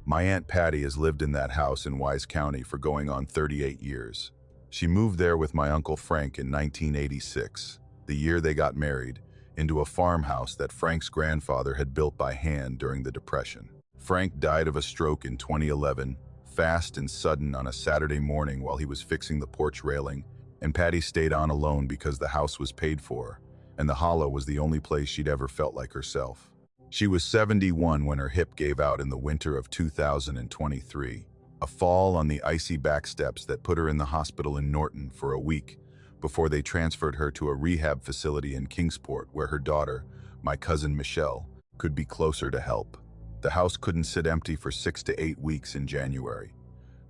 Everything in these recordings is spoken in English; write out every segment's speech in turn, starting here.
My Aunt Patty has lived in that house in Wise County for going on 38 years. She moved there with my Uncle Frank in 1986, the year they got married, into a farmhouse that Frank's grandfather had built by hand during the Depression. Frank died of a stroke in 2011, fast and sudden on a Saturday morning while he was fixing the porch railing, and Patty stayed on alone because the house was paid for, and the hollow was the only place she'd ever felt like herself. She was 71 when her hip gave out in the winter of 2023, a fall on the icy back steps that put her in the hospital in Norton for a week before they transferred her to a rehab facility in Kingsport where her daughter, my cousin Michelle, could be closer to help. The house couldn't sit empty for 6 to 8 weeks in January.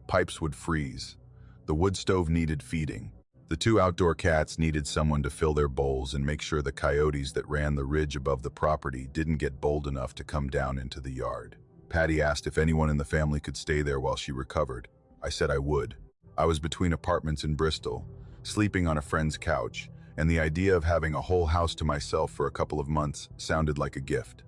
Pipes would freeze. The wood stove needed feeding. The 2 outdoor cats needed someone to fill their bowls and make sure the coyotes that ran the ridge above the property didn't get bold enough to come down into the yard. Patty asked if anyone in the family could stay there while she recovered. I said I would. I was between apartments in Bristol, sleeping on a friend's couch, and the idea of having a whole house to myself for a couple of months sounded like a gift.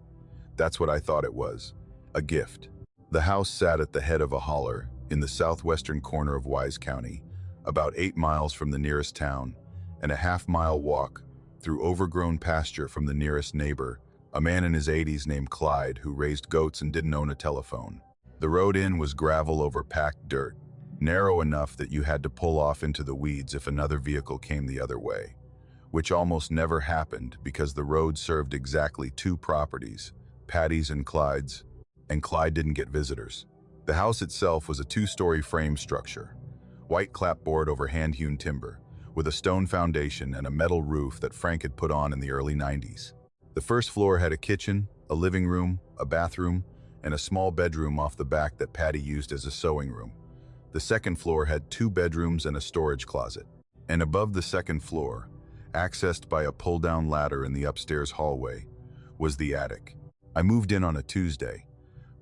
That's what I thought it was, a gift. The house sat at the head of a holler in the southwestern corner of Wise County, about 8 miles from the nearest town, and a half-mile walk through overgrown pasture from the nearest neighbor, a man in his 80s named Clyde who raised goats and didn't own a telephone. The road in was gravel over packed dirt, narrow enough that you had to pull off into the weeds if another vehicle came the other way, which almost never happened because the road served exactly 2 properties, Patty's and Clyde's, and Clyde didn't get visitors. The house itself was a 2-story frame structure, white clapboard over hand-hewn timber, with a stone foundation and a metal roof that Frank had put on in the early 90s. The first floor had a kitchen, a living room, a bathroom, and a small bedroom off the back that Patty used as a sewing room. The second floor had 2 bedrooms and a storage closet. And above the second floor, accessed by a pull-down ladder in the upstairs hallway, was the attic. I moved in on a Tuesday,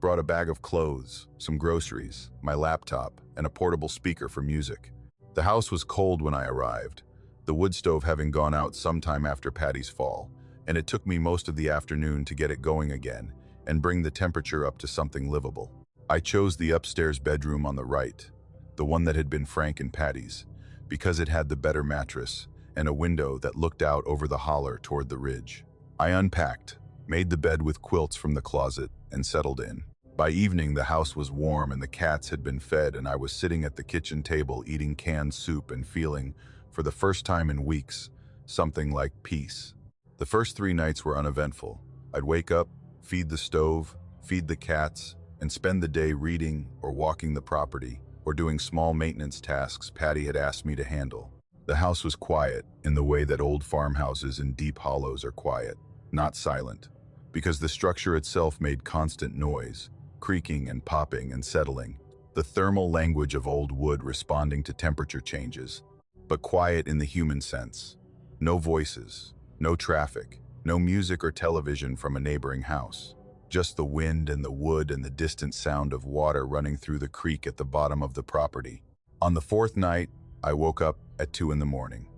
brought a bag of clothes, some groceries, my laptop, and a portable speaker for music. The house was cold when I arrived, the wood stove having gone out sometime after Patty's fall, and it took me most of the afternoon to get it going again and bring the temperature up to something livable. I chose the upstairs bedroom on the right, the one that had been Frank and Patty's, because it had the better mattress and a window that looked out over the holler toward the ridge. I unpacked, made the bed with quilts from the closet, and settled in. By evening, the house was warm and the cats had been fed, and I was sitting at the kitchen table eating canned soup and feeling, for the first time in weeks, something like peace. The first 3 nights were uneventful. I'd wake up, feed the stove, feed the cats, and spend the day reading or walking the property or doing small maintenance tasks Patty had asked me to handle. The house was quiet in the way that old farmhouses in deep hollows are quiet, not silent, because the structure itself made constant noise, creaking and popping and settling, the thermal language of old wood responding to temperature changes, but quiet in the human sense. No voices, no traffic, no music or television from a neighboring house. Just the wind and the wood and the distant sound of water running through the creek at the bottom of the property. On the 4th night, I woke up at 2 in the morning.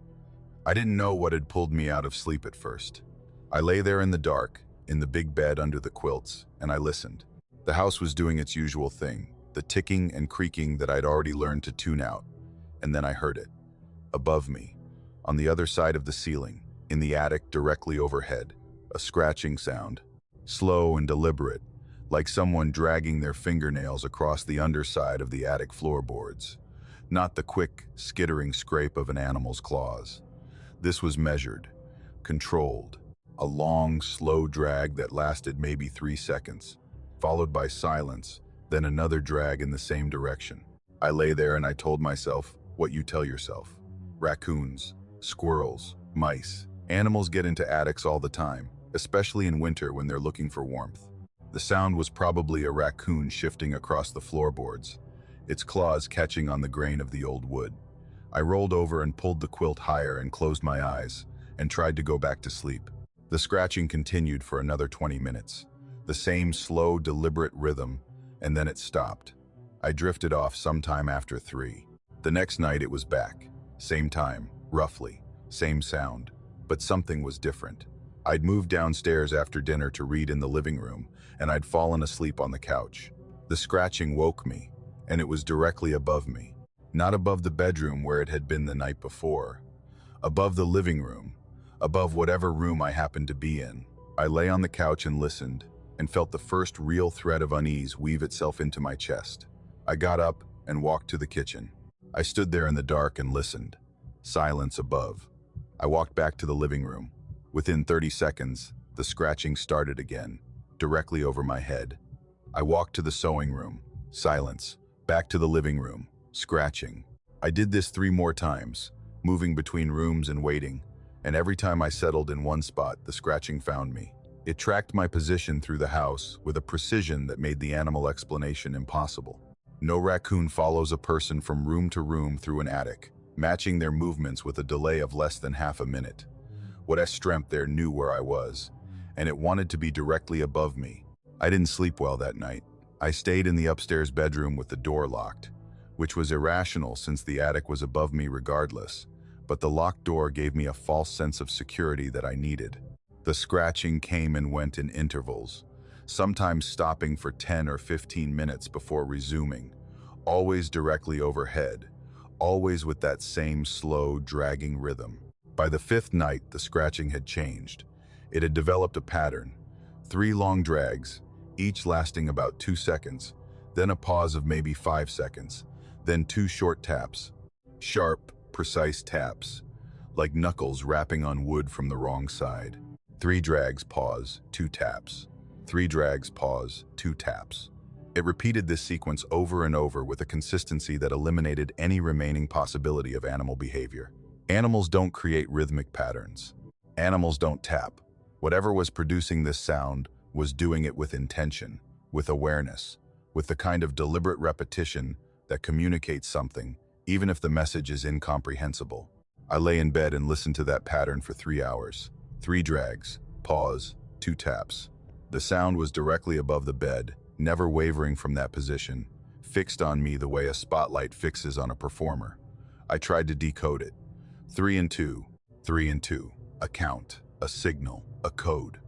I didn't know what had pulled me out of sleep at first. I lay there in the dark, in the big bed under the quilts, and I listened. The house was doing its usual thing, the ticking and creaking that I'd already learned to tune out. And then I heard it. Above me, on the other side of the ceiling, in the attic directly overhead, a scratching sound, slow and deliberate, like someone dragging their fingernails across the underside of the attic floorboards, not the quick, skittering scrape of an animal's claws. This was measured, controlled, a long, slow drag that lasted maybe 3 seconds, followed by silence, then another drag in the same direction. I lay there and I told myself what you tell yourself. Raccoons, squirrels, mice, animals get into attics all the time, especially in winter when they're looking for warmth. The sound was probably a raccoon shifting across the floorboards, its claws catching on the grain of the old wood. I rolled over and pulled the quilt higher and closed my eyes and tried to go back to sleep. The scratching continued for another 20 minutes. The same slow, deliberate rhythm, and then it stopped. I drifted off sometime after 3. The next night it was back. Same time, roughly, same sound, but something was different. I'd moved downstairs after dinner to read in the living room, and I'd fallen asleep on the couch. The scratching woke me, and it was directly above me. Not above the bedroom where it had been the night before. Above the living room, above whatever room I happened to be in. I lay on the couch and listened, and felt the first real thread of unease weave itself into my chest. I got up and walked to the kitchen. I stood there in the dark and listened. Silence above. I walked back to the living room. Within 30 seconds, the scratching started again, directly over my head. I walked to the sewing room. Silence. Back to the living room. Scratching. I did this 3 more times, moving between rooms and waiting, and every time I settled in one spot, the scratching found me. It tracked my position through the house with a precision that made the animal explanation impossible. No raccoon follows a person from room to room through an attic, matching their movements with a delay of less than half a minute. What Stremp there knew where I was, and it wanted to be directly above me. I didn't sleep well that night. I stayed in the upstairs bedroom with the door locked, which was irrational since the attic was above me regardless, but the locked door gave me a false sense of security that I needed. The scratching came and went in intervals, sometimes stopping for 10 or 15 minutes before resuming, always directly overhead, always with that same slow, dragging rhythm. By the 5th night, the scratching had changed. It had developed a pattern. 3 long drags, each lasting about 2 seconds, then a pause of maybe 5 seconds, then 2 short taps. Sharp, precise taps, like knuckles rapping on wood from the wrong side. 3 drags, pause, 2 taps. 3 drags, pause, 2 taps. It repeated this sequence over and over with a consistency that eliminated any remaining possibility of animal behavior. Animals don't create rhythmic patterns. Animals don't tap. Whatever was producing this sound was doing it with intention, with awareness, with the kind of deliberate repetition that communicates something, even if the message is incomprehensible. I lay in bed and listened to that pattern for 3 hours. 3 drags, pause, 2 taps. The sound was directly above the bed, never wavering from that position, fixed on me the way a spotlight fixes on a performer. I tried to decode it. 3 and 2, 3 and 2, a count, a signal, a code.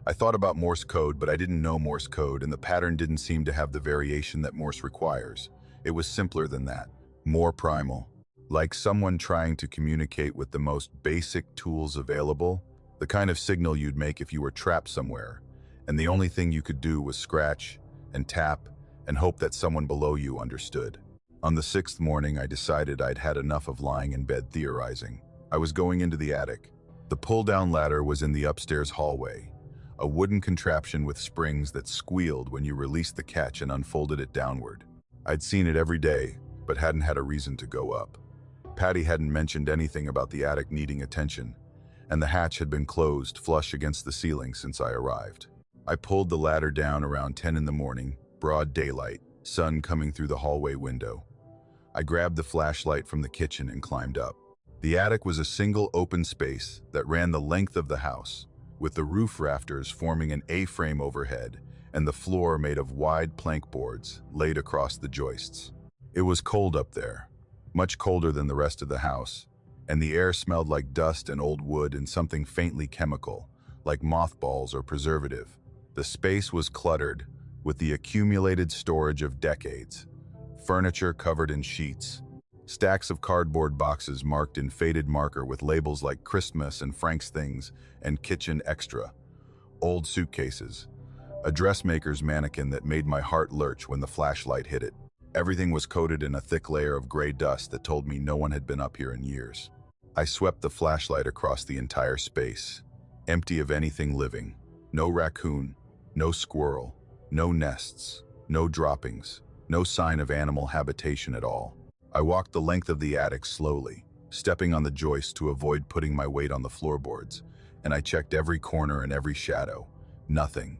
I thought about Morse code, but I didn't know Morse code, and the pattern didn't seem to have the variation that Morse requires. It was simpler than that, more primal. Like someone trying to communicate with the most basic tools available, the kind of signal you'd make if you were trapped somewhere, and the only thing you could do was scratch and tap and hope that someone below you understood. On the 6th morning, I decided I'd had enough of lying in bed theorizing. I was going into the attic. The pull-down ladder was in the upstairs hallway, a wooden contraption with springs that squealed when you released the catch and unfolded it downward. I'd seen it every day, but hadn't had a reason to go up. Patty hadn't mentioned anything about the attic needing attention, and the hatch had been closed flush against the ceiling since I arrived. I pulled the ladder down around 10 in the morning, broad daylight, sun coming through the hallway window. I grabbed the flashlight from the kitchen and climbed up. The attic was a single open space that ran the length of the house, with the roof rafters forming an A-frame overhead and the floor made of wide plank boards laid across the joists. It was cold up there, much colder than the rest of the house, and the air smelled like dust and old wood and something faintly chemical, like mothballs or preservative. The space was cluttered with the accumulated storage of decades, furniture covered in sheets, stacks of cardboard boxes marked in faded marker with labels like Christmas and Frank's Things and Kitchen Extra, old suitcases, a dressmaker's mannequin that made my heart lurch when the flashlight hit it. Everything was coated in a thick layer of gray dust that told me no one had been up here in years. I swept the flashlight across the entire space, empty of anything living. No raccoon, no squirrel, no nests, no droppings, no sign of animal habitation at all. I walked the length of the attic slowly, stepping on the joists to avoid putting my weight on the floorboards, and I checked every corner and every shadow. Nothing.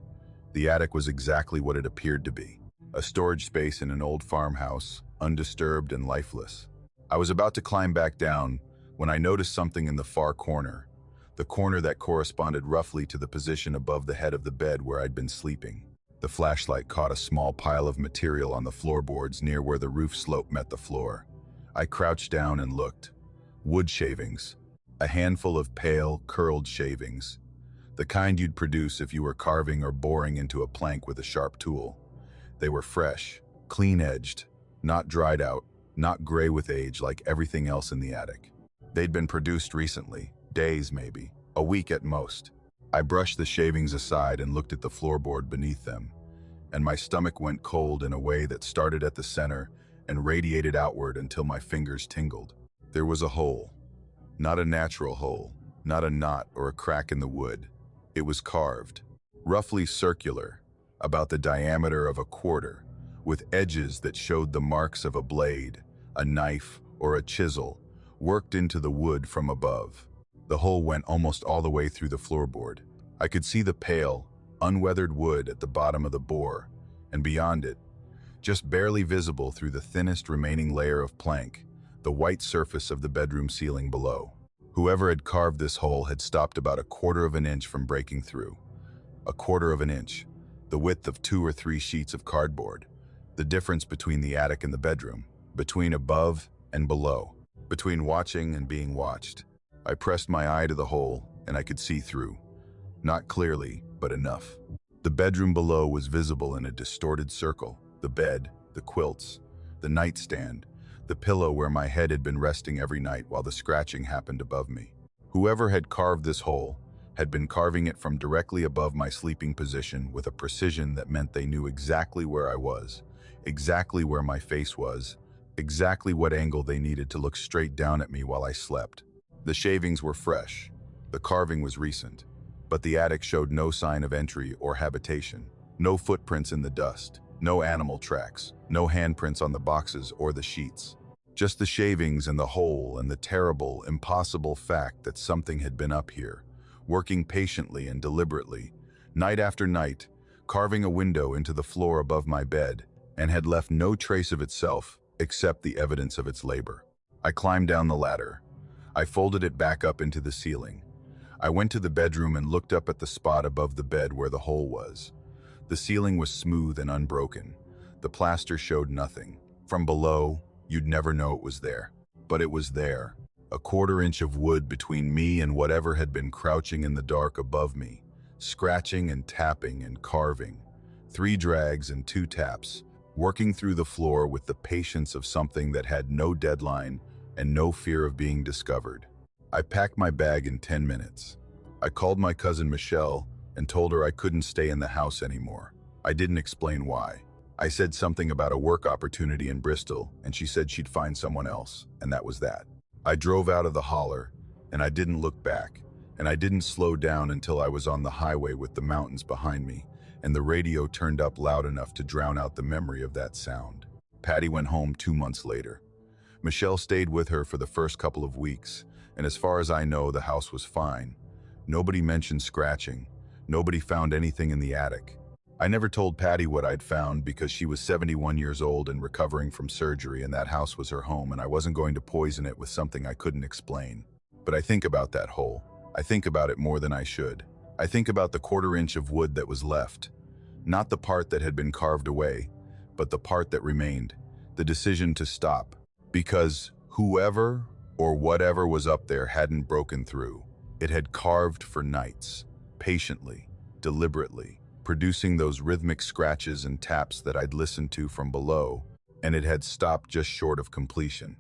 The attic was exactly what it appeared to be. A storage space in an old farmhouse, undisturbed and lifeless. I was about to climb back down when I noticed something in the far corner, the corner that corresponded roughly to the position above the head of the bed where I'd been sleeping. The flashlight caught a small pile of material on the floorboards near where the roof slope met the floor. I crouched down and looked. Wood shavings. A handful of pale, curled shavings. The kind you'd produce if you were carving or boring into a plank with a sharp tool. They were fresh, clean-edged, not dried out, not gray with age like everything else in the attic. They'd been produced recently, days maybe, a week at most. I brushed the shavings aside and looked at the floorboard beneath them, and my stomach went cold in a way that started at the center and radiated outward until my fingers tingled. There was a hole. Not a natural hole, not a knot or a crack in the wood. It was carved, roughly circular, about the diameter of a quarter, with edges that showed the marks of a blade, a knife, or a chisel, worked into the wood from above. The hole went almost all the way through the floorboard. I could see the pale, unweathered wood at the bottom of the bore, and beyond it, just barely visible through the thinnest remaining layer of plank, the white surface of the bedroom ceiling below. Whoever had carved this hole had stopped about a quarter of an inch from breaking through. A quarter of an inch, the width of 2 or 3 sheets of cardboard, the difference between the attic and the bedroom, between above and below, between watching and being watched. I pressed my eye to the hole, and I could see through. Not clearly, but enough. The bedroom below was visible in a distorted circle. The bed, the quilts, the nightstand, the pillow where my head had been resting every night while the scratching happened above me. Whoever had carved this hole had been carving it from directly above my sleeping position with a precision that meant they knew exactly where I was, exactly where my face was, exactly what angle they needed to look straight down at me while I slept. The shavings were fresh, the carving was recent, but the attic showed no sign of entry or habitation, no footprints in the dust, no animal tracks, no handprints on the boxes or the sheets. Just the shavings and the hole and the terrible, impossible fact that something had been up here, working patiently and deliberately, night after night, carving a window into the floor above my bed, and had left no trace of itself except the evidence of its labor. I climbed down the ladder. I folded it back up into the ceiling. I went to the bedroom and looked up at the spot above the bed where the hole was. The ceiling was smooth and unbroken. The plaster showed nothing. From below, you'd never know it was there. But it was there. A quarter inch of wood between me and whatever had been crouching in the dark above me, scratching and tapping and carving. 3 drags and 2 taps, working through the floor with the patience of something that had no deadline and no fear of being discovered. I packed my bag in 10 minutes. I called my cousin Michelle and told her I couldn't stay in the house anymore. I didn't explain why. I said something about a work opportunity in Bristol, and she said she'd find someone else, and that was that. I drove out of the holler, and I didn't look back, and I didn't slow down until I was on the highway with the mountains behind me, and the radio turned up loud enough to drown out the memory of that sound. Patty went home 2 months later. Michelle stayed with her for the first couple of weeks, and as far as I know, the house was fine. Nobody mentioned scratching. Nobody found anything in the attic. I never told Patty what I'd found because she was 71 years old and recovering from surgery, and that house was her home, and I wasn't going to poison it with something I couldn't explain. But I think about that hole. I think about it more than I should. I think about the quarter inch of wood that was left. Not the part that had been carved away, but the part that remained. The decision to stop. Because whoever or whatever was up there hadn't broken through. It had carved for nights, patiently, deliberately, producing those rhythmic scratches and taps that I'd listened to from below, and it had stopped just short of completion.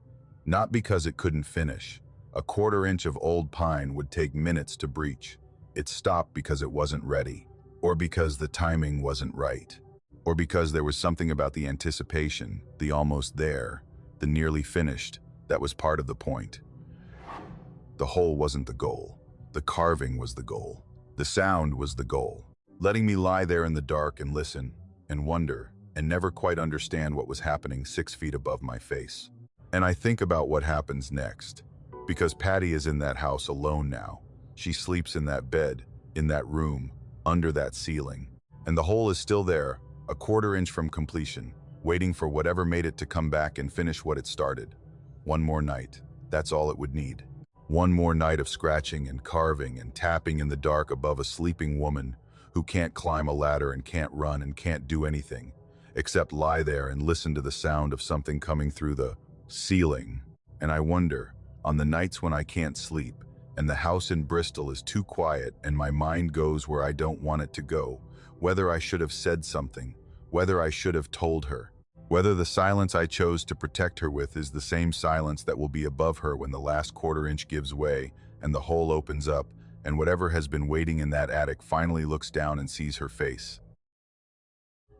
Not because it couldn't finish. A quarter inch of old pine would take minutes to breach. It stopped because it wasn't ready, or because the timing wasn't right, or because there was something about the anticipation, the almost there, the nearly finished, that was part of the point. The hole wasn't the goal. The carving was the goal. The sound was the goal. Letting me lie there in the dark and listen, and wonder, and never quite understand what was happening 6 feet above my face. And I think about what happens next. Because Patty is in that house alone now. She sleeps in that bed, in that room, under that ceiling. And the hole is still there, a quarter inch from completion, waiting for whatever made it to come back and finish what it started. One more night. That's all it would need. One more night of scratching and carving and tapping in the dark above a sleeping woman who can't climb a ladder and can't run and can't do anything, except lie there and listen to the sound of something coming through the ceiling. And I wonder, on the nights when I can't sleep, and the house in Bristol is too quiet and my mind goes where I don't want it to go, whether I should have said something, whether I should have told her, whether the silence I chose to protect her with is the same silence that will be above her when the last quarter-inch gives way and the hole opens up, and whatever has been waiting in that attic finally looks down and sees her face.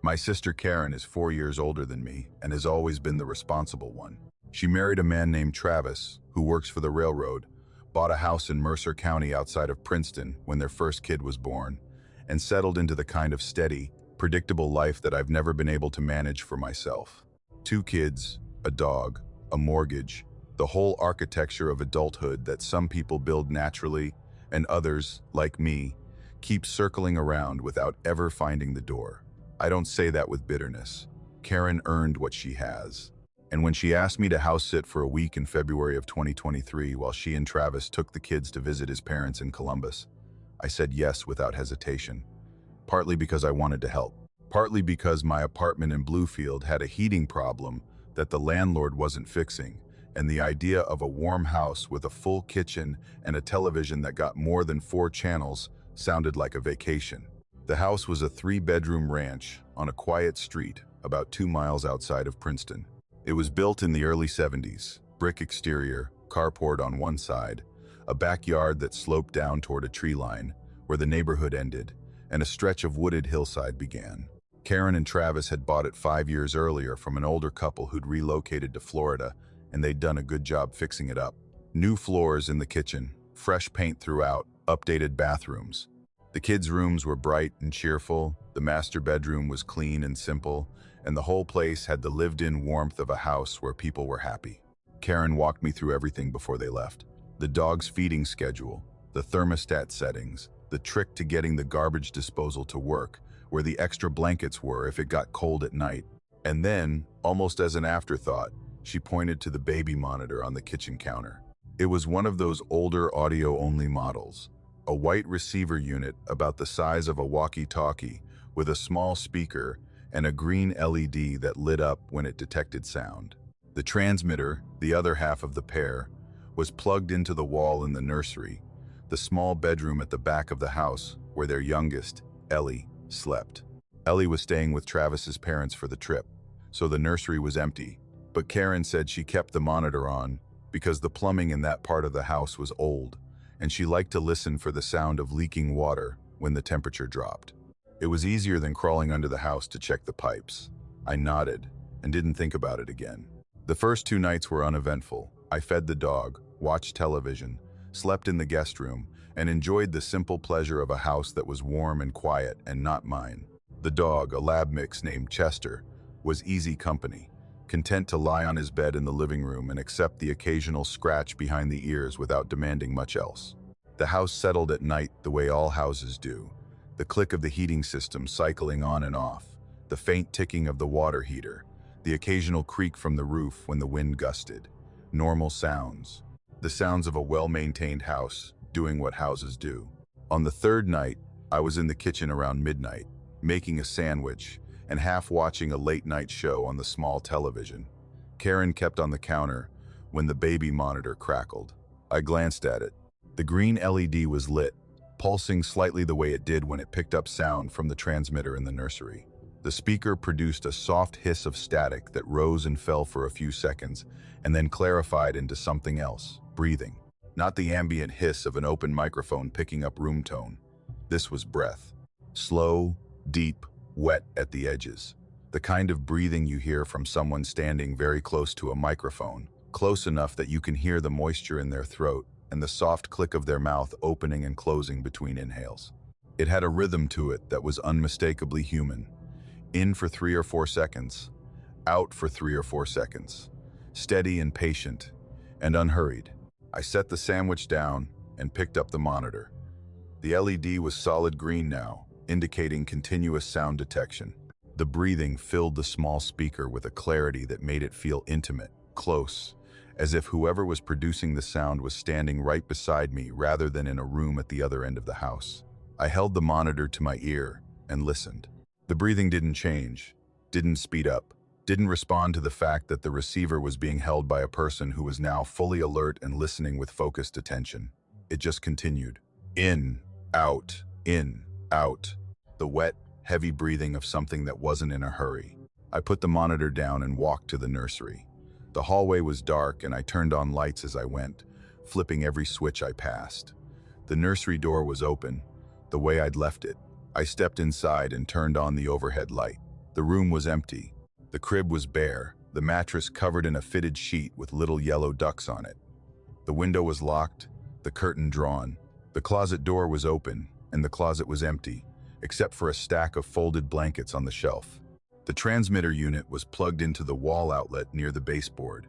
My sister Karen is 4 years older than me and has always been the responsible one. She married a man named Travis, who works for the railroad, bought a house in Mercer County outside of Princeton when their first kid was born, and settled into the kind of steady, predictable life that I've never been able to manage for myself. 2 kids, a dog, a mortgage, the whole architecture of adulthood that some people build naturally and others, like me, keep circling around without ever finding the door. I don't say that with bitterness. Karen earned what she has. And when she asked me to house sit for a week in February of 2023 while she and Travis took the kids to visit his parents in Columbus, I said yes without hesitation. Partly because I wanted to help. Partly because my apartment in Bluefield had a heating problem that the landlord wasn't fixing, and the idea of a warm house with a full kitchen and a television that got more than 4 channels sounded like a vacation. The house was a 3-bedroom ranch on a quiet street about 2 miles outside of Princeton. It was built in the early 70s, brick exterior, carport on one side, a backyard that sloped down toward a tree line where the neighborhood ended, and a stretch of wooded hillside began. Karen and Travis had bought it 5 years earlier from an older couple who'd relocated to Florida, and they'd done a good job fixing it up. New floors in the kitchen, fresh paint throughout, updated bathrooms. The kids' rooms were bright and cheerful, the master bedroom was clean and simple, and the whole place had the lived-in warmth of a house where people were happy. Karen walked me through everything before they left. The dog's feeding schedule, the thermostat settings, the trick to getting the garbage disposal to work, where the extra blankets were if it got cold at night. And then, almost as an afterthought, she pointed to the baby monitor on the kitchen counter. It was one of those older audio-only models, a white receiver unit about the size of a walkie-talkie with a small speaker and a green LED that lit up when it detected sound. The transmitter, the other half of the pair, was plugged into the wall in the nursery, the small bedroom at the back of the house where their youngest, Ellie, slept. Ellie was staying with Travis's parents for the trip, so the nursery was empty, but Karen said she kept the monitor on because the plumbing in that part of the house was old, and she liked to listen for the sound of leaking water when the temperature dropped. It was easier than crawling under the house to check the pipes. I nodded and didn't think about it again. The first 2 nights were uneventful. I fed the dog, watched television, slept in the guest room, and enjoyed the simple pleasure of a house that was warm and quiet and not mine. The dog, a lab mix named Chester, was easy company, content to lie on his bed in the living room and accept the occasional scratch behind the ears without demanding much else. The house settled at night the way all houses do, the click of the heating system cycling on and off, the faint ticking of the water heater, the occasional creak from the roof when the wind gusted. Normal sounds. The sounds of a well-maintained house, doing what houses do. On the 3rd night, I was in the kitchen around midnight, making a sandwich and half watching a late-night show on the small television. Karen kept on the counter when the baby monitor crackled. I glanced at it. The green LED was lit, pulsing slightly the way it did when it picked up sound from the transmitter in the nursery. The speaker produced a soft hiss of static that rose and fell for a few seconds and then clarified into something else, breathing. Not the ambient hiss of an open microphone picking up room tone. This was breath. Slow, deep, wet at the edges. The kind of breathing you hear from someone standing very close to a microphone, close enough that you can hear the moisture in their throat and the soft click of their mouth opening and closing between inhales. It had a rhythm to it that was unmistakably human. In for 3 or 4 seconds, out for 3 or 4 seconds. Steady and patient, and unhurried. I set the sandwich down and picked up the monitor. The LED was solid green now, indicating continuous sound detection. The breathing filled the small speaker with a clarity that made it feel intimate, close, as if whoever was producing the sound was standing right beside me rather than in a room at the other end of the house. I held the monitor to my ear and listened. The breathing didn't change, didn't speed up, didn't respond to the fact that the receiver was being held by a person who was now fully alert and listening with focused attention. It just continued. In, out, in, out. The wet, heavy breathing of something that wasn't in a hurry. I put the monitor down and walked to the nursery. The hallway was dark and I turned on lights as I went, flipping every switch I passed. The nursery door was open, the way I'd left it. I stepped inside and turned on the overhead light. The room was empty. The crib was bare, the mattress covered in a fitted sheet with little yellow ducks on it. The window was locked, the curtain drawn. The closet door was open, and the closet was empty, except for a stack of folded blankets on the shelf. The transmitter unit was plugged into the wall outlet near the baseboard,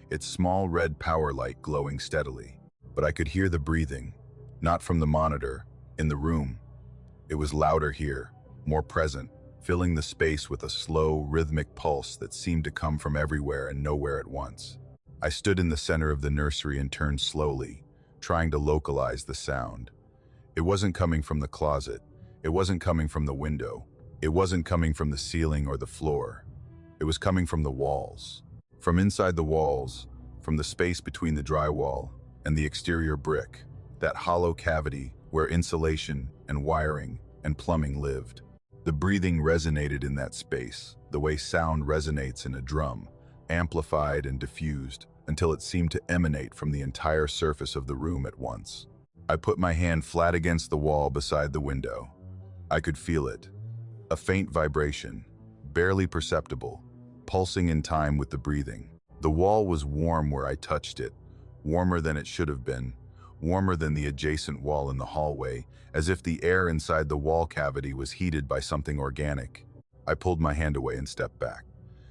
its small red power light glowing steadily. But I could hear the breathing, not from the monitor, in the room. It was louder here, more present, filling the space with a slow, rhythmic pulse that seemed to come from everywhere and nowhere at once. I stood in the center of the nursery and turned slowly, trying to localize the sound. It wasn't coming from the closet. It wasn't coming from the window. It wasn't coming from the ceiling or the floor. It was coming from the walls. From inside the walls, from the space between the drywall and the exterior brick, that hollow cavity where insulation and wiring and plumbing lived. The breathing resonated in that space, the way sound resonates in a drum, amplified and diffused until it seemed to emanate from the entire surface of the room at once. I put my hand flat against the wall beside the window. I could feel it, a faint vibration, barely perceptible, pulsing in time with the breathing. The wall was warm where I touched it, warmer than it should have been, warmer than the adjacent wall in the hallway, as if the air inside the wall cavity was heated by something organic. I pulled my hand away and stepped back.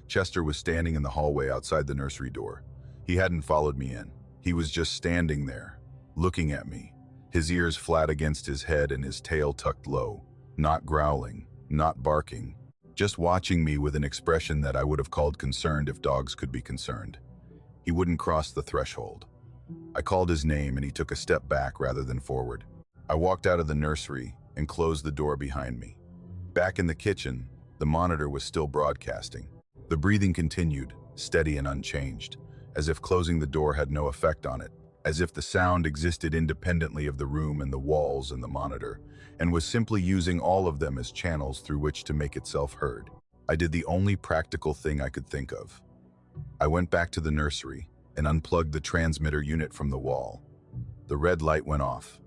Chester was standing in the hallway outside the nursery door. He hadn't followed me in. He was just standing there, looking at me, his ears flat against his head and his tail tucked low, not growling, not barking, just watching me with an expression that I would have called concerned if dogs could be concerned. He wouldn't cross the threshold. I called his name and he took a step back rather than forward. I walked out of the nursery and closed the door behind me. Back in the kitchen, the monitor was still broadcasting. The breathing continued, steady and unchanged, as if closing the door had no effect on it, as if the sound existed independently of the room and the walls and the monitor, and was simply using all of them as channels through which to make itself heard. I did the only practical thing I could think of. I went back to the nursery and unplugged the transmitter unit from the wall. The red light went off.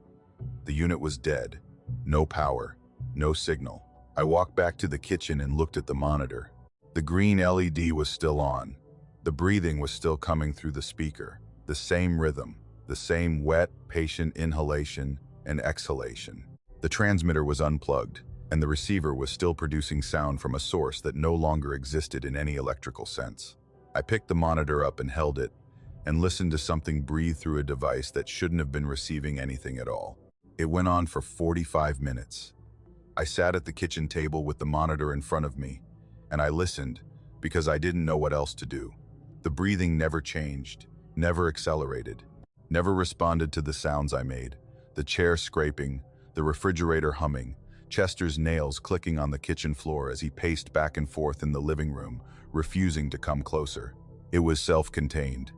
The unit was dead. No power, no signal. I walked back to the kitchen and looked at the monitor. The green LED was still on. The breathing was still coming through the speaker. The same rhythm, the same wet, patient inhalation and exhalation. The transmitter was unplugged, and the receiver was still producing sound from a source that no longer existed in any electrical sense. I picked the monitor up and held it, and listened to something breathe through a device that shouldn't have been receiving anything at all. It went on for 45 minutes. I sat at the kitchen table with the monitor in front of me, and I listened because I didn't know what else to do. The breathing never changed, never accelerated, never responded to the sounds I made. The chair scraping, the refrigerator humming, Chester's nails clicking on the kitchen floor as he paced back and forth in the living room, refusing to come closer. It was self-contained,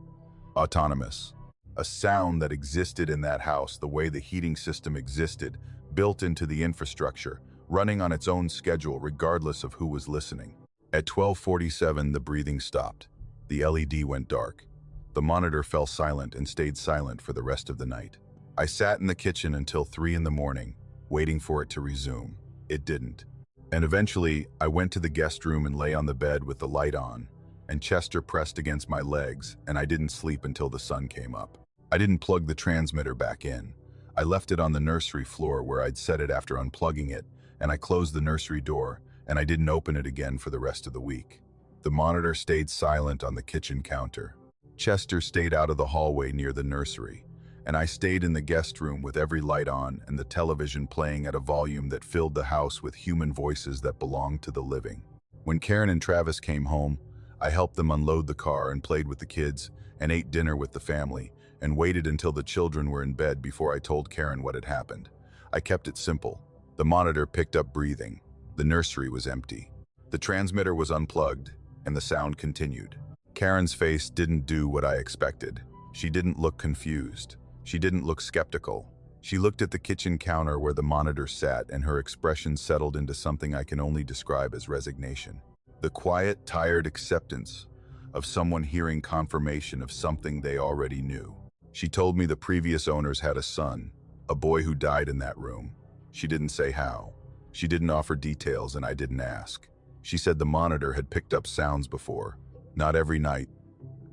autonomous, a sound that existed in that house the way the heating system existed, built into the infrastructure, running on its own schedule regardless of who was listening. At 12:47, the breathing stopped. The LED went dark. The monitor fell silent and stayed silent for the rest of the night. I sat in the kitchen until 3 in the morning, waiting for it to resume. It didn't. And eventually, I went to the guest room and lay on the bed with the light on, and Chester pressed against my legs, and I didn't sleep until the sun came up. I didn't plug the transmitter back in. I left it on the nursery floor where I'd set it after unplugging it, and I closed the nursery door, and I didn't open it again for the rest of the week. The monitor stayed silent on the kitchen counter. Chester stayed out of the hallway near the nursery, and I stayed in the guest room with every light on and the television playing at a volume that filled the house with human voices that belonged to the living. When Karen and Travis came home, I helped them unload the car and played with the kids and ate dinner with the family and waited until the children were in bed before I told Karen what had happened. I kept it simple. The monitor picked up breathing. The nursery was empty. The transmitter was unplugged, and the sound continued. Karen's face didn't do what I expected. She didn't look confused. She didn't look skeptical. She looked at the kitchen counter where the monitor sat, and her expression settled into something I can only describe as resignation. The quiet, tired acceptance of someone hearing confirmation of something they already knew. She told me the previous owners had a son, a boy who died in that room. She didn't say how. She didn't offer details, and I didn't ask. She said the monitor had picked up sounds before. Not every night,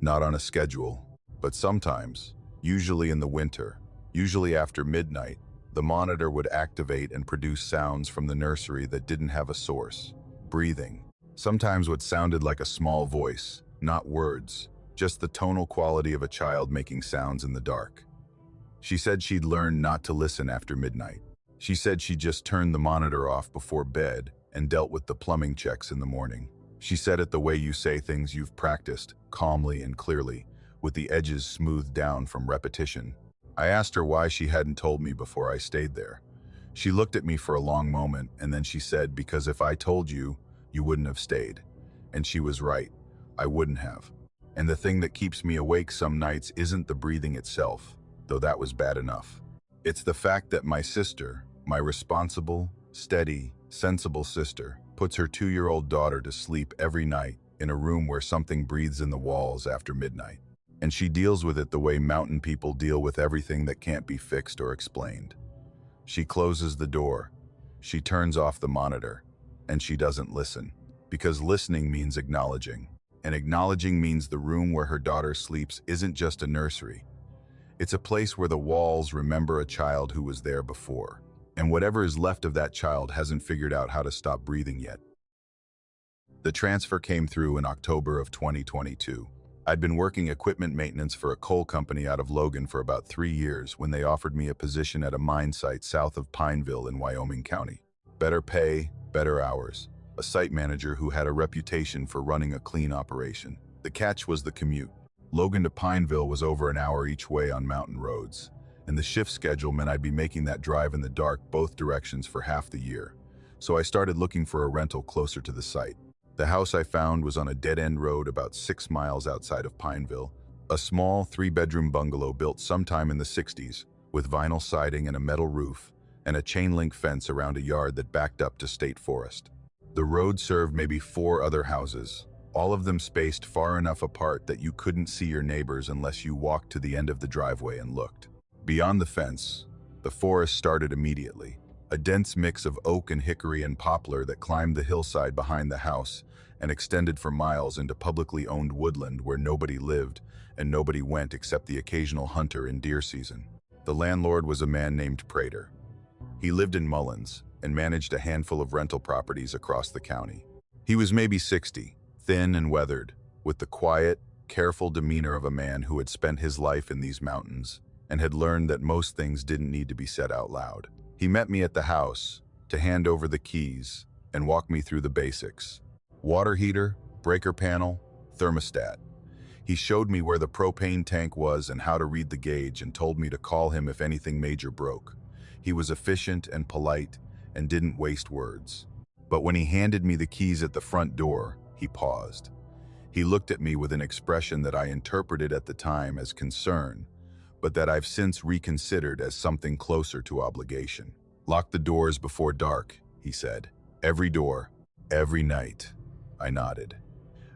not on a schedule, but sometimes, usually in the winter, usually after midnight, the monitor would activate and produce sounds from the nursery that didn't have a source. Breathing. Sometimes what sounded like a small voice, not words, just the tonal quality of a child making sounds in the dark. She said she'd learned not to listen after midnight. She said she just turned the monitor off before bed and dealt with the plumbing checks in the morning. She said it the way you say things you've practiced, calmly and clearly, with the edges smoothed down from repetition. I asked her why she hadn't told me before I stayed there. She looked at me for a long moment, and then she said, because if I told you, you wouldn't have stayed. And she was right. I wouldn't have. And the thing that keeps me awake some nights isn't the breathing itself, though that was bad enough. It's the fact that my sister, my responsible, steady, sensible sister, puts her 2-year-old daughter to sleep every night in a room where something breathes in the walls after midnight. And she deals with it the way mountain people deal with everything that can't be fixed or explained. She closes the door, she turns off the monitor, and she doesn't listen. Because listening means acknowledging. And acknowledging means the room where her daughter sleeps isn't just a nursery. It's a place where the walls remember a child who was there before. And whatever is left of that child hasn't figured out how to stop breathing yet. The transfer came through in October of 2022. I'd been working equipment maintenance for a coal company out of Logan for about 3 years when they offered me a position at a mine site south of Pineville in Wyoming County. Better pay, better hours. A site manager who had a reputation for running a clean operation. The catch was the commute. Logan to Pineville was over an hour each way on mountain roads, and the shift schedule meant I'd be making that drive in the dark both directions for half the year. So I started looking for a rental closer to the site. The house I found was on a dead-end road about 6 miles outside of Pineville, a small 3-bedroom bungalow built sometime in the 60s, with vinyl siding and a metal roof, and a chain-link fence around a yard that backed up to state forest. The road served maybe 4 other houses, all of them spaced far enough apart that you couldn't see your neighbors unless you walked to the end of the driveway and looked. Beyond the fence, the forest started immediately, a dense mix of oak and hickory and poplar that climbed the hillside behind the house and extended for miles into publicly owned woodland where nobody lived and nobody went except the occasional hunter in deer season. The landlord was a man named Prater. He lived in Mullins and managed a handful of rental properties across the county. He was maybe 60, thin and weathered, with the quiet, careful demeanor of a man who had spent his life in these mountains and had learned that most things didn't need to be said out loud. He met me at the house to hand over the keys and walk me through the basics. Water heater, breaker panel, thermostat. He showed me where the propane tank was and how to read the gauge and told me to call him if anything major broke. He was efficient and polite and didn't waste words. But when he handed me the keys at the front door, he paused. He looked at me with an expression that I interpreted at the time as concern, but that I've since reconsidered as something closer to obligation. Lock the doors before dark, he said. Every door, every night. I nodded.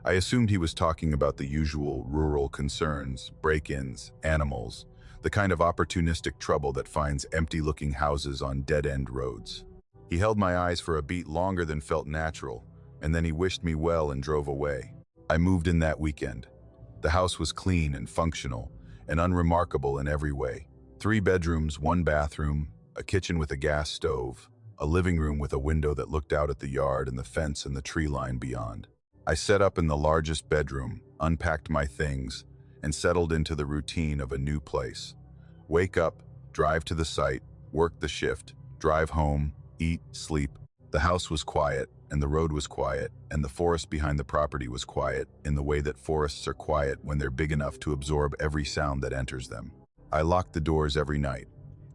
I assumed he was talking about the usual rural concerns, break-ins, animals, the kind of opportunistic trouble that finds empty-looking houses on dead-end roads. He held my eyes for a beat longer than felt natural, and then he wished me well and drove away. I moved in that weekend. The house was clean and functional, and unremarkable in every way. 3 bedrooms, 1 bathroom, a kitchen with a gas stove, a living room with a window that looked out at the yard and the fence and the tree line beyond. I set up in the largest bedroom, unpacked my things, and settled into the routine of a new place. Wake up, drive to the site, work the shift, drive home, eat, sleep. The house was quiet, and the road was quiet, and the forest behind the property was quiet in the way that forests are quiet when they're big enough to absorb every sound that enters them. I locked the doors every night,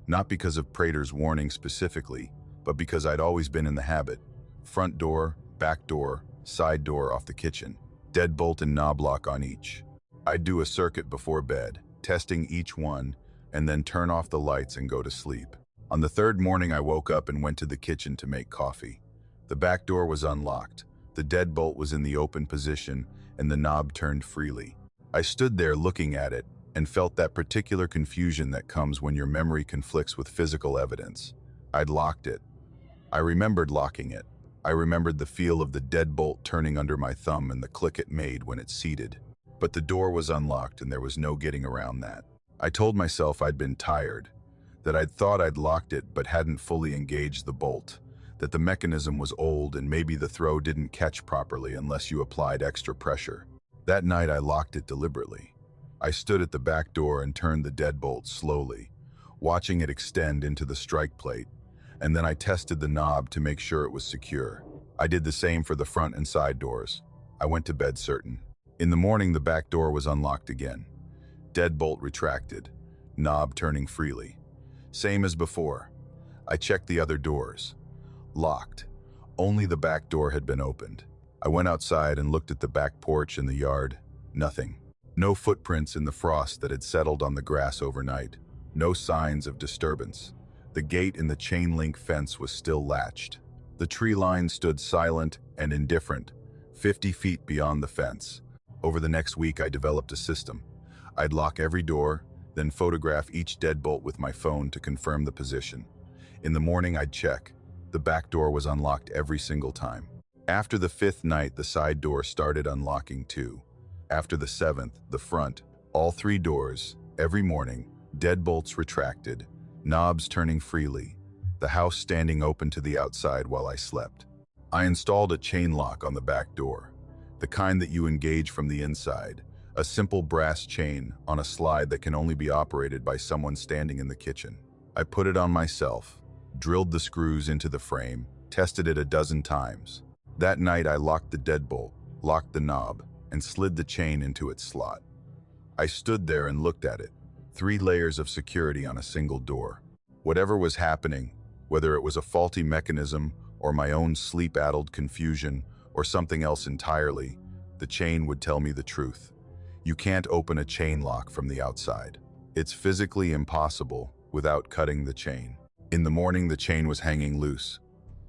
not because of Prater's warning specifically, but because I'd always been in the habit. Front door, back door, side door off the kitchen, deadbolt and knob lock on each. I'd do a circuit before bed, testing each one and then turn off the lights and go to sleep. On the third morning, I woke up and went to the kitchen to make coffee. The back door was unlocked. The deadbolt was in the open position, and the knob turned freely. I stood there looking at it and felt that particular confusion that comes when your memory conflicts with physical evidence. I'd locked it. I remembered locking it. I remembered the feel of the deadbolt turning under my thumb and the click it made when it seated. But the door was unlocked and there was no getting around that. I told myself I'd been tired, that I'd thought I'd locked it but hadn't fully engaged the bolt, that the mechanism was old and maybe the throw didn't catch properly unless you applied extra pressure. That night I locked it deliberately. I stood at the back door and turned the deadbolt slowly, watching it extend into the strike plate, and then I tested the knob to make sure it was secure. I did the same for the front and side doors. I went to bed certain. In the morning, the back door was unlocked again. Deadbolt retracted, knob turning freely. Same as before. I checked the other doors. Locked. Only the back door had been opened. I went outside and looked at the back porch and the yard. Nothing. No footprints in the frost that had settled on the grass overnight. No signs of disturbance. The gate in the chain-link fence was still latched. The tree line stood silent and indifferent, 50 feet beyond the fence. Over the next week, I developed a system. I'd lock every door, then photograph each deadbolt with my phone to confirm the position. In the morning, I'd check. The back door was unlocked every single time. After the 5th night, the side door started unlocking too. After the 7th, the front, all 3 doors, every morning, deadbolts retracted, knobs turning freely, the house standing open to the outside while I slept. I installed a chain lock on the back door, the kind that you engage from the inside, a simple brass chain on a slide that can only be operated by someone standing in the kitchen. I put it on myself, drilled the screws into the frame, tested it a dozen times. That night I locked the deadbolt, locked the knob, and slid the chain into its slot. I stood there and looked at it, 3 layers of security on a single door. Whatever was happening, whether it was a faulty mechanism or my own sleep-addled confusion or something else entirely, the chain would tell me the truth. You can't open a chain lock from the outside. It's physically impossible without cutting the chain. In the morning, the chain was hanging loose.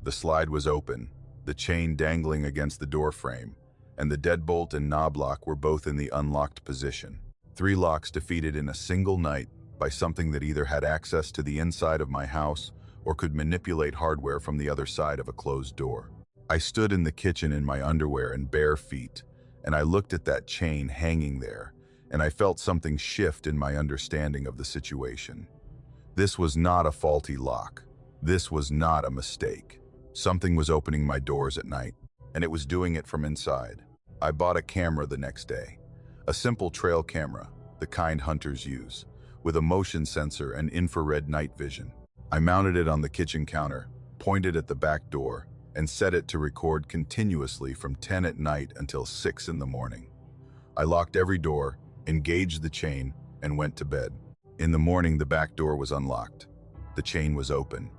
The slide was open, the chain dangling against the door frame, and the deadbolt and knob lock were both in the unlocked position. 3 locks defeated in a single night by something that either had access to the inside of my house or could manipulate hardware from the other side of a closed door. I stood in the kitchen in my underwear and bare feet, and I looked at that chain hanging there, and I felt something shift in my understanding of the situation. This was not a faulty lock. This was not a mistake. Something was opening my doors at night, and it was doing it from inside. I bought a camera the next day. A simple trail camera, the kind hunters use, with a motion sensor and infrared night vision. I mounted it on the kitchen counter, pointed at the back door, and set it to record continuously from 10 at night until 6 in the morning. I locked every door, engaged the chain, and went to bed. In the morning, the back door was unlocked. The chain was open.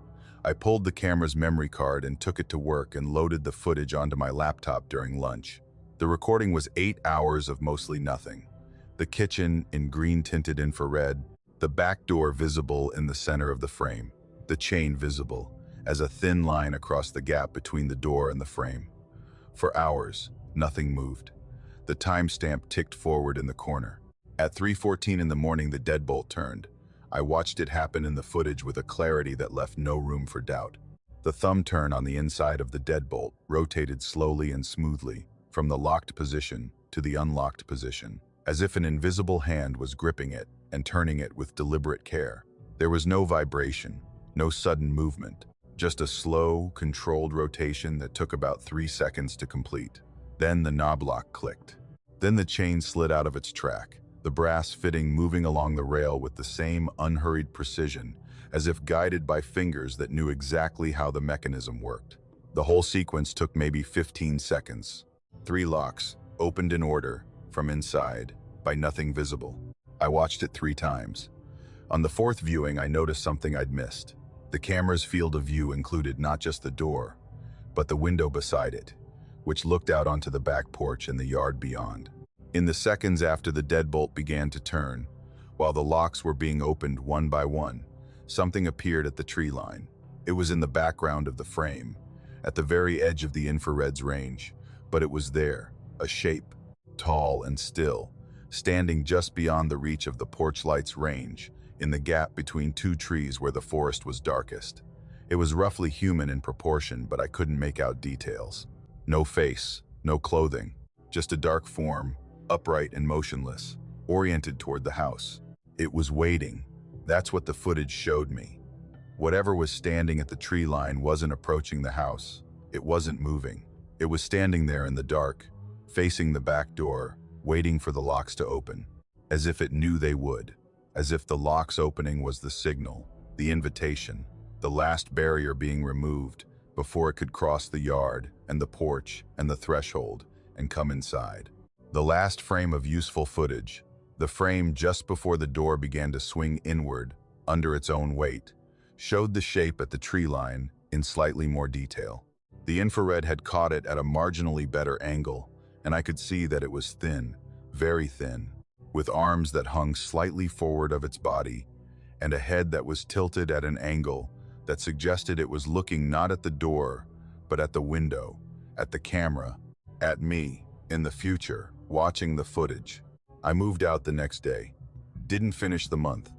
I pulled the camera's memory card and took it to work and loaded the footage onto my laptop during lunch. The recording was 8 hours of mostly nothing. The kitchen in green-tinted infrared, the back door visible in the center of the frame, the chain visible as a thin line across the gap between the door and the frame. For hours, nothing moved. The timestamp ticked forward in the corner. At 3:14 in the morning, the deadbolt turned. I watched it happen in the footage with a clarity that left no room for doubt. The thumb turn on the inside of the deadbolt rotated slowly and smoothly from the locked position to the unlocked position, as if an invisible hand was gripping it and turning it with deliberate care. There was no vibration, no sudden movement, just a slow, controlled rotation that took about 3 seconds to complete. Then the knob lock clicked. Then the chain slid out of its track, the brass fitting moving along the rail with the same unhurried precision, as if guided by fingers that knew exactly how the mechanism worked. The whole sequence took maybe 15 seconds. 3 locks, opened in order, from inside, by nothing visible. I watched it 3 times. On the 4th viewing, I noticed something I'd missed. The camera's field of view included not just the door, but the window beside it, which looked out onto the back porch and the yard beyond. In the seconds after the deadbolt began to turn, While the locks were being opened one by one, something appeared at the tree line. It was in the background of the frame, at the very edge of the infrared's range, but it was there, a shape, tall and still, standing just beyond the reach of the porch light's range, in the gap between two trees where the forest was darkest. It was roughly human in proportion, but I couldn't make out details. No face, no clothing, just a dark form, upright and motionless, oriented toward the house. It was waiting. That's what the footage showed me. Whatever was standing at the tree line wasn't approaching the house. It wasn't moving. It was standing there in the dark, facing the back door, waiting for the locks to open, as if it knew they would, as if the locks opening was the signal, the invitation, the last barrier being removed before it could cross the yard and the porch and the threshold and come inside. The last frame of useful footage, the frame just before the door began to swing inward under its own weight, showed the shape at the tree line in slightly more detail. The infrared had caught it at a marginally better angle, and I could see that it was thin, very thin, with arms that hung slightly forward of its body, and a head that was tilted at an angle that suggested it was looking not at the door, but at the window, at the camera, at me, in the future, watching the footage. I moved out the next day. Didn't finish the month.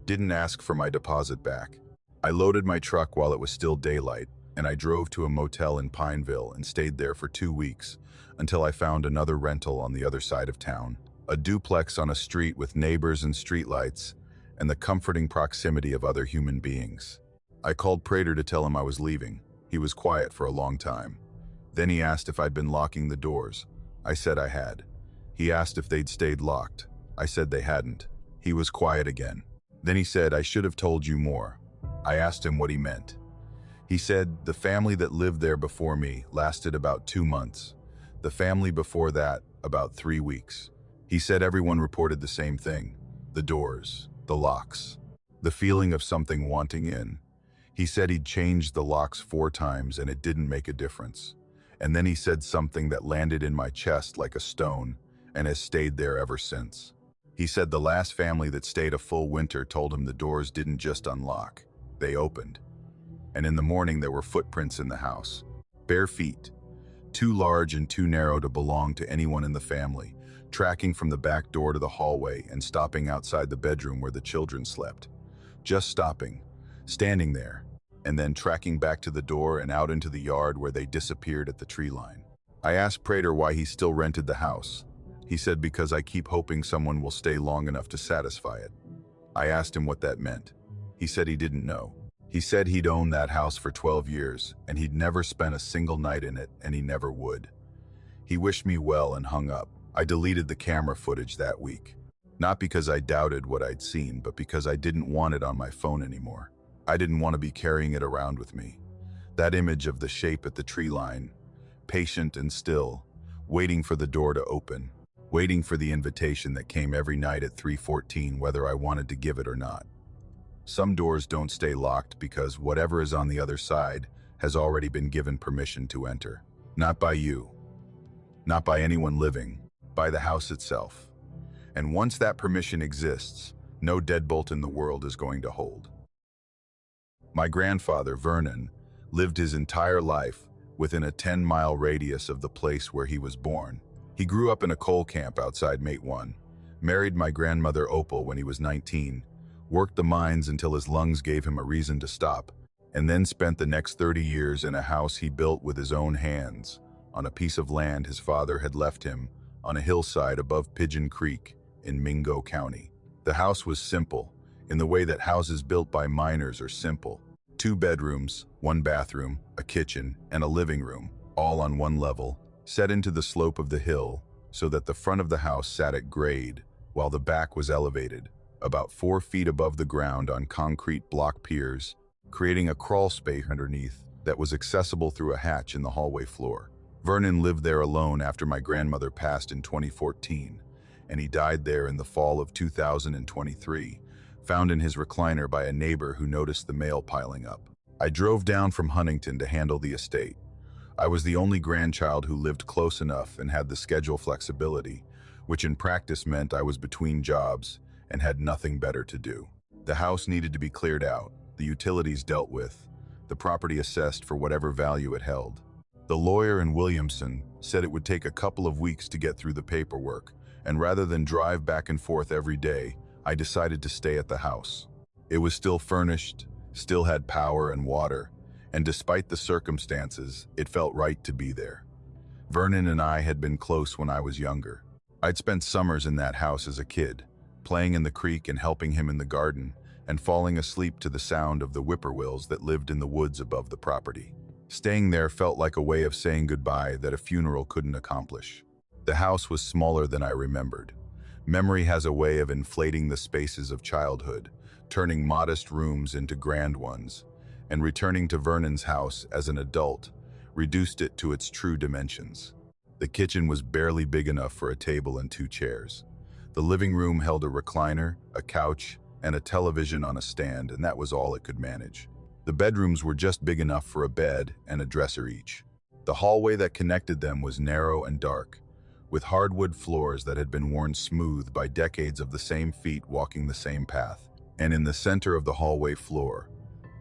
Didn't ask for my deposit back. I loaded my truck while it was still daylight, and I drove to a motel in Pineville and stayed there for 2 weeks until I found another rental on the other side of town. A duplex on a street with neighbors and streetlights and the comforting proximity of other human beings. I called Prater to tell him I was leaving. He was quiet for a long time. Then he asked if I'd been locking the doors. I said I had. He asked if they'd stayed locked. I said they hadn't. He was quiet again. Then he said, I should have told you more. I asked him what he meant. He said, the family that lived there before me lasted about 2 months. The family before that, about 3 weeks. He said everyone reported the same thing. The doors, the locks, the feeling of something wanting in. He said he'd changed the locks 4 times and it didn't make a difference. And then he said something that landed in my chest like a stone and has stayed there ever since. He said the last family that stayed a full winter told him the doors didn't just unlock, they opened. And in the morning there were footprints in the house, bare feet, too large and too narrow to belong to anyone in the family, tracking from the back door to the hallway and stopping outside the bedroom where the children slept. Just stopping, standing there, and then tracking back to the door and out into the yard where they disappeared at the tree line. I asked Prater why he still rented the house. He said because I keep hoping someone will stay long enough to satisfy it. I asked him what that meant. He said he didn't know. He said he'd owned that house for 12 years and he'd never spent a single night in it and he never would. He wished me well and hung up. I deleted the camera footage that week. Not because I doubted what I'd seen, but because I didn't want it on my phone anymore. I didn't want to be carrying it around with me. That image of the shape at the tree line, patient and still, waiting for the door to open, waiting for the invitation that came every night at 3:14 whether I wanted to give it or not. Some doors don't stay locked because whatever is on the other side has already been given permission to enter. Not by you, not by anyone living, by the house itself. And once that permission exists, no deadbolt in the world is going to hold. My grandfather, Vernon, lived his entire life within a 10-mile radius of the place where he was born. He grew up in a coal camp outside Mate 1, married my grandmother Opal when he was 19, worked the mines until his lungs gave him a reason to stop, and then spent the next 30 years in a house he built with his own hands, on a piece of land his father had left him on a hillside above Pigeon Creek in Mingo County. The house was simple, in the way that houses built by miners are simple. 2 bedrooms, 1 bathroom, a kitchen, and a living room, all on one level, set into the slope of the hill so that the front of the house sat at grade, while the back was elevated, about 4 feet above the ground on concrete block piers, creating a crawl space underneath that was accessible through a hatch in the hallway floor. Vernon lived there alone after my grandmother passed in 2014, and he died there in the fall of 2023, found in his recliner by a neighbor who noticed the mail piling up. I drove down from Huntington to handle the estate. I was the only grandchild who lived close enough and had the schedule flexibility, which in practice meant I was between jobs and had nothing better to do. The house needed to be cleared out, the utilities dealt with, the property assessed for whatever value it held. The lawyer in Williamson said it would take a couple of weeks to get through the paperwork, and rather than drive back and forth every day, I decided to stay at the house. It was still furnished, still had power and water, and despite the circumstances, it felt right to be there. Vernon and I had been close when I was younger. I'd spent summers in that house as a kid, playing in the creek and helping him in the garden, and falling asleep to the sound of the whippoorwills that lived in the woods above the property. Staying there felt like a way of saying goodbye that a funeral couldn't accomplish. The house was smaller than I remembered. Memory has a way of inflating the spaces of childhood, turning modest rooms into grand ones, and returning to Vernon's house as an adult reduced it to its true dimensions. The kitchen was barely big enough for a table and 2 chairs. The living room held a recliner, a couch, and a television on a stand, and that was all it could manage. The bedrooms were just big enough for a bed and a dresser each. The hallway that connected them was narrow and dark, with hardwood floors that had been worn smooth by decades of the same feet walking the same path. And in the center of the hallway floor,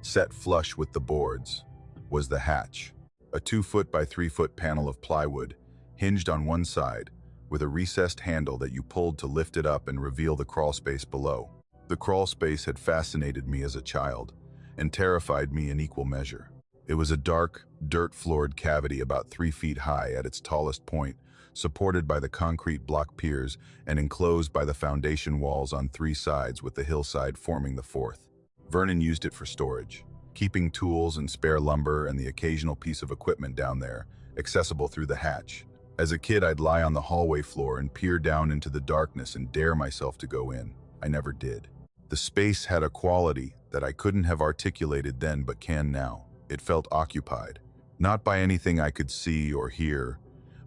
set flush with the boards, was the hatch, a 2-foot by 3-foot panel of plywood, hinged on one side, with a recessed handle that you pulled to lift it up and reveal the crawl space below. The crawl space had fascinated me as a child, and terrified me in equal measure. It was a dark, dirt-floored cavity about 3 feet high at its tallest point, supported by the concrete block piers and enclosed by the foundation walls on 3 sides with the hillside forming the 4th. Vernon used it for storage, keeping tools and spare lumber and the occasional piece of equipment down there, accessible through the hatch. As a kid, I'd lie on the hallway floor and peer down into the darkness and dare myself to go in. I never did. The space had a quality that I couldn't have articulated then but can now. It felt occupied, not by anything I could see or hear,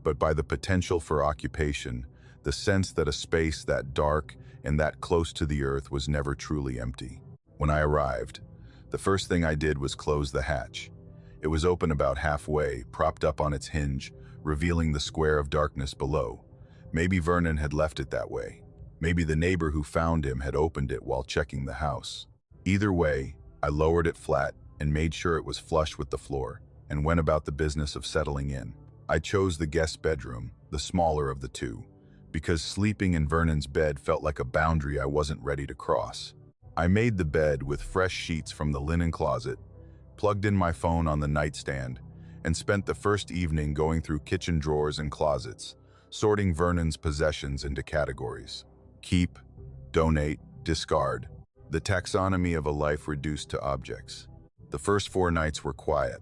but by the potential for occupation, the sense that a space that dark and that close to the earth was never truly empty. When I arrived, the first thing I did was close the hatch. It was open about halfway, propped up on its hinge, revealing the square of darkness below. Maybe Vernon had left it that way. Maybe the neighbor who found him had opened it while checking the house. Either way, I lowered it flat and made sure it was flush with the floor, and went about the business of settling in. I chose the guest bedroom, the smaller of the 2, because sleeping in Vernon's bed felt like a boundary I wasn't ready to cross. I made the bed with fresh sheets from the linen closet, plugged in my phone on the nightstand, and spent the first evening going through kitchen drawers and closets, sorting Vernon's possessions into categories. Keep, donate, discard. The taxonomy of a life reduced to objects. The first 4 nights were quiet.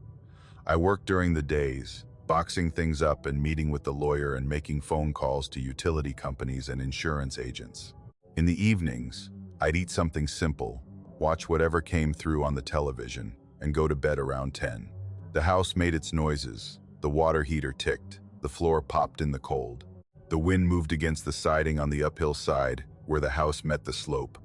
I worked during the days, boxing things up and meeting with the lawyer and making phone calls to utility companies and insurance agents. In the evenings, I'd eat something simple, watch whatever came through on the television, and go to bed around 10. The house made its noises. The water heater ticked. The floor popped in the cold. The wind moved against the siding on the uphill side where the house met the slope.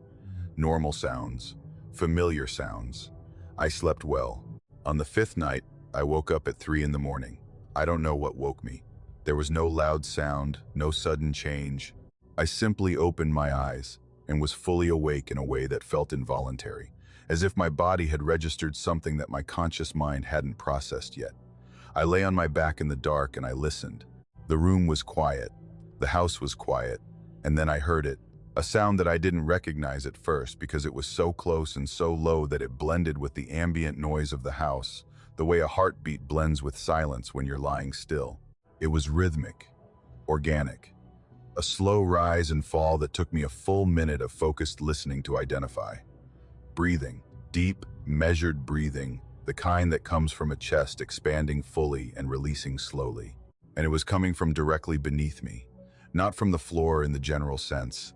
Normal sounds, familiar sounds. I slept well. On the 5th night, I woke up at 3 in the morning. I don't know what woke me. There was no loud sound, no sudden change. I simply opened my eyes and was fully awake in a way that felt involuntary, as if my body had registered something that my conscious mind hadn't processed yet. I lay on my back in the dark and I listened. The room was quiet. The house was quiet. And then I heard it, a sound that I didn't recognize at first because it was so close and so low that it blended with the ambient noise of the house, the way a heartbeat blends with silence when you're lying still. It was rhythmic, organic, a slow rise and fall that took me a full minute of focused listening to identify. Breathing, deep, measured breathing, the kind that comes from a chest expanding fully and releasing slowly. And it was coming from directly beneath me, not from the floor in the general sense,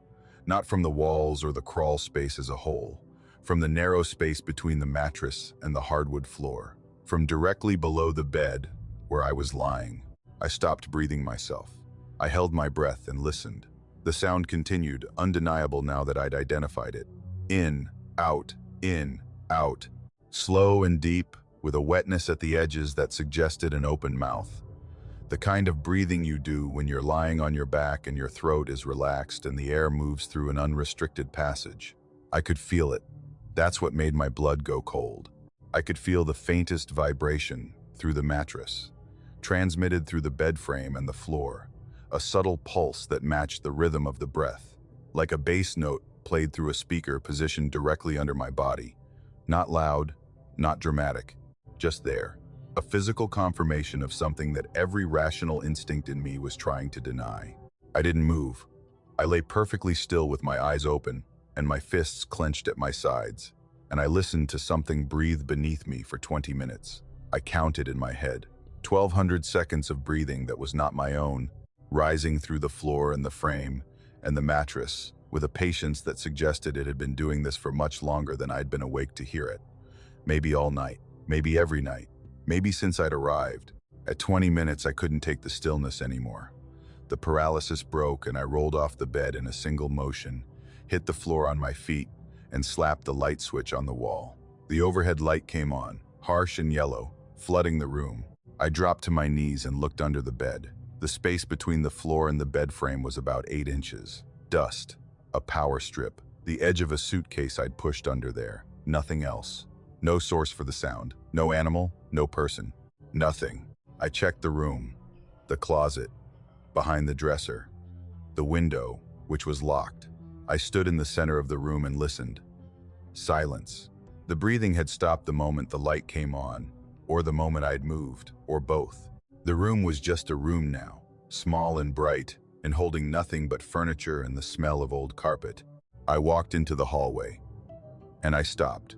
not from the walls or the crawl space as a whole, from the narrow space between the mattress and the hardwood floor, from directly below the bed where I was lying. I stopped breathing myself. I held my breath and listened. The sound continued, undeniable now that I'd identified it. In, out, slow and deep, with a wetness at the edges that suggested an open mouth. The kind of breathing you do when you're lying on your back and your throat is relaxed and the air moves through an unrestricted passage. I could feel it. That's what made my blood go cold. I could feel the faintest vibration through the mattress, transmitted through the bed frame and the floor, a subtle pulse that matched the rhythm of the breath, like a bass note played through a speaker positioned directly under my body. Not loud, not dramatic, just there. A physical confirmation of something that every rational instinct in me was trying to deny. I didn't move. I lay perfectly still with my eyes open and my fists clenched at my sides, and I listened to something breathe beneath me for 20 minutes. I counted in my head. 1,200 seconds of breathing that was not my own, rising through the floor and the frame and the mattress, with a patience that suggested it had been doing this for much longer than I'd been awake to hear it. Maybe all night, maybe every night, maybe since I'd arrived. At 20 minutes, I couldn't take the stillness anymore. The paralysis broke and I rolled off the bed in a single motion, hit the floor on my feet, and slapped the light switch on the wall. The overhead light came on, harsh and yellow, flooding the room. I dropped to my knees and looked under the bed. The space between the floor and the bed frame was about 8 inches. Dust, a power strip, the edge of a suitcase I'd pushed under there. Nothing else. No source for the sound. No animal, no person. Nothing. I checked the room, the closet, behind the dresser, the window, which was locked. I stood in the center of the room and listened. Silence. The breathing had stopped the moment the light came on, or the moment I'd moved, or both. The room was just a room now, small and bright, and holding nothing but furniture and the smell of old carpet. I walked into the hallway, and I stopped.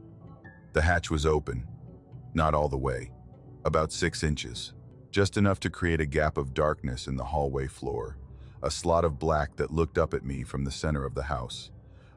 The hatch was open, not all the way, about 6 inches, just enough to create a gap of darkness in the hallway floor, a slot of black that looked up at me from the center of the house.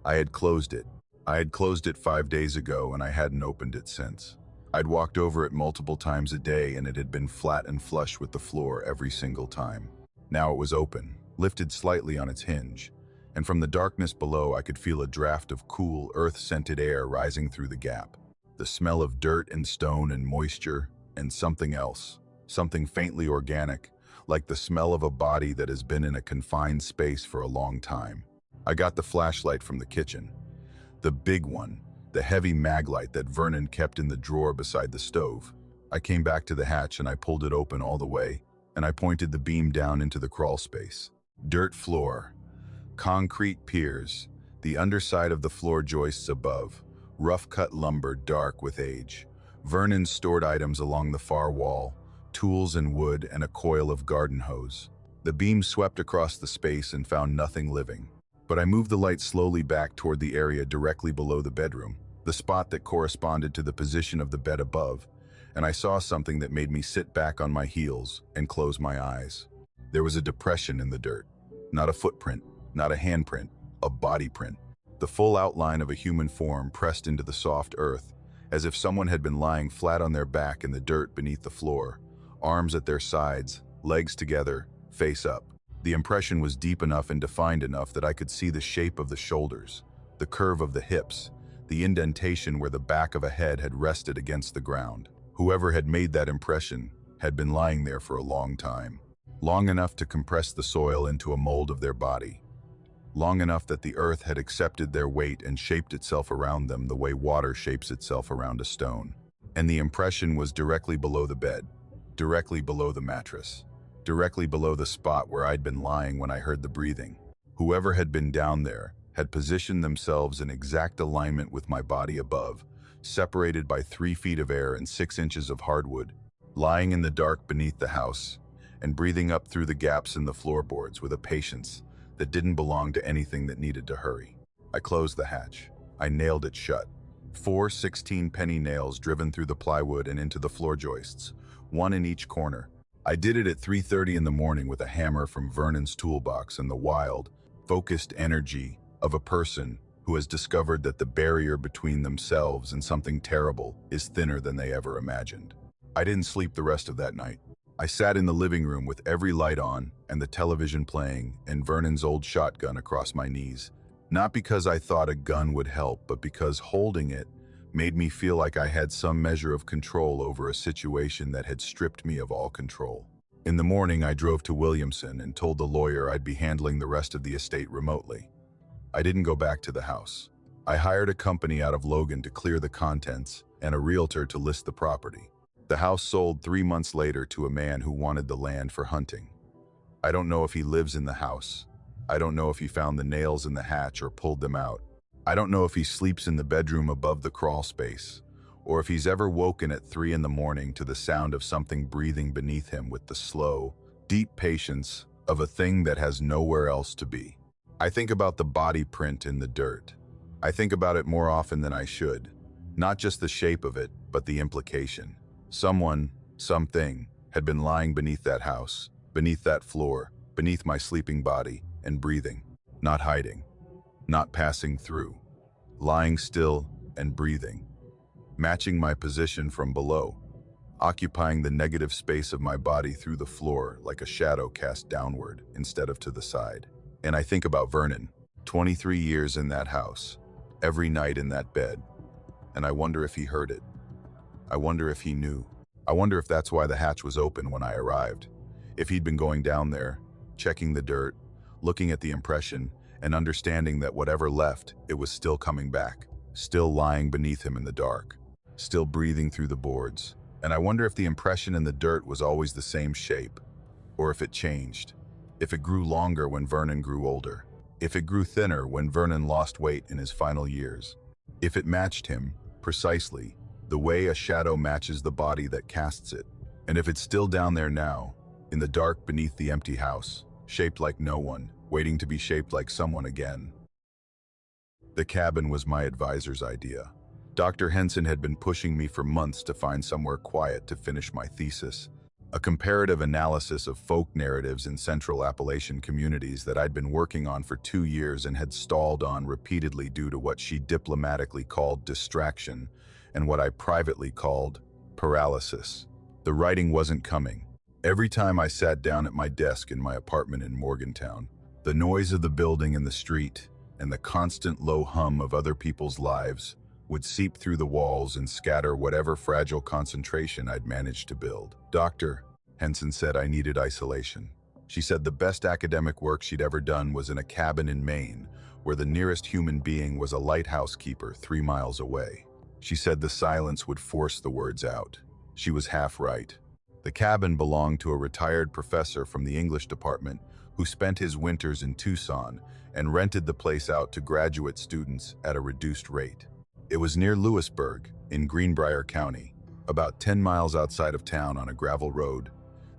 I had closed it. I had closed it 5 days ago, and I hadn't opened it since. I'd walked over it multiple times a day, and it had been flat and flush with the floor every single time. Now it was open, lifted slightly on its hinge, and from the darkness below I could feel a draft of cool, earth-scented air rising through the gap. The smell of dirt and stone and moisture, and something else, something faintly organic, like the smell of a body that has been in a confined space for a long time. I got the flashlight from the kitchen. The big one, the heavy mag light that Vernon kept in the drawer beside the stove. I came back to the hatch and I pulled it open all the way, and I pointed the beam down into the crawl space. Dirt floor, concrete piers, the underside of the floor joists above, rough-cut lumber dark with age. Vernon stored items along the far wall, tools and wood and a coil of garden hose. The beam swept across the space and found nothing living. But I moved the light slowly back toward the area directly below the bedroom, the spot that corresponded to the position of the bed above, and I saw something that made me sit back on my heels and close my eyes. There was a depression in the dirt. Not a footprint, not a handprint, a body print. The full outline of a human form pressed into the soft earth, as if someone had been lying flat on their back in the dirt beneath the floor, arms at their sides, legs together, face up. The impression was deep enough and defined enough that I could see the shape of the shoulders, the curve of the hips, the indentation where the back of a head had rested against the ground. Whoever had made that impression had been lying there for a long time, long enough to compress the soil into a mold of their body, long enough that the earth had accepted their weight and shaped itself around them the way water shapes itself around a stone. And the impression was directly below the bed, directly below the mattress, directly below the spot where I'd been lying when I heard the breathing. Whoever had been down there had positioned themselves in exact alignment with my body above, separated by 3 feet of air and 6 inches of hardwood, lying in the dark beneath the house, and breathing up through the gaps in the floorboards with a patience that didn't belong to anything that needed to hurry. I closed the hatch. I nailed it shut. 4 16-penny nails driven through the plywood and into the floor joists, one in each corner. I did it at 3:30 in the morning with a hammer from Vernon's toolbox and the wild, focused energy of a person who has discovered that the barrier between themselves and something terrible is thinner than they ever imagined. I didn't sleep the rest of that night. I sat in the living room with every light on and the television playing and Vernon's old shotgun across my knees. Not because I thought a gun would help, but because holding it made me feel like I had some measure of control over a situation that had stripped me of all control. In the morning, I drove to Williamson and told the lawyer I'd be handling the rest of the estate remotely. I didn't go back to the house. I hired a company out of Logan to clear the contents and a realtor to list the property. The house sold 3 months later to a man who wanted the land for hunting. I don't know if he lives in the house. I don't know if he found the nails in the hatch or pulled them out. I don't know if he sleeps in the bedroom above the crawl space, or if he's ever woken at 3 in the morning to the sound of something breathing beneath him with the slow, deep patience of a thing that has nowhere else to be. I think about the body print in the dirt. I think about it more often than I should. Not just the shape of it, but the implication. Someone, something, had been lying beneath that house, beneath that floor, beneath my sleeping body, and breathing. Not hiding. Not passing through. Lying still and breathing. Matching my position from below. Occupying the negative space of my body through the floor like a shadow cast downward instead of to the side. And I think about Vernon, 23 years in that house, every night in that bed. And I wonder if he heard it. I wonder if he knew. I wonder if that's why the hatch was open when I arrived. If he'd been going down there, checking the dirt, looking at the impression, and understanding that whatever left, it was still coming back, still lying beneath him in the dark, still breathing through the boards. And I wonder if the impression in the dirt was always the same shape, or if it changed. If it grew longer when Vernon grew older. If it grew thinner when Vernon lost weight in his final years. If it matched him, precisely, the way a shadow matches the body that casts it. And if it's still down there now, in the dark beneath the empty house, shaped like no one, waiting to be shaped like someone again. The cabin was my advisor's idea. Dr. Henson had been pushing me for months to find somewhere quiet to finish my thesis. A comparative analysis of folk narratives in Central Appalachian communities that I'd been working on for 2 years and had stalled on repeatedly due to what she diplomatically called distraction and what I privately called paralysis. The writing wasn't coming. Every time I sat down at my desk in my apartment in Morgantown, the noise of the building and the street and the constant low hum of other people's lives would seep through the walls and scatter whatever fragile concentration I'd managed to build. Doctor, Henson said I needed isolation. She said the best academic work she'd ever done was in a cabin in Maine, where the nearest human being was a lighthouse keeper 3 miles away. She said the silence would force the words out. She was half right. The cabin belonged to a retired professor from the English department who spent his winters in Tucson and rented the place out to graduate students at a reduced rate. It was near Lewisburg, in Greenbrier County, about 10 miles outside of town on a gravel road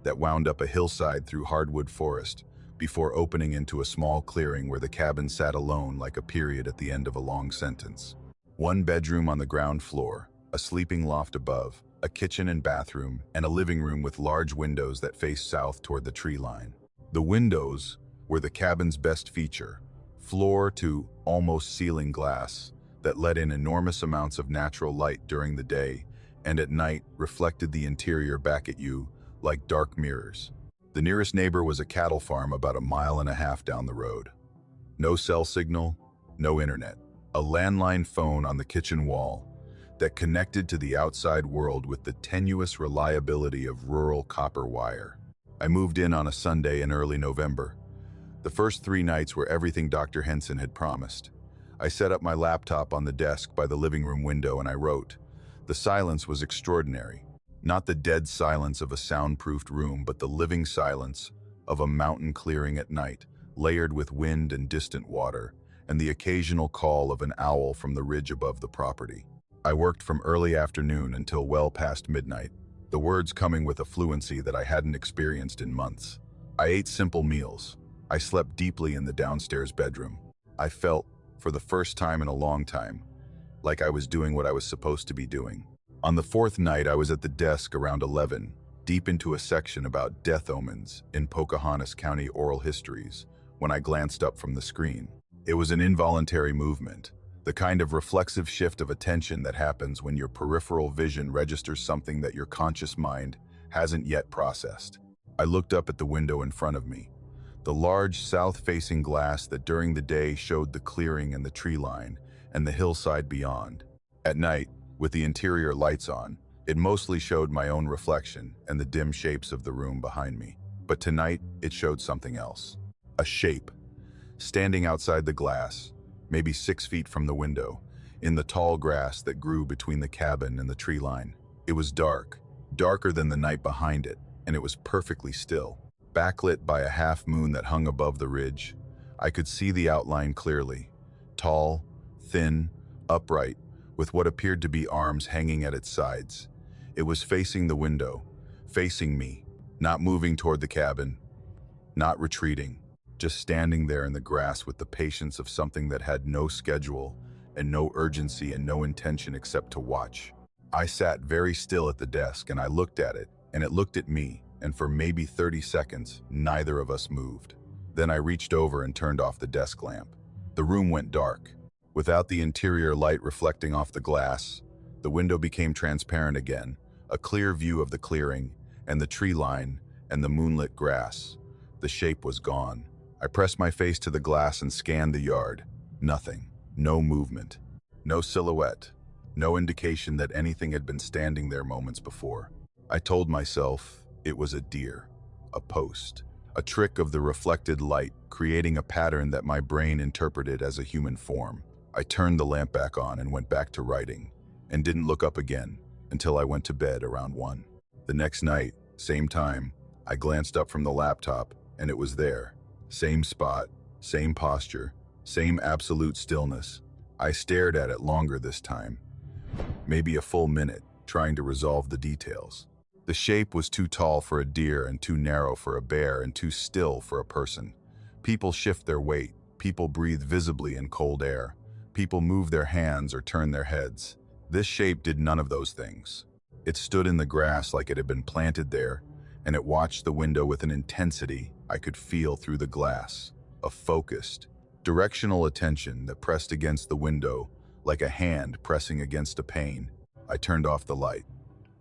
that wound up a hillside through hardwood forest before opening into a small clearing where the cabin sat alone like a period at the end of a long sentence. 1 bedroom on the ground floor, a sleeping loft above, a kitchen and bathroom, and a living room with large windows that faced south toward the tree line. The windows were the cabin's best feature, floor to almost ceiling glass, that let in enormous amounts of natural light during the day and at night reflected the interior back at you like dark mirrors. The nearest neighbor was a cattle farm about 1.5 miles down the road. No cell signal, no internet. A landline phone on the kitchen wall that connected to the outside world with the tenuous reliability of rural copper wire. I moved in on a Sunday in early November. The first 3 nights were everything Dr. Henson had promised. I set up my laptop on the desk by the living room window and I wrote. The silence was extraordinary. Not the dead silence of a soundproofed room, but the living silence of a mountain clearing at night, layered with wind and distant water, and the occasional call of an owl from the ridge above the property. I worked from early afternoon until well past midnight, the words coming with a fluency that I hadn't experienced in months. I ate simple meals. I slept deeply in the downstairs bedroom. I felt, for the first time in a long time, like I was doing what I was supposed to be doing. On the 4th night, I was at the desk around 11, deep into a section about death omens in Pocahontas County oral histories, when I glanced up from the screen. It was an involuntary movement, the kind of reflexive shift of attention that happens when your peripheral vision registers something that your conscious mind hasn't yet processed. I looked up at the window in front of me, the large south-facing glass that during the day showed the clearing and the tree line and the hillside beyond. At night, with the interior lights on, It mostly showed my own reflection and the dim shapes of the room behind me. But tonight, it showed something else. A shape, standing outside the glass, maybe 6 feet from the window, in the tall grass that grew between the cabin and the tree line. It was dark, darker than the night behind it, and it was perfectly still. Backlit by a half moon that hung above the ridge, I could see the outline clearly. Tall, thin, upright, with what appeared to be arms hanging at its sides. It was facing the window, facing me, not moving toward the cabin, not retreating, just standing there in the grass with the patience of something that had no schedule and no urgency and no intention except to watch. I sat very still at the desk and I looked at it, and it looked at me, and for maybe 30 seconds, neither of us moved. Then I reached over and turned off the desk lamp. The room went dark. Without the interior light reflecting off the glass, the window became transparent again, a clear view of the clearing, and the tree line, and the moonlit grass. The shape was gone. I pressed my face to the glass and scanned the yard. Nothing. No movement. No silhouette. No indication that anything had been standing there moments before. I told myself it was a deer, a post, a trick of the reflected light, creating a pattern that my brain interpreted as a human form. I turned the lamp back on and went back to writing, and didn't look up again until I went to bed around 1. The next night, same time, I glanced up from the laptop, and it was there. Same spot, same posture, same absolute stillness. I stared at it longer this time, maybe a full minute, trying to resolve the details. The shape was too tall for a deer and too narrow for a bear and too still for a person. People shift their weight. People breathe visibly in cold air. People move their hands or turn their heads. This shape did none of those things. It stood in the grass like it had been planted there, and it watched the window with an intensity I could feel through the glass, a focused, directional attention that pressed against the window like a hand pressing against a pane. I turned off the light.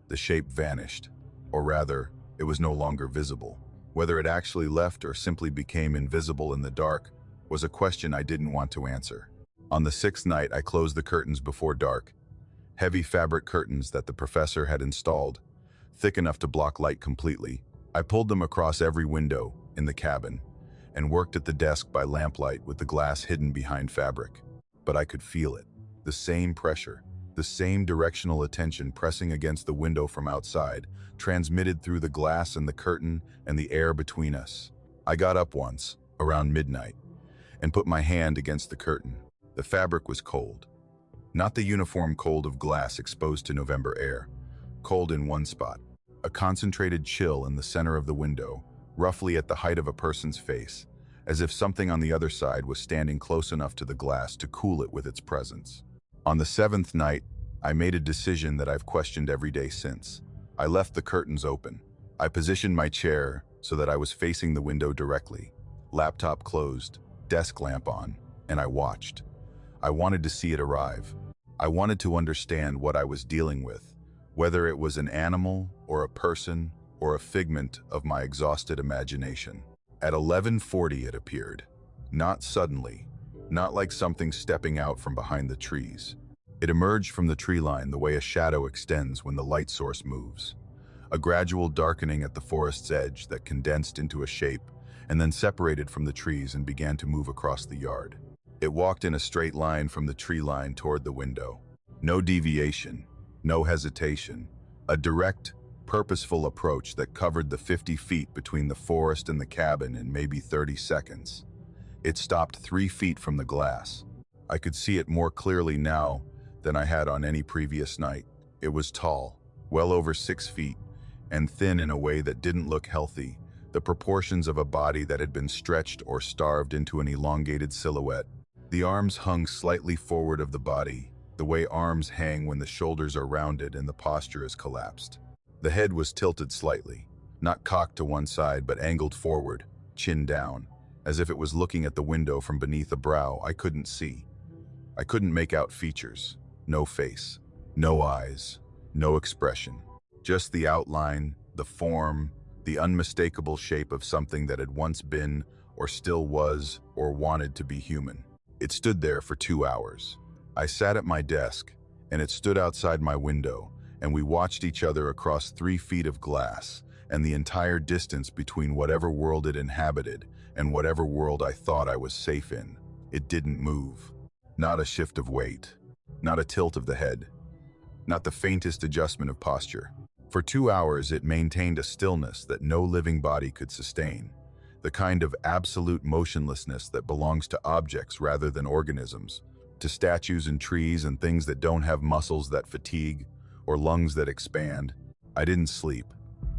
The shape vanished, or rather, it was no longer visible. Whether it actually left or simply became invisible in the dark was a question I didn't want to answer. On the 6th night, I closed the curtains before dark, heavy fabric curtains that the professor had installed, thick enough to block light completely. I pulled them across every window in the cabin and worked at the desk by lamplight with the glass hidden behind fabric. But I could feel it, the same pressure, the same directional attention pressing against the window from outside, transmitted through the glass and the curtain and the air between us. I got up once, around midnight, and put my hand against the curtain. The fabric was cold. Not the uniform cold of glass exposed to November air. Cold in one spot. A concentrated chill in the center of the window, roughly at the height of a person's face, as if something on the other side was standing close enough to the glass to cool it with its presence. On the 7th night, I made a decision that I've questioned every day since. I left the curtains open. I positioned my chair so that I was facing the window directly. Laptop closed, desk lamp on, and I watched. I wanted to see it arrive. I wanted to understand what I was dealing with, whether it was an animal or a person or a figment of my exhausted imagination. At 11:40 it appeared. Not suddenly, not like something stepping out from behind the trees. It emerged from the tree line the way a shadow extends when the light source moves. A gradual darkening at the forest's edge that condensed into a shape and then separated from the trees and began to move across the yard. It walked in a straight line from the tree line toward the window. No deviation, no hesitation. A direct, purposeful approach that covered the 50 feet between the forest and the cabin in maybe 30 seconds. It stopped 3 feet from the glass. I could see it more clearly now than I had on any previous night. It was tall, well over 6 feet, and thin in a way that didn't look healthy, the proportions of a body that had been stretched or starved into an elongated silhouette. The arms hung slightly forward of the body, the way arms hang when the shoulders are rounded and the posture is collapsed. The head was tilted slightly, not cocked to one side but angled forward, chin down, as if it was looking at the window from beneath a brow I couldn't see. I couldn't make out features, no face, no eyes, no expression. Just the outline, the form, the unmistakable shape of something that had once been, or still was, or wanted to be human. It stood there for 2 hours. I sat at my desk, and it stood outside my window, and we watched each other across 3 feet of glass and the entire distance between whatever world it inhabited and whatever world I thought I was safe in. It didn't move. Not a shift of weight, not a tilt of the head, not the faintest adjustment of posture. For 2 hours, it maintained a stillness that no living body could sustain, the kind of absolute motionlessness that belongs to objects rather than organisms, to statues and trees and things that don't have muscles that fatigue or lungs that expand. I didn't sleep.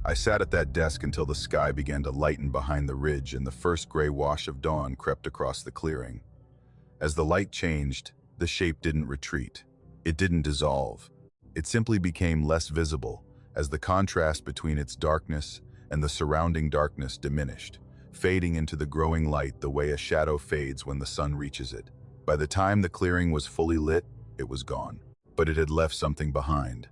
I sat at that desk until the sky began to lighten behind the ridge and the first gray wash of dawn crept across the clearing. As the light changed, the shape didn't retreat. It didn't dissolve. It simply became less visible as the contrast between its darkness and the surrounding darkness diminished, fading into the growing light the way a shadow fades when the sun reaches it. By the time the clearing was fully lit, it was gone. But it had left something behind.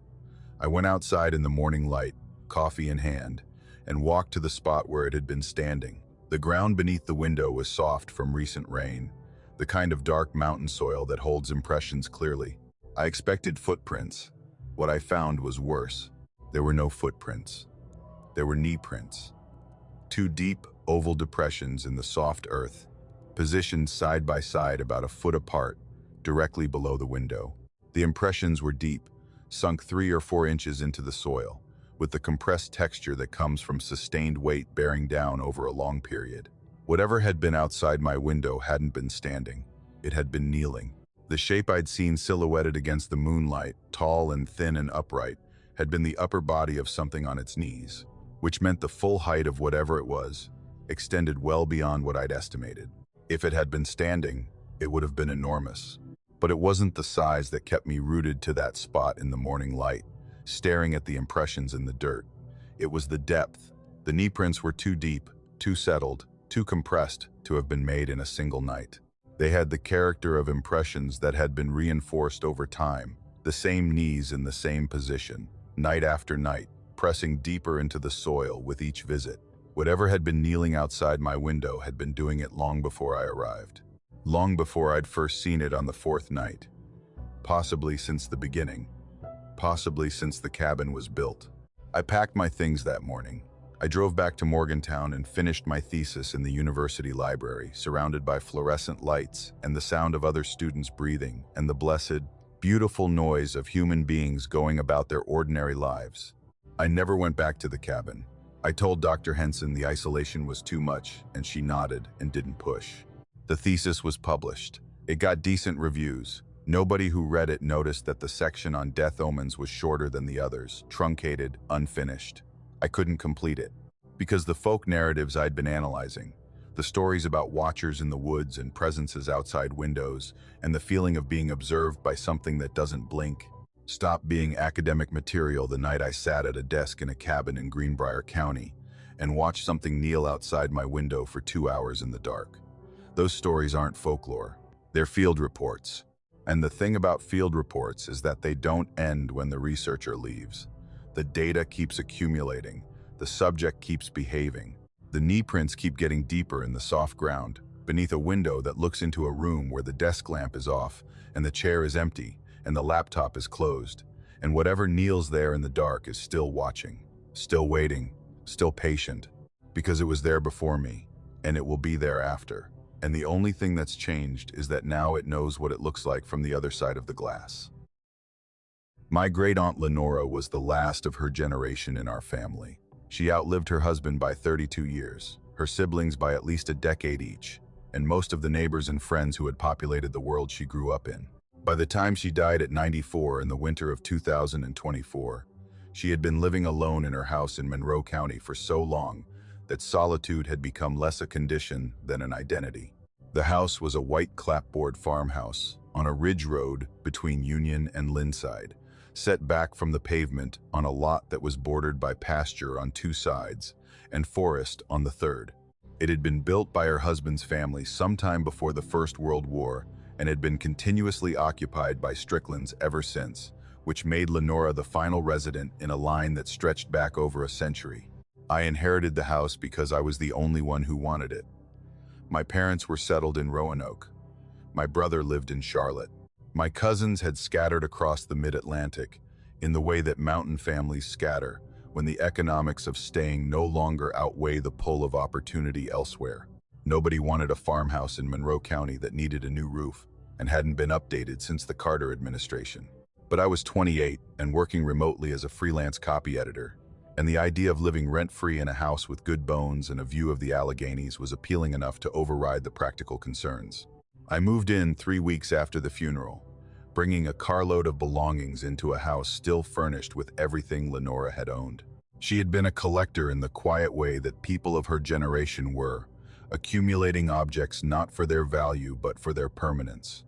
I went outside in the morning light, coffee in hand, and walked to the spot where it had been standing. The ground beneath the window was soft from recent rain, the kind of dark mountain soil that holds impressions clearly. I expected footprints. What I found was worse. There were no footprints. There were knee prints. 2 deep, oval depressions in the soft earth, positioned side by side about a foot apart, directly below the window. The impressions were deep, sunk 3 or 4 inches into the soil, with the compressed texture that comes from sustained weight bearing down over a long period. Whatever had been outside my window hadn't been standing. It had been kneeling. The shape I'd seen silhouetted against the moonlight, tall and thin and upright, had been the upper body of something on its knees, which meant the full height of whatever it was extended well beyond what I'd estimated. If it had been standing, it would have been enormous. But it wasn't the size that kept me rooted to that spot in the morning light, staring at the impressions in the dirt. It was the depth. The knee prints were too deep, too settled, too compressed to have been made in a single night. They had the character of impressions that had been reinforced over time, the same knees in the same position, night after night, pressing deeper into the soil with each visit. Whatever had been kneeling outside my window had been doing it long before I arrived. Long before I'd first seen it on the 4th night. Possibly since the beginning. Possibly since the cabin was built. I packed my things that morning. I drove back to Morgantown and finished my thesis in the university library, surrounded by fluorescent lights and the sound of other students breathing and the blessed, beautiful noise of human beings going about their ordinary lives. I never went back to the cabin. I told Dr. Henson the isolation was too much, and she nodded and didn't push. The thesis was published. It got decent reviews. Nobody who read it noticed that the section on death omens was shorter than the others, truncated, unfinished. I couldn't complete it, because the folk narratives I'd been analyzing, the stories about watchers in the woods and presences outside windows, and the feeling of being observed by something that doesn't blink, stopped being academic material the night I sat at a desk in a cabin in Greenbrier County and watched something kneel outside my window for 2 hours in the dark. Those stories aren't folklore, they're field reports. And the thing about field reports is that they don't end when the researcher leaves. The data keeps accumulating, the subject keeps behaving. The knee prints keep getting deeper in the soft ground, beneath a window that looks into a room where the desk lamp is off and the chair is empty and the laptop is closed, and whatever kneels there in the dark is still watching, still waiting, still patient, because it was there before me, and it will be there after. And the only thing that's changed is that now it knows what it looks like from the other side of the glass. My great-aunt Lenora was the last of her generation in our family. She outlived her husband by 32 years, her siblings by at least a decade each, and most of the neighbors and friends who had populated the world she grew up in. By the time she died at 94 in the winter of 2024, she had been living alone in her house in Monroe County for so long that solitude had become less a condition than an identity. The house was a white clapboard farmhouse on a ridge road between Union and Linside, set back from the pavement on a lot that was bordered by pasture on 2 sides and forest on the 3rd. It had been built by her husband's family sometime before the First World War and had been continuously occupied by Stricklands ever since, which made Lenora the final resident in a line that stretched back over a century. I inherited the house because I was the only one who wanted it. My parents were settled in Roanoke. My brother lived in Charlotte. My cousins had scattered across the mid-Atlantic, in the way that mountain families scatter when the economics of staying no longer outweigh the pull of opportunity elsewhere. Nobody wanted a farmhouse in Monroe County that needed a new roof and hadn't been updated since the Carter administration. But I was 28 and working remotely as a freelance copy editor, and the idea of living rent-free in a house with good bones and a view of the Alleghenies was appealing enough to override the practical concerns. I moved in 3 weeks after the funeral, bringing a carload of belongings into a house still furnished with everything Lenora had owned. She had been a collector in the quiet way that people of her generation were, accumulating objects not for their value but for their permanence.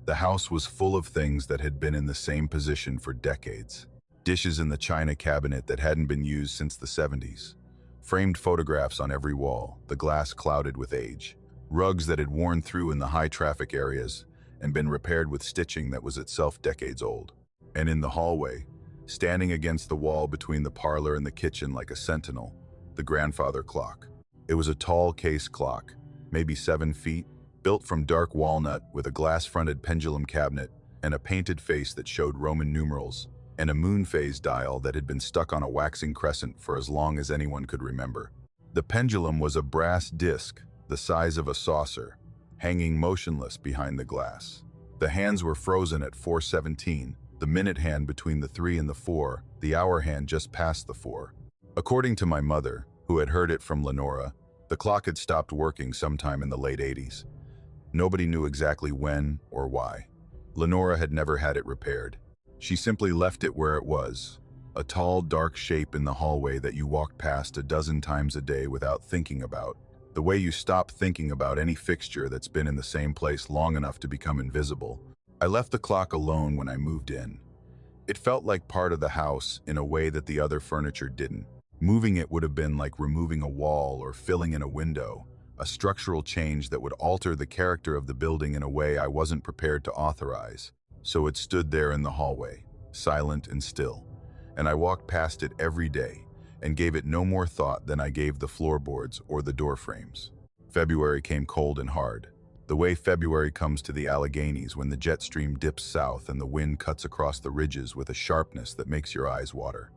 The house was full of things that had been in the same position for decades. Dishes in the china cabinet that hadn't been used since the 70s. Framed photographs on every wall, the glass clouded with age. Rugs that had worn through in the high-traffic areas and been repaired with stitching that was itself decades old. And in the hallway, standing against the wall between the parlor and the kitchen like a sentinel, the grandfather clock. It was a tall case clock, maybe 7 feet, built from dark walnut with a glass-fronted pendulum cabinet and a painted face that showed Roman numerals, and a moon phase dial that had been stuck on a waxing crescent for as long as anyone could remember. The pendulum was a brass disc, the size of a saucer, hanging motionless behind the glass. The hands were frozen at 4:17, the minute hand between the 3 and the 4, the hour hand just past the 4. According to my mother, who had heard it from Lenora, the clock had stopped working sometime in the late 80s. Nobody knew exactly when or why. Lenora had never had it repaired. She simply left it where it was, a tall, dark shape in the hallway that you walked past a dozen times a day without thinking about, the way you stop thinking about any fixture that's been in the same place long enough to become invisible. I left the clock alone when I moved in. It felt like part of the house in a way that the other furniture didn't. Moving it would have been like removing a wall or filling in a window, a structural change that would alter the character of the building in a way I wasn't prepared to authorize. So it stood there in the hallway, silent and still, and I walked past it every day and gave it no more thought than I gave the floorboards or the door frames. February came cold and hard, the way February comes to the Alleghenies when the jet stream dips south and the wind cuts across the ridges with a sharpness that makes your eyes water.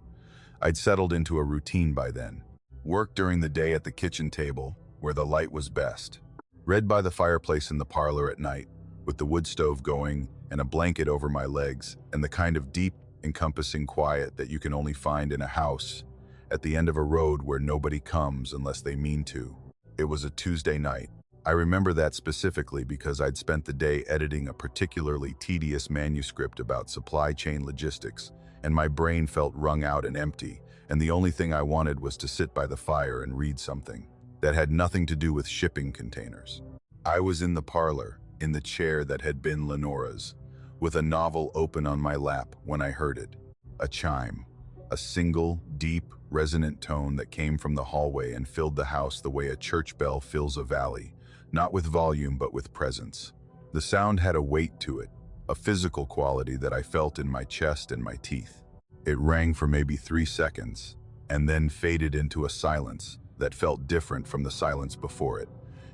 I'd settled into a routine by then. Work during the day at the kitchen table, where the light was best. Read by the fireplace in the parlor at night, with the wood stove going and a blanket over my legs, and the kind of deep, encompassing quiet that you can only find in a house at the end of a road where nobody comes unless they mean to. It was a Tuesday night. I remember that specifically because I'd spent the day editing a particularly tedious manuscript about supply chain logistics, and my brain felt wrung out and empty, and the only thing I wanted was to sit by the fire and read something that had nothing to do with shipping containers. I was in the parlor, in the chair that had been Lenora's, with a novel open on my lap when I heard it. A chime. A single, deep, resonant tone that came from the hallway and filled the house the way a church bell fills a valley, not with volume but with presence. The sound had a weight to it, a physical quality that I felt in my chest and my teeth. It rang for maybe 3 seconds, and then faded into a silence that felt different from the silence before it,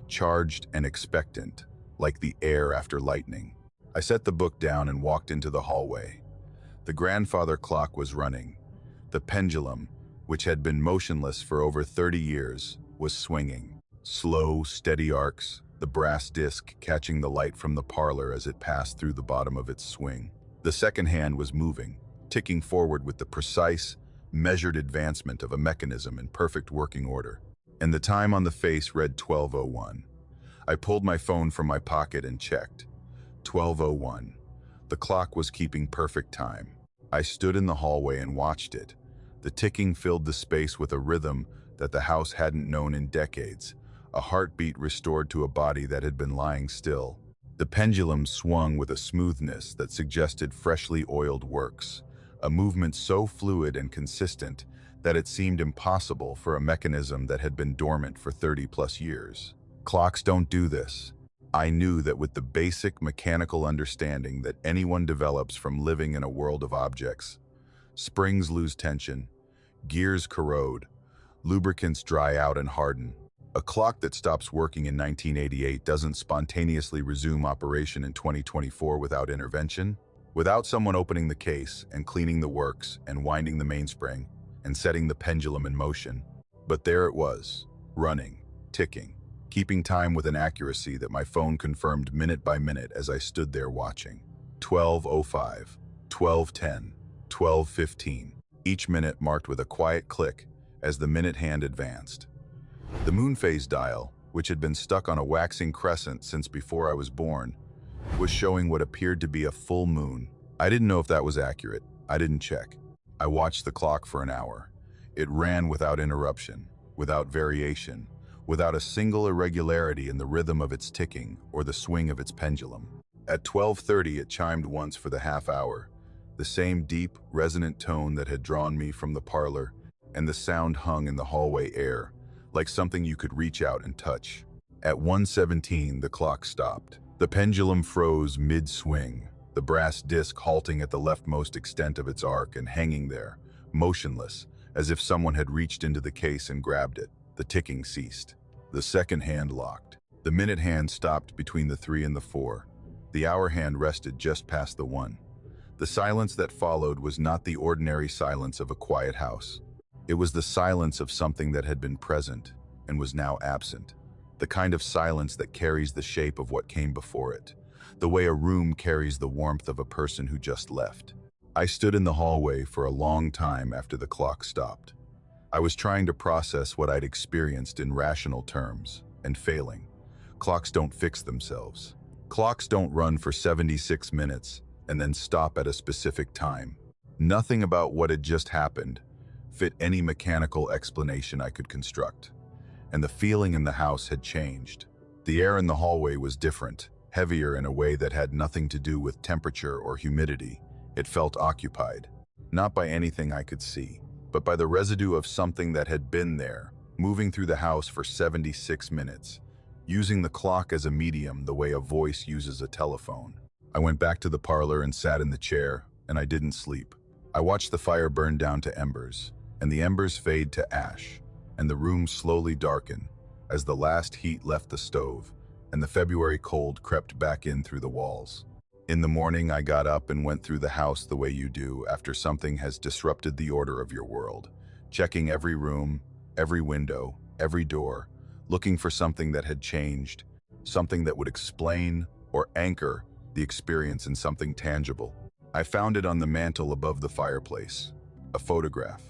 charged and expectant, like the air after lightning. I set the book down and walked into the hallway. The grandfather clock was running. The pendulum, which had been motionless for over 30 years, was swinging. Slow, steady arcs, the brass disc catching the light from the parlor as it passed through the bottom of its swing. The second hand was moving, ticking forward with the precise, measured advancement of a mechanism in perfect working order. And the time on the face read 12:01. I pulled my phone from my pocket and checked. 12:01. The clock was keeping perfect time. I stood in the hallway and watched it. The ticking filled the space with a rhythm that the house hadn't known in decades, a heartbeat restored to a body that had been lying still. The pendulum swung with a smoothness that suggested freshly oiled works, a movement so fluid and consistent that it seemed impossible for a mechanism that had been dormant for 30+ years. Clocks don't do this. I knew that with the basic mechanical understanding that anyone develops from living in a world of objects. Springs lose tension, gears corrode, lubricants dry out and harden. A clock that stops working in 1988 doesn't spontaneously resume operation in 2024 without intervention. without someone opening the case and cleaning the works and winding the mainspring and setting the pendulum in motion. But there it was, running, ticking, keeping time with an accuracy that my phone confirmed minute by minute as I stood there watching. 12:05, 12:10, 12:15, each minute marked with a quiet click as the minute hand advanced. The moon phase dial, which had been stuck on a waxing crescent since before I was born, was showing what appeared to be a full moon. I didn't know if that was accurate. I didn't check. I watched the clock for an hour. It ran without interruption, without variation, without a single irregularity in the rhythm of its ticking or the swing of its pendulum. At 12:30 it chimed once for the half hour, the same deep, resonant tone that had drawn me from the parlor, and the sound hung in the hallway air, like something you could reach out and touch. At 1:17 the clock stopped. The pendulum froze mid-swing, the brass disc halting at the leftmost extent of its arc and hanging there, motionless, as if someone had reached into the case and grabbed it. The ticking ceased. The second hand locked. The minute hand stopped between the 3 and the 4. The hour hand rested just past the 1. The silence that followed was not the ordinary silence of a quiet house. It was the silence of something that had been present and was now absent. The kind of silence that carries the shape of what came before it, the way a room carries the warmth of a person who just left. I stood in the hallway for a long time after the clock stopped. I was trying to process what I'd experienced in rational terms, and failing. Clocks don't fix themselves. Clocks don't run for 76 minutes and then stop at a specific time. Nothing about what had just happened fit any mechanical explanation I could construct. And the feeling in the house had changed. The air in the hallway was different, heavier in a way that had nothing to do with temperature or humidity. It felt occupied, not by anything I could see, but by the residue of something that had been there, moving through the house for 76 minutes, using the clock as a medium the way a voice uses a telephone. I went back to the parlor and sat in the chair, and I didn't sleep. I watched the fire burn down to embers, and the embers fade to ash, and the room slowly darken as the last heat left the stove, and the February cold crept back in through the walls. In the morning, I got up and went through the house the way you do after something has disrupted the order of your world, checking every room, every window, every door, looking for something that had changed, something that would explain or anchor the experience in something tangible. I found it on the mantel above the fireplace, a photograph.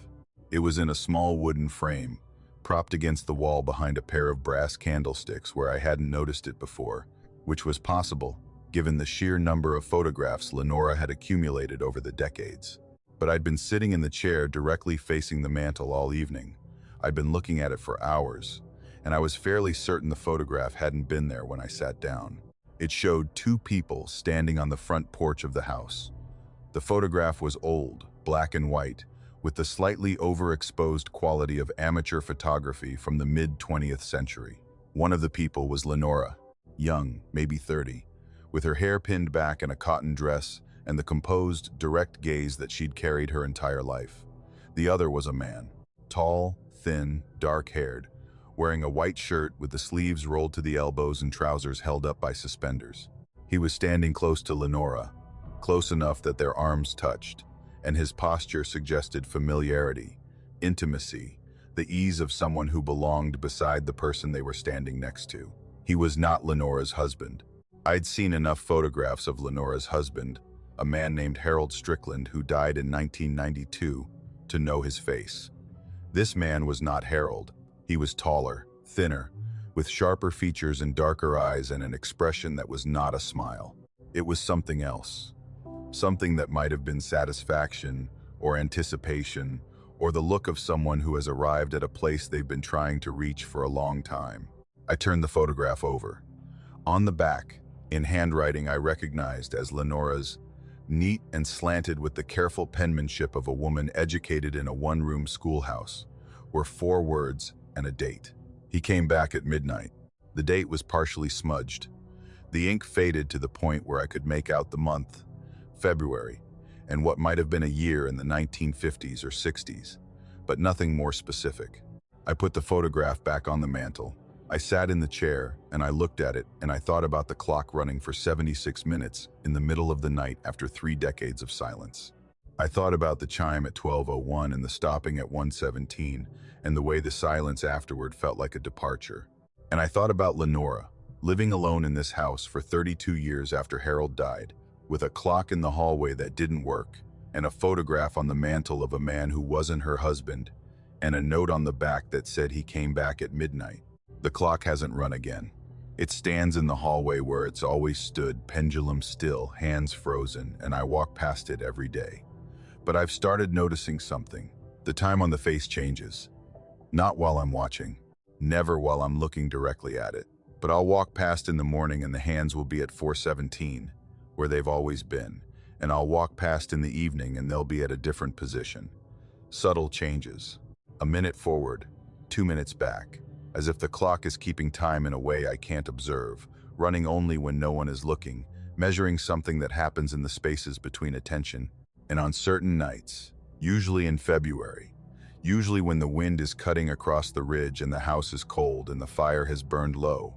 It was in a small wooden frame, propped against the wall behind a pair of brass candlesticks where I hadn't noticed it before, which was possible, given the sheer number of photographs Lenora had accumulated over the decades. But I'd been sitting in the chair directly facing the mantel all evening. I'd been looking at it for hours, and I was fairly certain the photograph hadn't been there when I sat down. It showed two people standing on the front porch of the house. The photograph was old, black and white, with the slightly overexposed quality of amateur photography from the mid-20th century. One of the people was Lenora, young, maybe 30, with her hair pinned back in a cotton dress and the composed, direct gaze that she'd carried her entire life. The other was a man, tall, thin, dark-haired, wearing a white shirt with the sleeves rolled to the elbows and trousers held up by suspenders. He was standing close to Lenora, close enough that their arms touched, and his posture suggested familiarity, intimacy, the ease of someone who belonged beside the person they were standing next to. He was not Lenora's husband. I'd seen enough photographs of Lenora's husband, a man named Harold Strickland who died in 1992, to know his face. This man was not Harold. He was taller, thinner, with sharper features and darker eyes and an expression that was not a smile. It was something else. Something that might have been satisfaction or anticipation or the look of someone who has arrived at a place they've been trying to reach for a long time. I turned the photograph over. On the back, in handwriting I recognized as Lenora's, neat and slanted with the careful penmanship of a woman educated in a one-room schoolhouse, were 4 words and a date. He came back at midnight. The date was partially smudged. The ink faded to the point where I could make out the month, February, and what might have been a year in the 1950s or 60s, but nothing more specific. I put the photograph back on the mantel, I sat in the chair and I looked at it and I thought about the clock running for 76 minutes in the middle of the night after 3 decades of silence. I thought about the chime at 12:01 and the stopping at 1:17 and the way the silence afterward felt like a departure. And I thought about Lenora, living alone in this house for 32 years after Harold died, with a clock in the hallway that didn't work, and a photograph on the mantle of a man who wasn't her husband, and a note on the back that said he came back at midnight. The clock hasn't run again. It stands in the hallway where it's always stood, pendulum still, hands frozen, and I walk past it every day. But I've started noticing something. The time on the face changes. Not while I'm watching. Never while I'm looking directly at it. But I'll walk past in the morning and the hands will be at 4:17, where they've always been. And I'll walk past in the evening and they'll be at a different position. Subtle changes. A minute forward, 2 minutes back. As if the clock is keeping time in a way I can't observe, running only when no one is looking, measuring something that happens in the spaces between attention. And on certain nights, usually in February, usually when the wind is cutting across the ridge and the house is cold and the fire has burned low,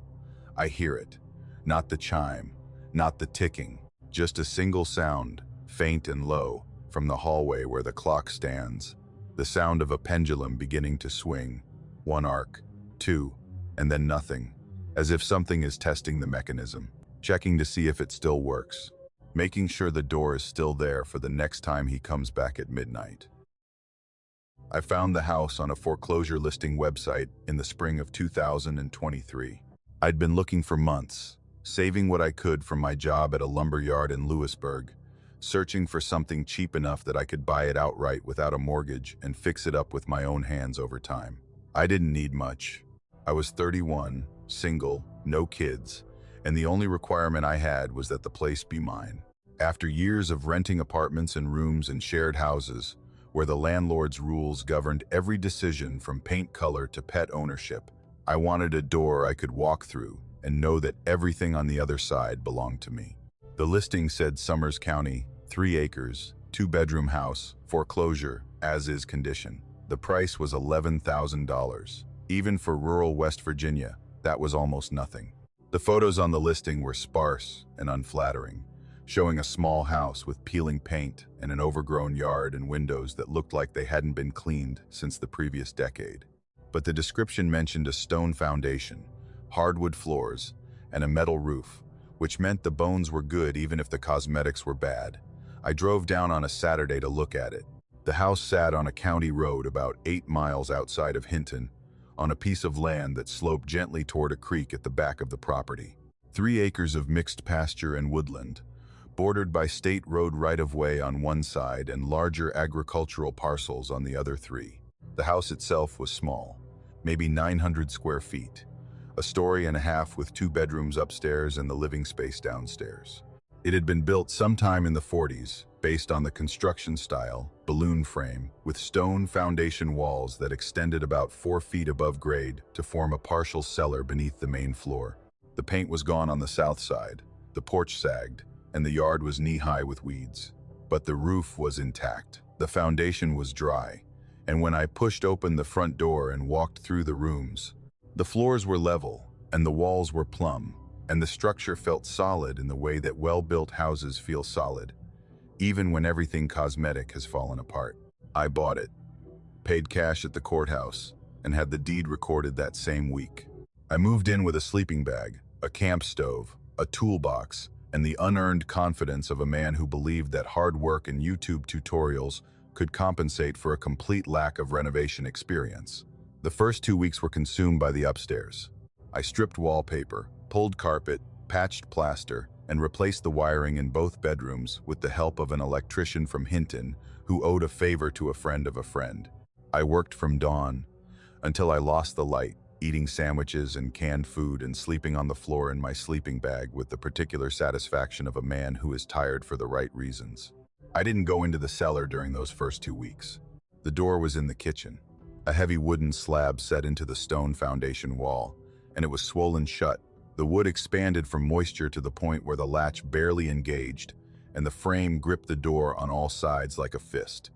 I hear it. Not the chime, not the ticking, just a single sound, faint and low, from the hallway where the clock stands. The sound of a pendulum beginning to swing. One arc, two, and then nothing, as if something is testing the mechanism, checking to see if it still works, making sure the door is still there for the next time he comes back at midnight. I found the house on a foreclosure listing website in the spring of 2023. I'd been looking for months, saving what I could from my job at a lumber yard in Lewisburg, searching for something cheap enough that I could buy it outright without a mortgage and fix it up with my own hands over time. I didn't need much. I was 31, single, no kids, and the only requirement I had was that the place be mine. After years of renting apartments and rooms in shared houses, where the landlord's rules governed every decision from paint color to pet ownership, I wanted a door I could walk through and know that everything on the other side belonged to me. The listing said Summers County, 3 acres, 2-bedroom house, foreclosure, as-is condition. The price was $11,000. Even for rural West Virginia, that was almost nothing. The photos on the listing were sparse and unflattering, showing a small house with peeling paint and an overgrown yard and windows that looked like they hadn't been cleaned since the previous decade. But the description mentioned a stone foundation, hardwood floors, and a metal roof, which meant the bones were good even if the cosmetics were bad. I drove down on a Saturday to look at it. The house sat on a county road about 8 miles outside of Hinton, on a piece of land that sloped gently toward a creek at the back of the property. 3 acres of mixed pasture and woodland, bordered by state road right-of-way on one side and larger agricultural parcels on the other 3. The house itself was small, maybe 900 square feet, a story and a half with 2 bedrooms upstairs and the living space downstairs. It had been built sometime in the 40s, based on the construction style, balloon frame, with stone foundation walls that extended about 4 feet above grade to form a partial cellar beneath the main floor. The paint was gone on the south side, the porch sagged, and the yard was knee-high with weeds. But the roof was intact. The foundation was dry, and when I pushed open the front door and walked through the rooms, the floors were level and the walls were plumb, and the structure felt solid in the way that well-built houses feel solid, even when everything cosmetic has fallen apart. I bought it, paid cash at the courthouse, and had the deed recorded that same week. I moved in with a sleeping bag, a camp stove, a toolbox, and the unearned confidence of a man who believed that hard work and YouTube tutorials could compensate for a complete lack of renovation experience. The first 2 weeks were consumed by the upstairs. I stripped wallpaper, pulled carpet, patched plaster, and replaced the wiring in both bedrooms with the help of an electrician from Hinton who owed a favor to a friend of a friend. I worked from dawn until I lost the light, eating sandwiches and canned food and sleeping on the floor in my sleeping bag with the particular satisfaction of a man who is tired for the right reasons. I didn't go into the cellar during those first 2 weeks. The door was in the kitchen, a heavy wooden slab set into the stone foundation wall, and it was swollen shut. The wood expanded from moisture to the point where the latch barely engaged, and the frame gripped the door on all sides like a fist.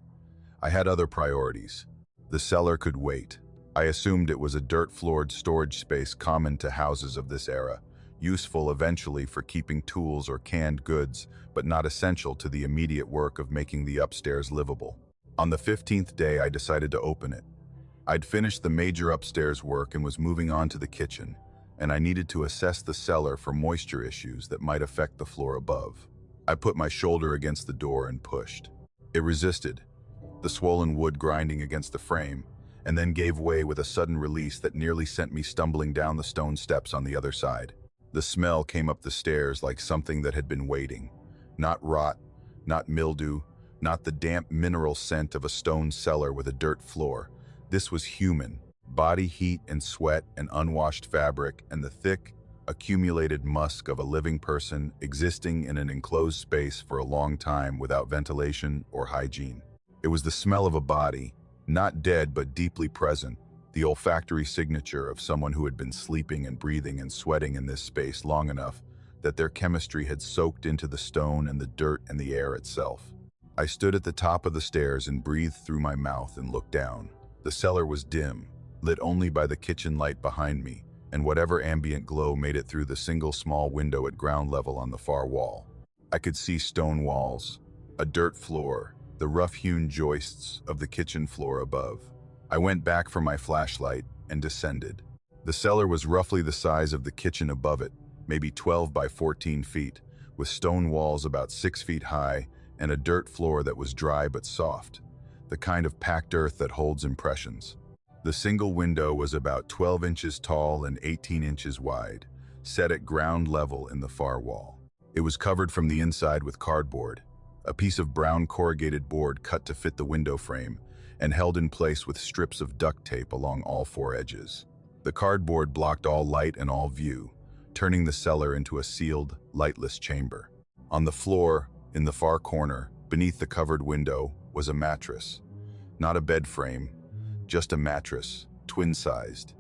I had other priorities. The cellar could wait. I assumed it was a dirt-floored storage space common to houses of this era, useful eventually for keeping tools or canned goods, but not essential to the immediate work of making the upstairs livable. On the 15th day, I decided to open it. I'd finished the major upstairs work and was moving on to the kitchen, and I needed to assess the cellar for moisture issues that might affect the floor above. I put my shoulder against the door and pushed. It resisted, the swollen wood grinding against the frame, and then gave way with a sudden release that nearly sent me stumbling down the stone steps on the other side. The smell came up the stairs like something that had been waiting. Not rot, not mildew, not the damp mineral scent of a stone cellar with a dirt floor. This was human. Body heat and sweat and unwashed fabric and the thick, accumulated musk of a living person existing in an enclosed space for a long time without ventilation or hygiene. It was the smell of a body, not dead but deeply present, the olfactory signature of someone who had been sleeping and breathing and sweating in this space long enough that their chemistry had soaked into the stone and the dirt and the air itself. I stood at the top of the stairs and breathed through my mouth and looked down. The cellar was dim, lit only by the kitchen light behind me, and whatever ambient glow made it through the single small window at ground level on the far wall. I could see stone walls, a dirt floor, the rough-hewn joists of the kitchen floor above. I went back for my flashlight and descended. The cellar was roughly the size of the kitchen above it, maybe 12 by 14 feet, with stone walls about 6 feet high and a dirt floor that was dry but soft, the kind of packed earth that holds impressions. The single window was about 12 inches tall and 18 inches wide, set at ground level in the far wall. It was covered from the inside with cardboard, a piece of brown corrugated board cut to fit the window frame and held in place with strips of duct tape along all 4 edges. The cardboard blocked all light and all view, turning the cellar into a sealed, lightless chamber. On the floor, in the far corner, beneath the covered window, was a mattress. Not a bed frame, just a mattress, twin-sized,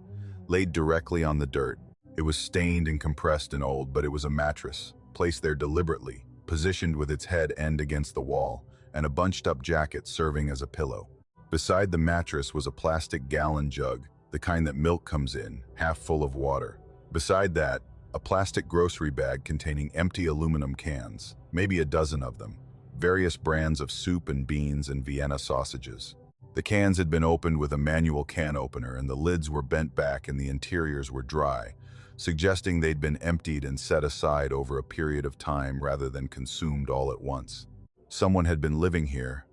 laid directly on the dirt. It was stained and compressed and old, but it was a mattress, placed there deliberately, positioned with its head end against the wall, and a bunched-up jacket serving as a pillow. Beside the mattress was a plastic gallon jug, the kind that milk comes in, half full of water. Beside that, a plastic grocery bag containing empty aluminum cans, maybe a dozen of them, various brands of soup and beans and Vienna sausages. The cans had been opened with a manual can opener and the lids were bent back and the interiors were dry, suggesting they'd been emptied and set aside over a period of time rather than consumed all at once. Someone had been living here,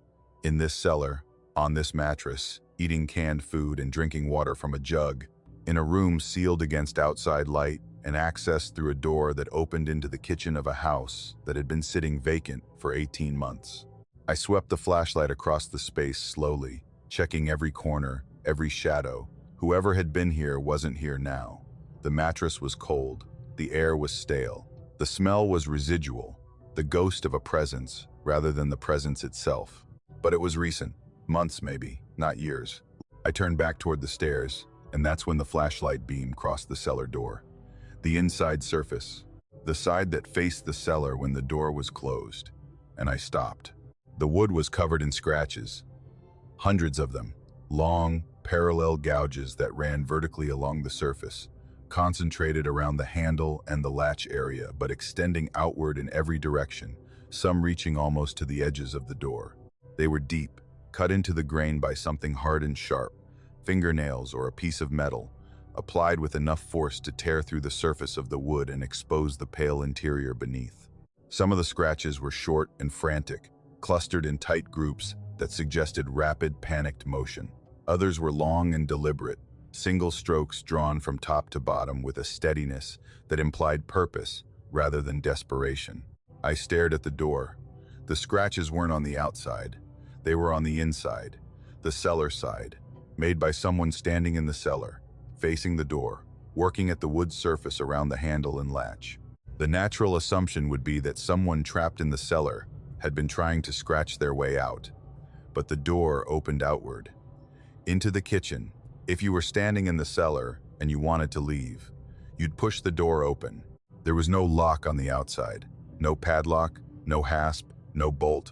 in this cellar, on this mattress, eating canned food and drinking water from a jug, in a room sealed against outside light and accessed through a door that opened into the kitchen of a house that had been sitting vacant for 18 months. I swept the flashlight across the space slowly, checking every corner, every shadow. Whoever had been here wasn't here now. The mattress was cold. The air was stale. The smell was residual, the ghost of a presence rather than the presence itself. But it was recent, months maybe, not years. I turned back toward the stairs, and that's when the flashlight beam crossed the cellar door. The inside surface, the side that faced the cellar when the door was closed, and I stopped. The wood was covered in scratches, hundreds of them, long, parallel gouges that ran vertically along the surface, concentrated around the handle and the latch area, but extending outward in every direction, some reaching almost to the edges of the door. They were deep, cut into the grain by something hard and sharp, fingernails or a piece of metal, applied with enough force to tear through the surface of the wood and expose the pale interior beneath. Some of the scratches were short and frantic, clustered in tight groups that suggested rapid, panicked motion. Others were long and deliberate, single strokes drawn from top to bottom with a steadiness that implied purpose rather than desperation. I stared at the door. The scratches weren't on the outside. They were on the inside, the cellar side, made by someone standing in the cellar, facing the door, working at the wood surface around the handle and latch. The natural assumption would be that someone trapped in the cellar had been trying to scratch their way out. But the door opened outward, into the kitchen. If you were standing in the cellar and you wanted to leave, you'd push the door open. There was no lock on the outside, no padlock, no hasp, no bolt,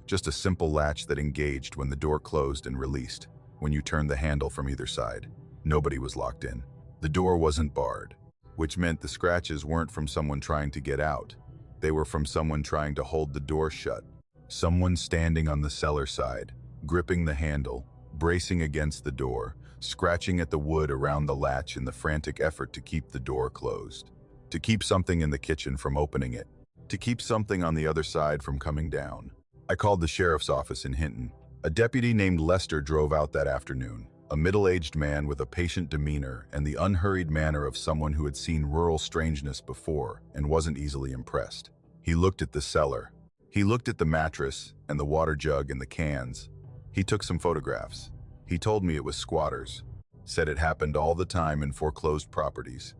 just a simple latch that engaged when the door closed and released when you turned the handle from either side. Nobody was locked in. The door wasn't barred, which meant the scratches weren't from someone trying to get out. They were from someone trying to hold the door shut. Someone standing on the cellar side, gripping the handle, bracing against the door, scratching at the wood around the latch in the frantic effort to keep the door closed. To keep something in the kitchen from opening it. To keep something on the other side from coming down. I called the sheriff's office in Hinton. A deputy named Lester drove out that afternoon. A middle-aged man with a patient demeanor and the unhurried manner of someone who had seen rural strangeness before and wasn't easily impressed. He looked at the cellar. He looked at the mattress and the water jug and the cans. He took some photographs. He told me it was squatters. Said it happened all the time in foreclosed properties.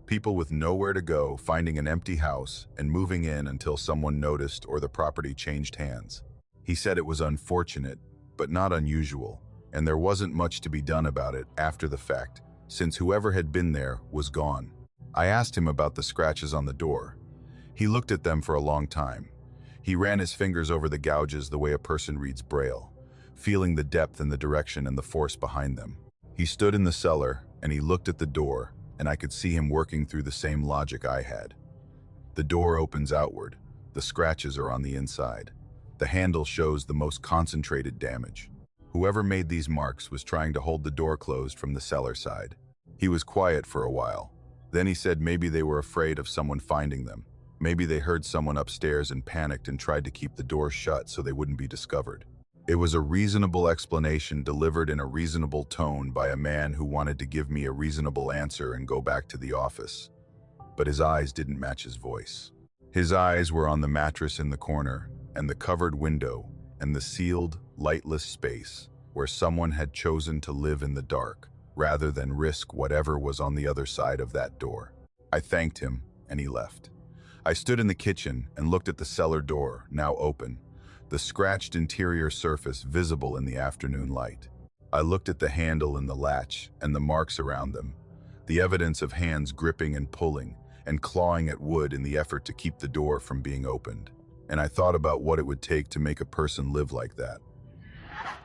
People with nowhere to go finding an empty house and moving in until someone noticed or the property changed hands. He said it was unfortunate, but not unusual, and there wasn't much to be done about it after the fact, since whoever had been there was gone. I asked him about the scratches on the door. He looked at them for a long time. He ran his fingers over the gouges the way a person reads Braille, feeling the depth and the direction and the force behind them. He stood in the cellar and he looked at the door, and I could see him working through the same logic I had. The door opens outward. The scratches are on the inside. The handle shows the most concentrated damage. Whoever made these marks was trying to hold the door closed from the cellar side. He was quiet for a while. Then he said maybe they were afraid of someone finding them. Maybe they heard someone upstairs and panicked and tried to keep the door shut so they wouldn't be discovered. It was a reasonable explanation delivered in a reasonable tone by a man who wanted to give me a reasonable answer and go back to the office. But his eyes didn't match his voice. His eyes were on the mattress in the corner, and the covered window, and the sealed, lightless space where someone had chosen to live in the dark, rather than risk whatever was on the other side of that door. I thanked him, and he left. I stood in the kitchen and looked at the cellar door, now open, the scratched interior surface visible in the afternoon light. I looked at the handle and the latch and the marks around them, the evidence of hands gripping and pulling and clawing at wood in the effort to keep the door from being opened. And I thought about what it would take to make a person live like that.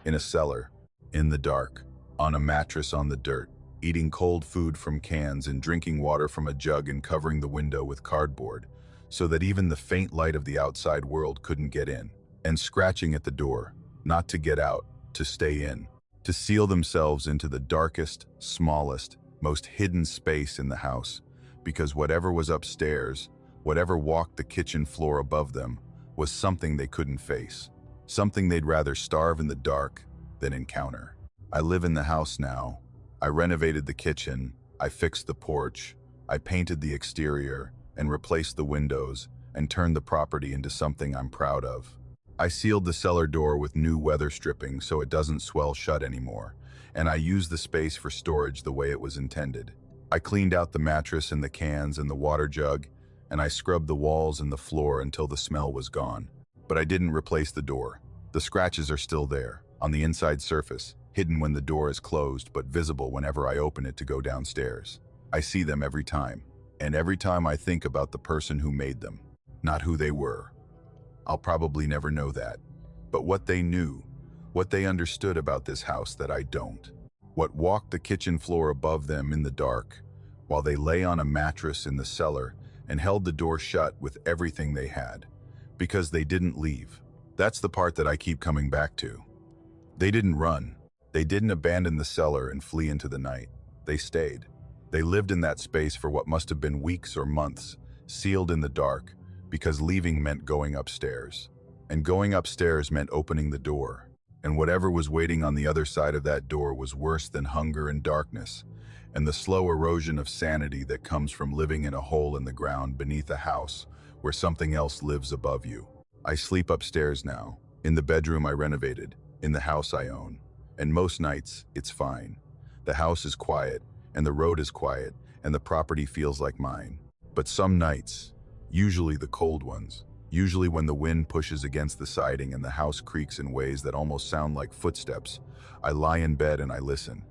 In a cellar, in the dark, on a mattress on the dirt, eating cold food from cans and drinking water from a jug and covering the window with cardboard, so that even the faint light of the outside world couldn't get in. And scratching at the door, not to get out, to stay in, to seal themselves into the darkest, smallest, most hidden space in the house, because whatever was upstairs, whatever walked the kitchen floor above them, was something they couldn't face, something they'd rather starve in the dark than encounter. I live in the house now. I renovated the kitchen, I fixed the porch, I painted the exterior, and replaced the windows, and turned the property into something I'm proud of. I sealed the cellar door with new weather stripping so it doesn't swell shut anymore, and I used the space for storage the way it was intended. I cleaned out the mattress and the cans and the water jug, and I scrubbed the walls and the floor until the smell was gone. But I didn't replace the door. The scratches are still there, on the inside surface, hidden when the door is closed but visible whenever I open it to go downstairs. I see them every time, and every time I think about the person who made them, not who they were. I'll probably never know that, but what they knew, what they understood about this house that I don't, what walked the kitchen floor above them in the dark, while they lay on a mattress in the cellar and held the door shut with everything they had, because they didn't leave. That's the part that I keep coming back to. They didn't run. They didn't abandon the cellar and flee into the night. They stayed. They lived in that space for what must have been weeks or months, sealed in the dark, because leaving meant going upstairs. And going upstairs meant opening the door. And whatever was waiting on the other side of that door was worse than hunger and darkness, and the slow erosion of sanity that comes from living in a hole in the ground beneath a house where something else lives above you. I sleep upstairs now, in the bedroom I renovated, in the house I own. And most nights, it's fine. The house is quiet, and the road is quiet, and the property feels like mine. But some nights, usually the cold ones, usually when the wind pushes against the siding and the house creaks in ways that almost sound like footsteps, I lie in bed and I listen.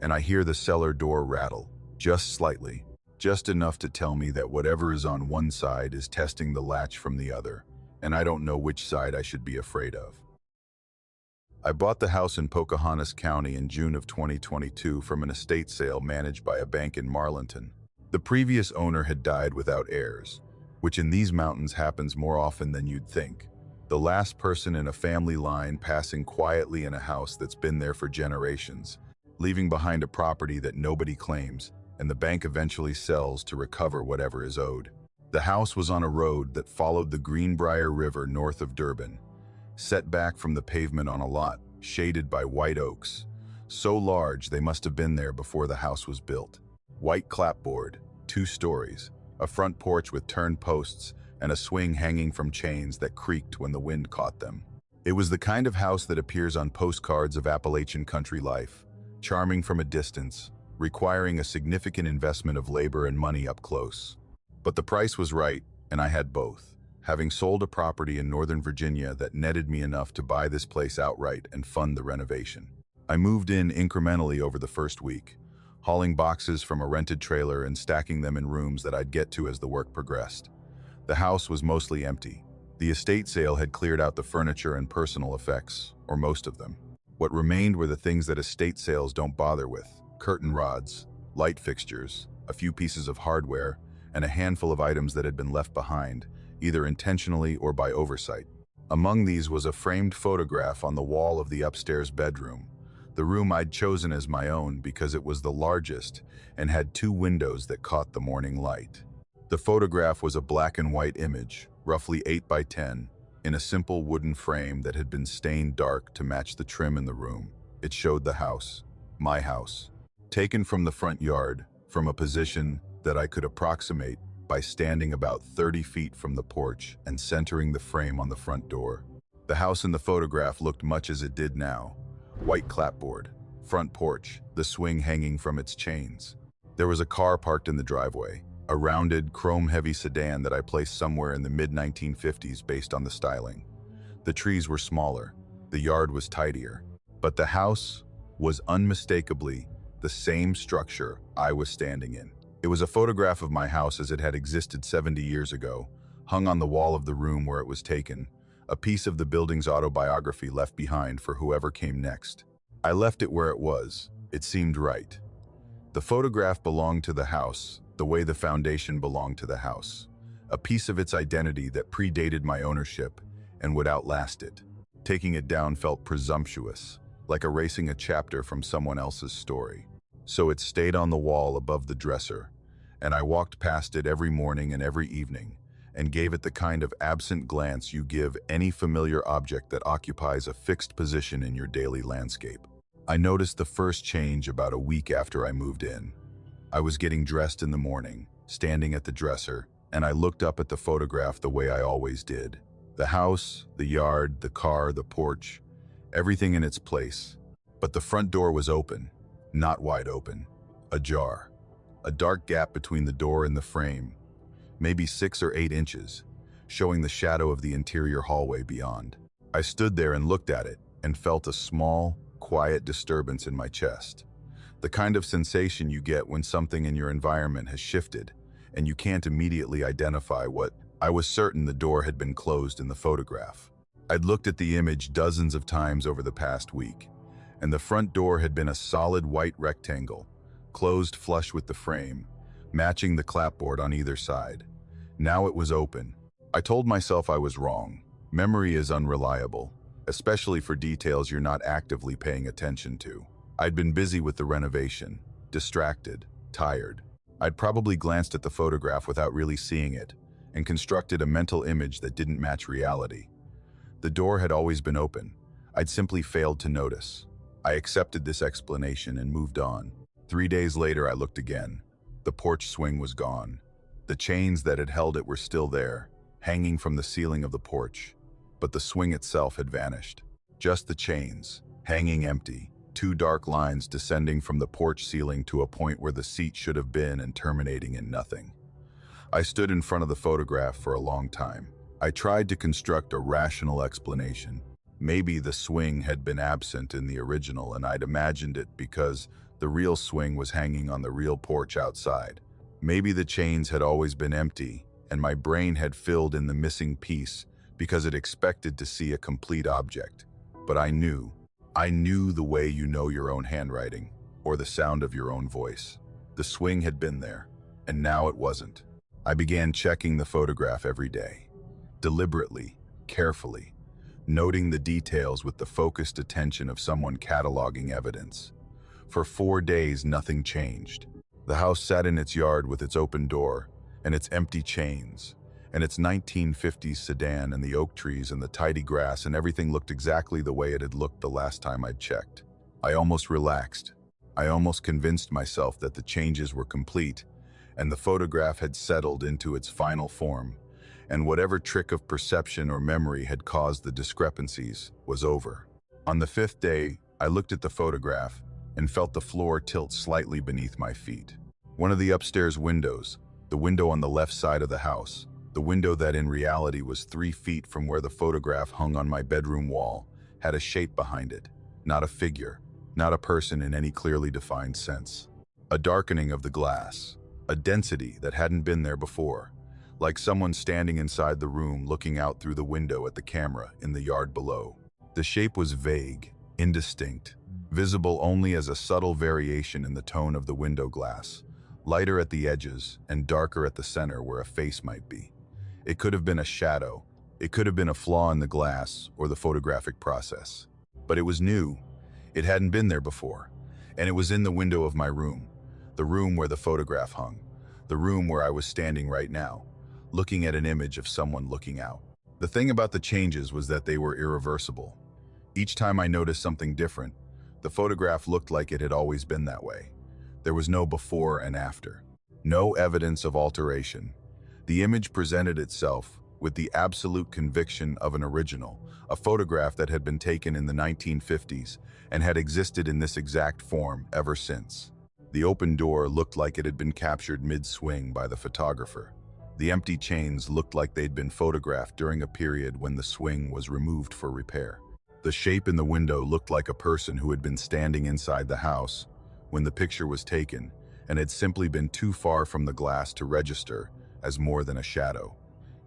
And I hear the cellar door rattle, just slightly, just enough to tell me that whatever is on one side is testing the latch from the other, and I don't know which side I should be afraid of. I bought the house in Pocahontas County in June of 2022 from an estate sale managed by a bank in Marlinton. The previous owner had died without heirs, which in these mountains happens more often than you'd think. The last person in a family line passing quietly in a house that's been there for generations, leaving behind a property that nobody claims, and the bank eventually sells to recover whatever is owed. The house was on a road that followed the Greenbrier River north of Durban, set back from the pavement on a lot, shaded by white oaks, so large they must have been there before the house was built. White clapboard, 2 stories, a front porch with turned posts, and a swing hanging from chains that creaked when the wind caught them. It was the kind of house that appears on postcards of Appalachian country life, charming from a distance, requiring a significant investment of labor and money up close. But the price was right, and I had both, having sold a property in Northern Virginia that netted me enough to buy this place outright and fund the renovation. I moved in incrementally over the first week, hauling boxes from a rented trailer and stacking them in rooms that I'd get to as the work progressed. The house was mostly empty. The estate sale had cleared out the furniture and personal effects, or most of them. What remained were the things that estate sales don't bother with: curtain rods, light fixtures, a few pieces of hardware, and a handful of items that had been left behind, either intentionally or by oversight. Among these was a framed photograph on the wall of the upstairs bedroom, the room I'd chosen as my own because it was the largest and had 2 windows that caught the morning light. The photograph was a black and white image, roughly 8 by 10, in a simple wooden frame that had been stained dark to match the trim in the room. It showed the house, my house, taken from the front yard, from a position that I could approximate by standing about 30 feet from the porch and centering the frame on the front door. The house in the photograph looked much as it did now. White clapboard, front porch, the swing hanging from its chains. There was a car parked in the driveway, a rounded, chrome-heavy sedan that I placed somewhere in the mid-1950s based on the styling. The trees were smaller, the yard was tidier, but the house was unmistakably the same structure I was standing in. It was a photograph of my house as it had existed 70 years ago, hung on the wall of the room where it was taken, a piece of the building's autobiography left behind for whoever came next. I left it where it was. It seemed right. The photograph belonged to the house, the way the foundation belonged to the house, a piece of its identity that predated my ownership and would outlast it. Taking it down felt presumptuous, like erasing a chapter from someone else's story. So it stayed on the wall above the dresser, and I walked past it every morning and every evening, and gave it the kind of absent glance you give any familiar object that occupies a fixed position in your daily landscape. I noticed the first change about a week after I moved in. I was getting dressed in the morning, standing at the dresser, and I looked up at the photograph the way I always did. The house, the yard, the car, the porch, everything in its place. But the front door was open. Not wide open, ajar. A dark gap between the door and the frame, maybe 6 or 8 inches, showing the shadow of the interior hallway beyond. I stood there and looked at it and felt a small, quiet disturbance in my chest. The kind of sensation you get when something in your environment has shifted and you can't immediately identify what. I was certain the door had been closed in the photograph. I'd looked at the image dozens of times over the past week, and the front door had been a solid white rectangle, closed flush with the frame, matching the clapboard on either side. Now it was open. I told myself I was wrong. Memory is unreliable, especially for details you're not actively paying attention to. I'd been busy with the renovation, distracted, tired. I'd probably glanced at the photograph without really seeing it, and constructed a mental image that didn't match reality. The door had always been open. I'd simply failed to notice. I accepted this explanation and moved on. 3 days later, I looked again. The porch swing was gone. The chains that had held it were still there, hanging from the ceiling of the porch, but the swing itself had vanished. Just the chains, hanging empty, 2 dark lines descending from the porch ceiling to a point where the seat should have been and terminating in nothing. I stood in front of the photograph for a long time. I tried to construct a rational explanation. Maybe the swing had been absent in the original and I'd imagined it because the real swing was hanging on the real porch outside. Maybe the chains had always been empty and my brain had filled in the missing piece because it expected to see a complete object. But I knew I knew the way you know your own handwriting, or the sound of your own voice. The swing had been there, and now it wasn't. I began checking the photograph every day, deliberately, carefully, noting the details with the focused attention of someone cataloging evidence. For 4 days, nothing changed. The house sat in its yard with its open door, and its empty chains, and its 1950s sedan and the oak trees and the tidy grass, and everything looked exactly the way it had looked the last time I'd checked. I almost relaxed. I almost convinced myself that the changes were complete, and the photograph had settled into its final form, and whatever trick of perception or memory had caused the discrepancies was over. On the 5th day, I looked at the photograph and felt the floor tilt slightly beneath my feet. One of the upstairs windows, the window on the left side of the house, the window that in reality was 3 feet from where the photograph hung on my bedroom wall, had a shape behind it, not a figure, not a person in any clearly defined sense. A darkening of the glass, a density that hadn't been there before, like someone standing inside the room looking out through the window at the camera in the yard below. The shape was vague, indistinct, visible only as a subtle variation in the tone of the window glass, lighter at the edges and darker at the center where a face might be. It could have been a shadow, it could have been a flaw in the glass or the photographic process. But it was new, it hadn't been there before, and it was in the window of my room, the room where the photograph hung, the room where I was standing right now, looking at an image of someone looking out. The thing about the changes was that they were irreversible. Each time I noticed something different, the photograph looked like it had always been that way. There was no before and after, no evidence of alteration. The image presented itself with the absolute conviction of an original, a photograph that had been taken in the 1950s and had existed in this exact form ever since. The open door looked like it had been captured mid-swing by the photographer. The empty chains looked like they'd been photographed during a period when the swing was removed for repair. The shape in the window looked like a person who had been standing inside the house when the picture was taken and had simply been too far from the glass to register as more than a shadow.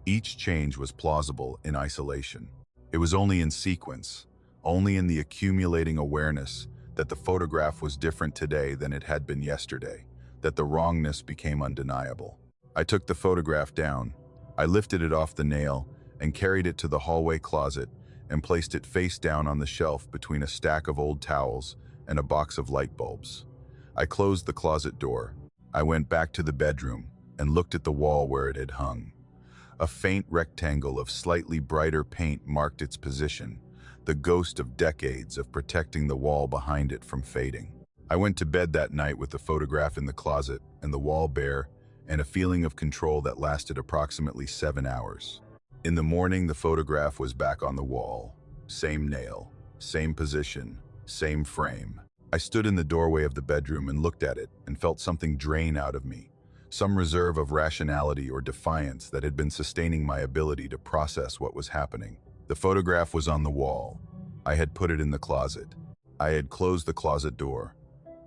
Each change was plausible in isolation. It was only in sequence, only in the accumulating awareness that the photograph was different today than it had been yesterday, that the wrongness became undeniable. I took the photograph down. I lifted it off the nail and carried it to the hallway closet and placed it face down on the shelf between a stack of old towels and a box of light bulbs. I closed the closet door. I went back to the bedroom and looked at the wall where it had hung. A faint rectangle of slightly brighter paint marked its position, the ghost of decades of protecting the wall behind it from fading. I went to bed that night with the photograph in the closet and the wall bare, and a feeling of control that lasted approximately 7 hours. In the morning, the photograph was back on the wall. Same nail, same position, same frame. I stood in the doorway of the bedroom and looked at it and felt something drain out of me, some reserve of rationality or defiance that had been sustaining my ability to process what was happening. The photograph was on the wall. I had put it in the closet. I had closed the closet door,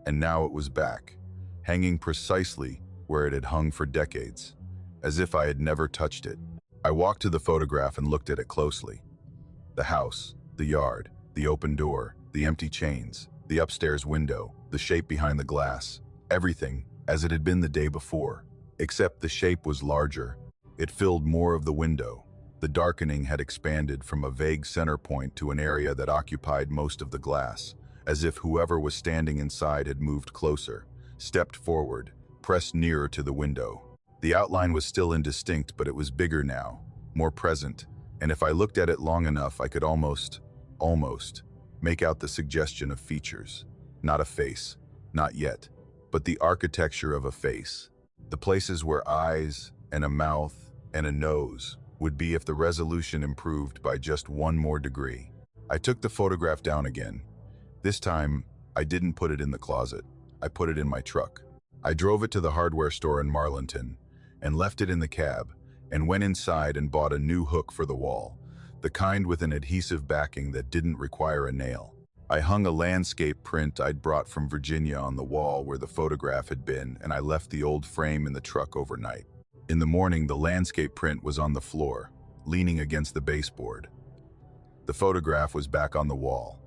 and now it was back, hanging precisely where it had hung for decades, as if I had never touched it. I walked to the photograph and looked at it closely. The house, the yard, the open door, the empty chains, the upstairs window, the shape behind the glass, everything as it had been the day before, except the shape was larger. It filled more of the window. The darkening had expanded from a vague center point to an area that occupied most of the glass, as if whoever was standing inside had moved closer, stepped forward, pressed nearer to the window. The outline was still indistinct, but it was bigger now, more present, and if I looked at it long enough, I could almost make out the suggestion of features. Not a face, not yet, but the architecture of a face. The places where eyes and a mouth and a nose would be if the resolution improved by just 1 more degree. I took the photograph down again. This time, I didn't put it in the closet. I put it in my truck. I drove it to the hardware store in Marlinton and left it in the cab and went inside and bought a new hook for the wall, the kind with an adhesive backing that didn't require a nail. I hung a landscape print I'd brought from Virginia on the wall where the photograph had been, and I left the old frame in the truck overnight. In the morning, the landscape print was on the floor, leaning against the baseboard. The photograph was back on the wall.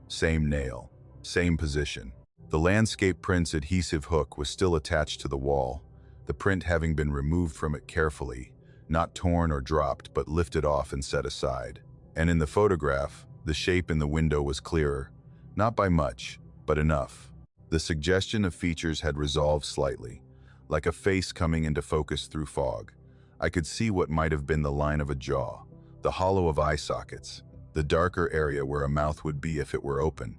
Same nail, same position. The landscape print's adhesive hook was still attached to the wall, the print having been removed from it carefully, not torn or dropped, but lifted off and set aside. And in the photograph, the shape in the window was clearer, not by much, but enough. The suggestion of features had resolved slightly, like a face coming into focus through fog. I could see what might have been the line of a jaw, the hollow of eye sockets, the darker area where a mouth would be if it were open,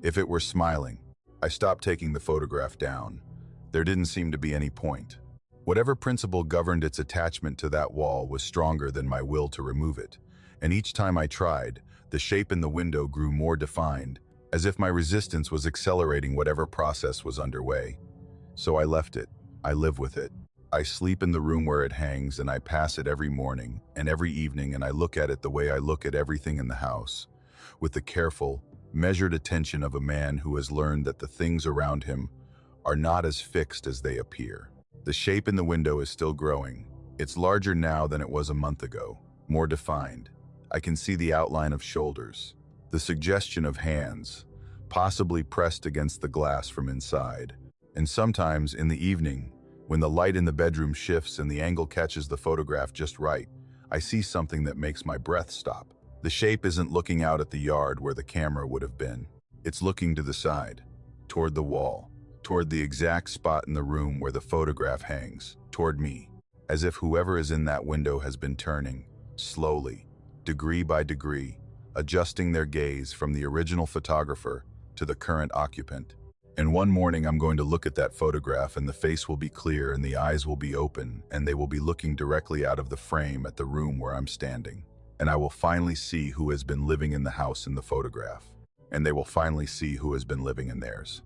if it were smiling. I stopped taking the photograph down. There didn't seem to be any point. Whatever principle governed its attachment to that wall was stronger than my will to remove it, and each time I tried, the shape in the window grew more defined, as if my resistance was accelerating whatever process was underway. So I left it. I live with it. I sleep in the room where it hangs, and I pass it every morning and every evening, and I look at it the way I look at everything in the house, with the careful, measured attention of a man who has learned that the things around him are not as fixed as they appear. The shape in the window is still growing. It's larger now than it was a month ago, more defined. I can see the outline of shoulders, the suggestion of hands, possibly pressed against the glass from inside. And sometimes in the evening, when the light in the bedroom shifts and the angle catches the photograph just right, I see something that makes my breath stop. The shape isn't looking out at the yard where the camera would have been. It's looking to the side, toward the wall, toward the exact spot in the room where the photograph hangs, toward me, as if whoever is in that window has been turning, slowly, degree by degree, adjusting their gaze from the original photographer to the current occupant. And one morning I'm going to look at that photograph, and the face will be clear and the eyes will be open, and they will be looking directly out of the frame at the room where I'm standing. And I will finally see who has been living in the house in the photograph, and they will finally see who has been living in theirs.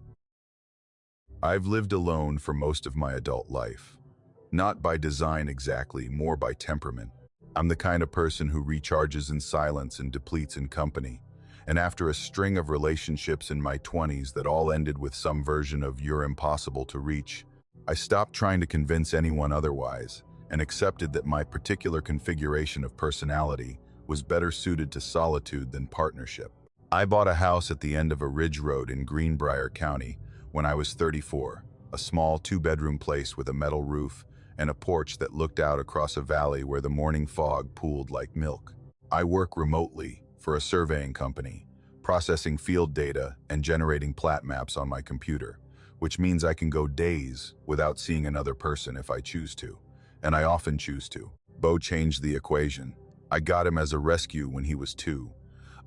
I've lived alone for most of my adult life. Not by design exactly, more by temperament. I'm the kind of person who recharges in silence and depletes in company. And after a string of relationships in my 20s that all ended with some version of "you're impossible to reach," I stopped trying to convince anyone otherwise and accepted that my particular configuration of personality was better suited to solitude than partnership. I bought a house at the end of a ridge road in Greenbrier County when I was 34, a small two-bedroom place with a metal roof and a porch that looked out across a valley where the morning fog pooled like milk. I work remotely for a surveying company, processing field data and generating plat maps on my computer, which means I can go days without seeing another person if I choose to, and I often choose to. Bo changed the equation. I got him as a rescue when he was 2,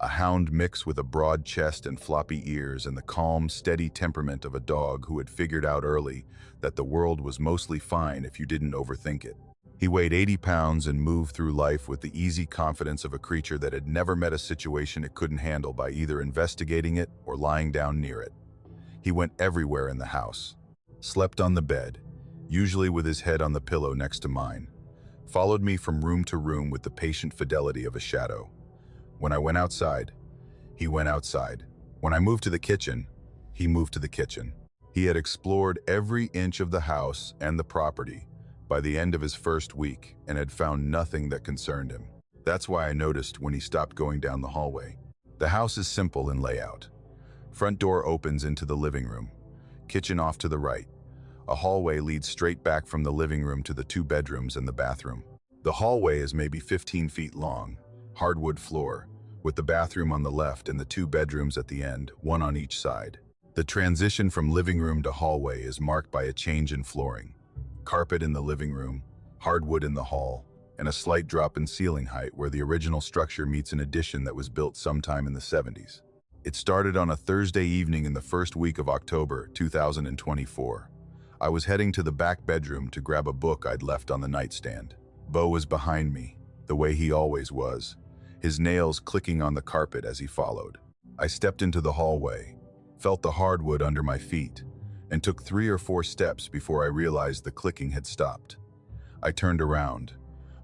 a hound mix with a broad chest and floppy ears and the calm, steady temperament of a dog who had figured out early that the world was mostly fine if you didn't overthink it. He weighed 80 pounds and moved through life with the easy confidence of a creature that had never met a situation it couldn't handle by either investigating it or lying down near it. He went everywhere in the house, slept on the bed, usually with his head on the pillow next to mine, followed me from room to room with the patient fidelity of a shadow. When I went outside, he went outside. When I moved to the kitchen, he moved to the kitchen. He had explored every inch of the house and the property by the end of his first week and had found nothing that concerned him. That's why I noticed when he stopped going down the hallway. The house is simple in layout. Front door opens into the living room, kitchen off to the right. A hallway leads straight back from the living room to the 2 bedrooms and the bathroom. The hallway is maybe 15 feet long, hardwood floor, with the bathroom on the left and the 2 bedrooms at the end, one on each side. The transition from living room to hallway is marked by a change in flooring. Carpet in the living room, hardwood in the hall, and a slight drop in ceiling height where the original structure meets an addition that was built sometime in the 70s. It started on a Thursday evening in the first week of October 2024. I was heading to the back bedroom to grab a book I'd left on the nightstand. Bo was behind me, the way he always was, his nails clicking on the carpet as he followed. I stepped into the hallway, felt the hardwood under my feet, and took 3 or 4 steps before I realized the clicking had stopped. I turned around.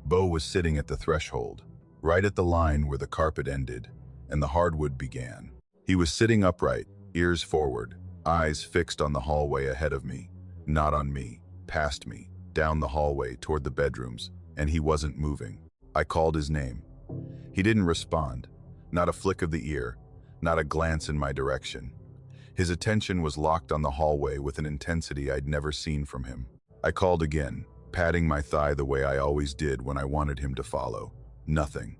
Bo was sitting at the threshold, right at the line where the carpet ended and the hardwood began. He was sitting upright, ears forward, eyes fixed on the hallway ahead of me, not on me, past me, down the hallway toward the bedrooms, and he wasn't moving. I called his name. He didn't respond, not a flick of the ear, not a glance in my direction. His attention was locked on the hallway with an intensity I'd never seen from him. I called again, patting my thigh the way I always did when I wanted him to follow. Nothing.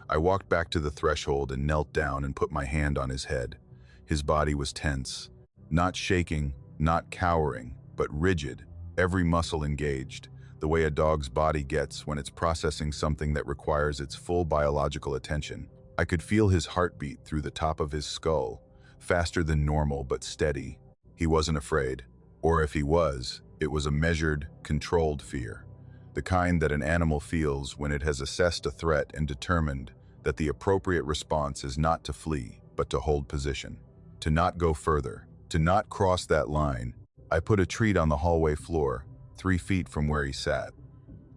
I walked back to the threshold and knelt down and put my hand on his head. His body was tense. Not shaking, not cowering, but rigid, every muscle engaged, the way a dog's body gets when it's processing something that requires its full biological attention. I could feel his heartbeat through the top of his skull, faster than normal but steady. He wasn't afraid. Or if he was, it was a measured, controlled fear. The kind that an animal feels when it has assessed a threat and determined that the appropriate response is not to flee, but to hold position. To not go further, to not cross that line. I put a treat on the hallway floor, 3 feet from where he sat.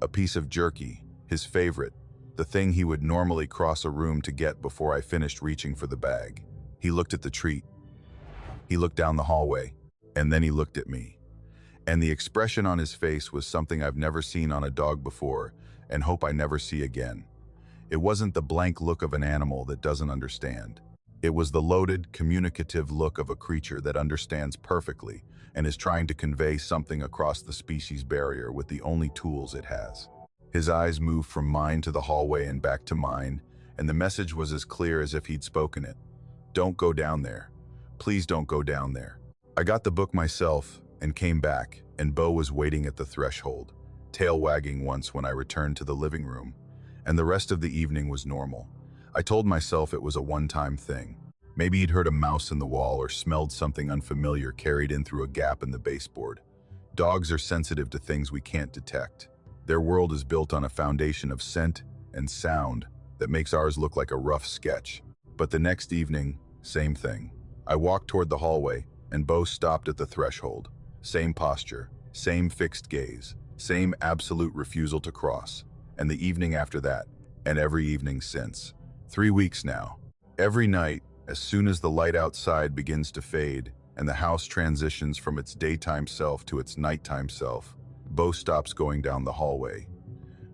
A piece of jerky, his favorite, the thing he would normally cross a room to get before I finished reaching for the bag. He looked at the treat. He looked down the hallway, and then he looked at me. And the expression on his face was something I've never seen on a dog before, and hope I never see again. It wasn't the blank look of an animal that doesn't understand. It was the loaded, communicative look of a creature that understands perfectly and is trying to convey something across the species barrier with the only tools it has. His eyes moved from mine to the hallway and back to mine, and the message was as clear as if he'd spoken it. Don't go down there. Please don't go down there. I got the book myself and came back, and Bo was waiting at the threshold, tail wagging once when I returned to the living room, and the rest of the evening was normal. I told myself it was a one-time thing. Maybe he'd heard a mouse in the wall or smelled something unfamiliar carried in through a gap in the baseboard. Dogs are sensitive to things we can't detect. Their world is built on a foundation of scent and sound that makes ours look like a rough sketch. But the next evening, same thing. I walked toward the hallway, and Bo stopped at the threshold. Same posture, same fixed gaze, same absolute refusal to cross. And the evening after that, and every evening since. 3 weeks now. Every night, as soon as the light outside begins to fade and the house transitions from its daytime self to its nighttime self, Bo stops going down the hallway.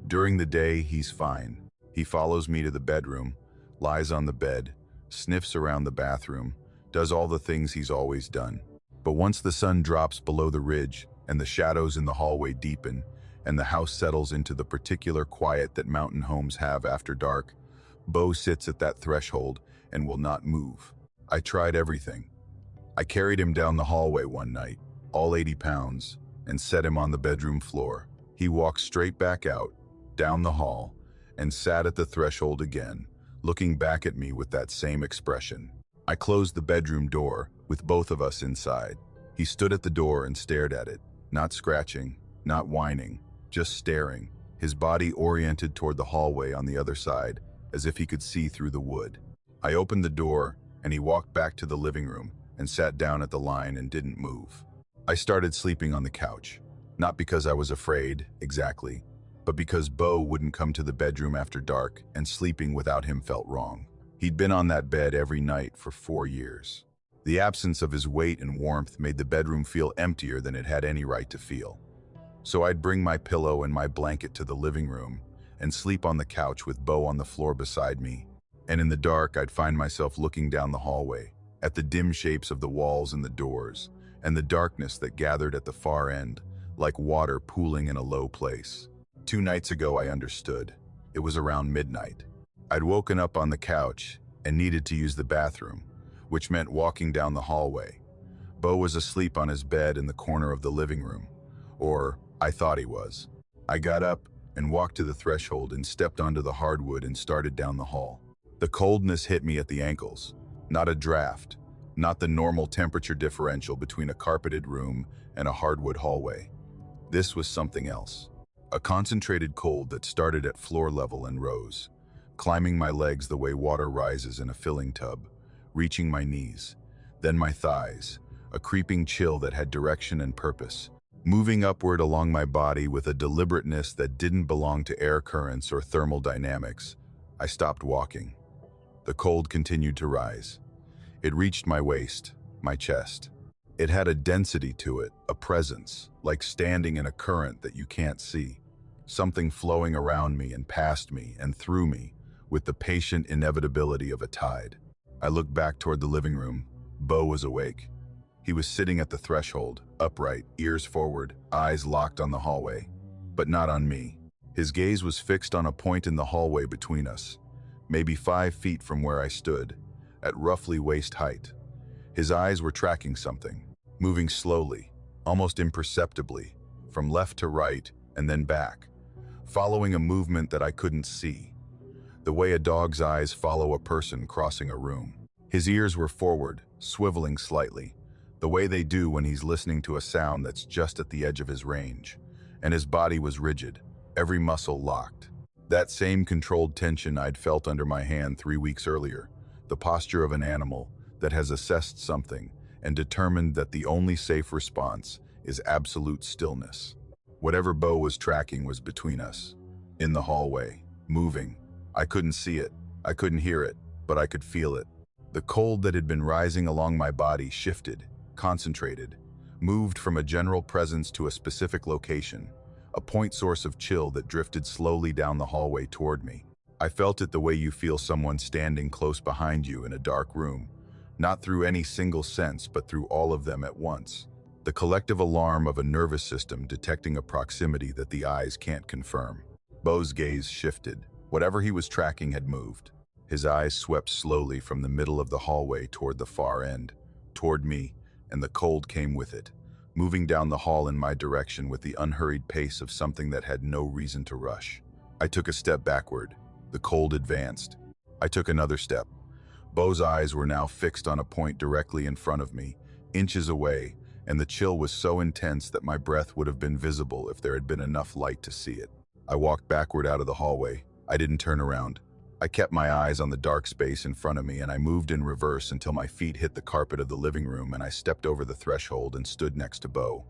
During the day, he's fine. He follows me to the bedroom, lies on the bed, sniffs around the bathroom, does all the things he's always done. But once the sun drops below the ridge and the shadows in the hallway deepen and the house settles into the particular quiet that mountain homes have after dark, Bo sits at that threshold and will not move. I tried everything. I carried him down the hallway one night, all 80 pounds, and set him on the bedroom floor. He walked straight back out, down the hall, and sat at the threshold again, looking back at me with that same expression. I closed the bedroom door, with both of us inside. He stood at the door and stared at it, not scratching, not whining, just staring, his body oriented toward the hallway on the other side, as if he could see through the wood. I opened the door, and he walked back to the living room and sat down at the line and didn't move. I started sleeping on the couch, not because I was afraid, exactly, but because Bo wouldn't come to the bedroom after dark, and sleeping without him felt wrong. He'd been on that bed every night for 4 years. The absence of his weight and warmth made the bedroom feel emptier than it had any right to feel. So I'd bring my pillow and my blanket to the living room and sleep on the couch with Bo on the floor beside me. And in the dark, I'd find myself looking down the hallway, at the dim shapes of the walls and the doors, and the darkness that gathered at the far end, like water pooling in a low place. 2 nights ago, I understood. It was around midnight. I'd woken up on the couch and needed to use the bathroom, which meant walking down the hallway. Bo was asleep on his bed in the corner of the living room, or I thought he was. I got up and walked to the threshold and stepped onto the hardwood and started down the hall. The coldness hit me at the ankles, not a draft, not the normal temperature differential between a carpeted room and a hardwood hallway. This was something else. A concentrated cold that started at floor level and rose, climbing my legs the way water rises in a filling tub, reaching my knees, then my thighs, a creeping chill that had direction and purpose, moving upward along my body with a deliberateness that didn't belong to air currents or thermal dynamics. I stopped walking. The cold continued to rise. It reached my waist, my chest. It had a density to it, a presence, like standing in a current that you can't see. Something flowing around me and past me and through me with the patient inevitability of a tide. I looked back toward the living room. Bo was awake. He was sitting at the threshold, upright, ears forward, eyes locked on the hallway, but not on me. His gaze was fixed on a point in the hallway between us, maybe 5 feet from where I stood, at roughly waist height. His eyes were tracking something, moving slowly, almost imperceptibly, from left to right and then back, following a movement that I couldn't see, the way a dog's eyes follow a person crossing a room. His ears were forward, swiveling slightly, the way they do when he's listening to a sound that's just at the edge of his range, and his body was rigid, every muscle locked. That same controlled tension I'd felt under my hand 3 weeks earlier, the posture of an animal that has assessed something and determined that the only safe response is absolute stillness. Whatever Bo was tracking was between us, in the hallway, moving. I couldn't see it, I couldn't hear it, but I could feel it. The cold that had been rising along my body shifted, concentrated, moved from a general presence to a specific location, a point source of chill that drifted slowly down the hallway toward me. I felt it the way you feel someone standing close behind you in a dark room, not through any single sense, but through all of them at once. The collective alarm of a nervous system detecting a proximity that the eyes can't confirm. Bo's gaze shifted. Whatever he was tracking had moved. His eyes swept slowly from the middle of the hallway toward the far end, toward me, and the cold came with it, moving down the hall in my direction with the unhurried pace of something that had no reason to rush. I took a step backward. The cold advanced. I took another step. Bo's eyes were now fixed on a point directly in front of me, inches away, and the chill was so intense that my breath would have been visible if there had been enough light to see it. I walked backward out of the hallway. I didn't turn around. I kept my eyes on the dark space in front of me, and I moved in reverse until my feet hit the carpet of the living room and I stepped over the threshold and stood next to Bo.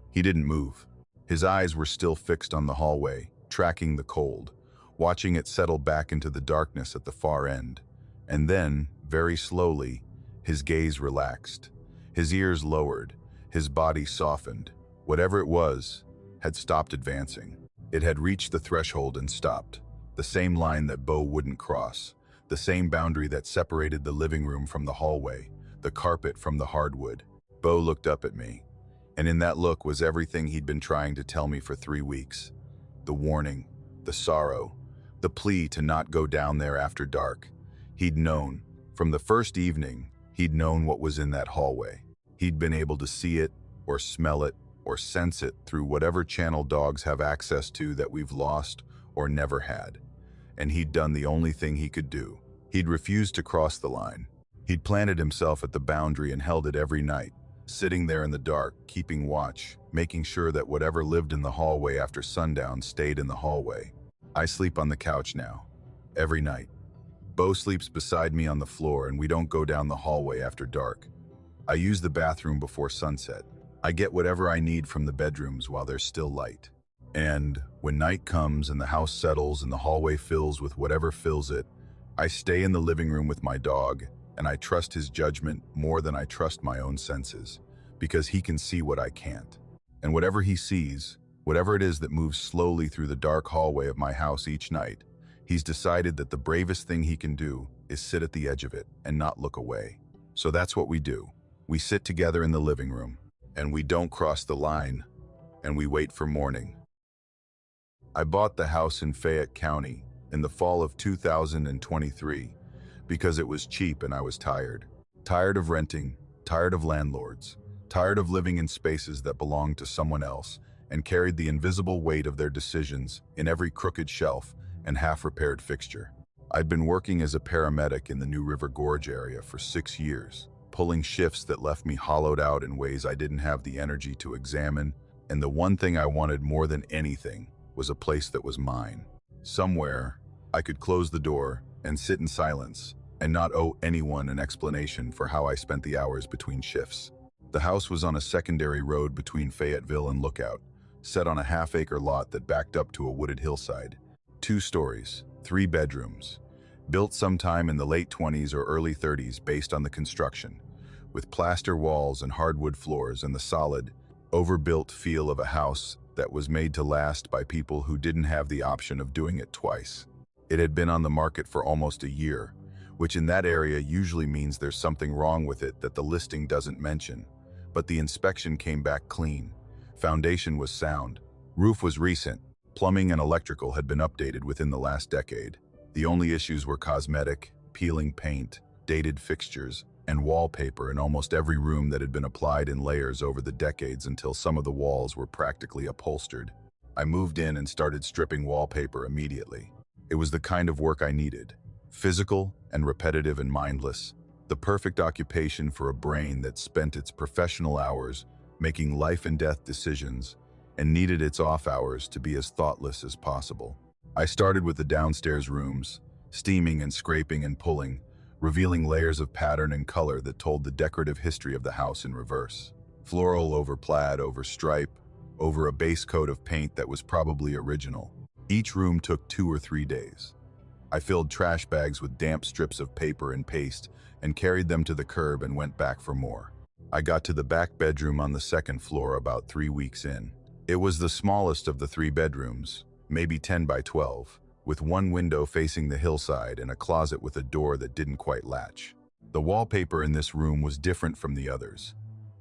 He didn't move. His eyes were still fixed on the hallway, tracking the cold, watching it settle back into the darkness at the far end. And then, very slowly, his gaze relaxed. His ears lowered, his body softened. Whatever it was had stopped advancing. It had reached the threshold and stopped. The same line that Bo wouldn't cross, the same boundary that separated the living room from the hallway, the carpet from the hardwood. Bo looked up at me, and in that look was everything he'd been trying to tell me for 3 weeks. The warning, the sorrow, the plea to not go down there after dark. He'd known. From the first evening, he'd known what was in that hallway. He'd been able to see it, or smell it, or sense it through whatever channel dogs have access to that we've lost or never had. And he'd done the only thing he could do. He'd refused to cross the line. He'd planted himself at the boundary and held it every night, sitting there in the dark, keeping watch, making sure that whatever lived in the hallway after sundown stayed in the hallway. I sleep on the couch now, every night. Bo sleeps beside me on the floor, and we don't go down the hallway after dark. I use the bathroom before sunset. I get whatever I need from the bedrooms while there's still light. And when night comes and the house settles and the hallway fills with whatever fills it, I stay in the living room with my dog, and I trust his judgment more than I trust my own senses, because he can see what I can't. And whatever he sees, whatever it is that moves slowly through the dark hallway of my house each night, he's decided that the bravest thing he can do is sit at the edge of it and not look away. So that's what we do. We sit together in the living room, and we don't cross the line, and we wait for morning. I bought the house in Fayette County in the fall of 2023 because it was cheap and I was tired. Tired of renting, tired of landlords, tired of living in spaces that belonged to someone else and carried the invisible weight of their decisions in every crooked shelf and half-repaired fixture. I'd been working as a paramedic in the New River Gorge area for 6 years, pulling shifts that left me hollowed out in ways I didn't have the energy to examine, and the one thing I wanted more than anything was a place that was mine. Somewhere I could close the door and sit in silence and not owe anyone an explanation for how I spent the hours between shifts. The house was on a secondary road between Fayetteville and Lookout, set on a half-acre lot that backed up to a wooded hillside. 2 stories, 3 bedrooms, built sometime in the late 20s or early 30s based on the construction, with plaster walls and hardwood floors and the solid, overbuilt feel of a house that was made to last by people who didn't have the option of doing it twice. It had been on the market for almost a year, which in that area usually means there's something wrong with it that the listing doesn't mention. But the inspection came back clean. Foundation was sound. Roof was recent. Plumbing and electrical had been updated within the last decade. The only issues were cosmetic, peeling paint, dated fixtures, and wallpaper in almost every room that had been applied in layers over the decades until some of the walls were practically upholstered. I moved in and started stripping wallpaper immediately. It was the kind of work I needed. Physical and repetitive and mindless. The perfect occupation for a brain that spent its professional hours making life and death decisions and needed its off hours to be as thoughtless as possible. I started with the downstairs rooms, steaming and scraping and pulling, revealing layers of pattern and color that told the decorative history of the house in reverse. Floral over plaid over stripe, over a base coat of paint that was probably original. Each room took 2 or 3 days. I filled trash bags with damp strips of paper and paste and carried them to the curb and went back for more. I got to the back bedroom on the 2nd floor about 3 weeks in. It was the smallest of the 3 bedrooms, maybe 10 by 12, with one window facing the hillside and a closet with a door that didn't quite latch. The wallpaper in this room was different from the others.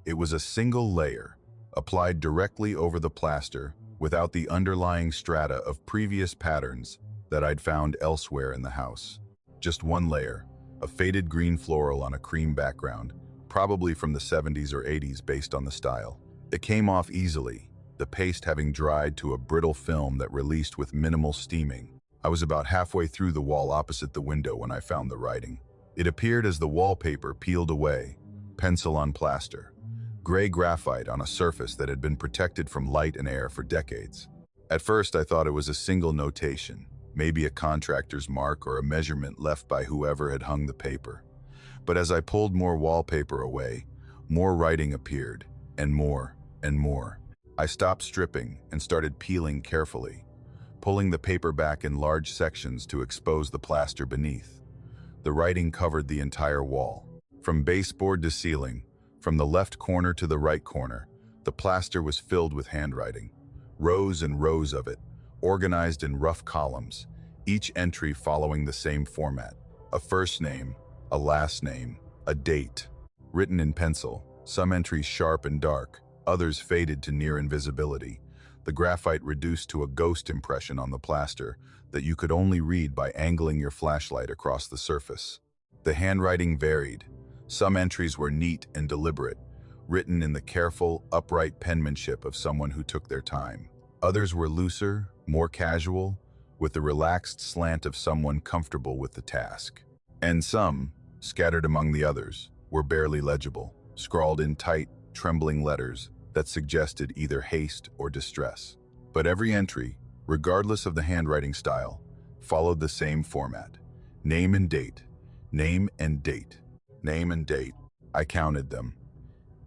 It was a single layer, applied directly over the plaster without the underlying strata of previous patterns that I'd found elsewhere in the house. Just one layer, a faded green floral on a cream background, probably from the 70s or 80s based on the style. It came off easily, the paste having dried to a brittle film that released with minimal steaming. I was about halfway through the wall opposite the window when I found the writing. It appeared as the wallpaper peeled away, pencil on plaster, gray graphite on a surface that had been protected from light and air for decades. At first I thought it was a single notation, maybe a contractor's mark or a measurement left by whoever had hung the paper. But as I pulled more wallpaper away, more writing appeared, and more, and more. I stopped stripping and started peeling carefully, pulling the paper back in large sections to expose the plaster beneath. The writing covered the entire wall. From baseboard to ceiling, from the left corner to the right corner, the plaster was filled with handwriting. Rows and rows of it, organized in rough columns, each entry following the same format. A first name, a last name, a date. Written in pencil, some entries sharp and dark, others faded to near invisibility. The graphite reduced to a ghost impression on the plaster that you could only read by angling your flashlight across the surface. The handwriting varied. Some entries were neat and deliberate, written in the careful, upright penmanship of someone who took their time. Others were looser, more casual, with the relaxed slant of someone comfortable with the task. And some, scattered among the others, were barely legible, scrawled in tight, trembling letters that suggested either haste or distress. But every entry, regardless of the handwriting style, followed the same format. Name and date, name and date, name and date. I counted them.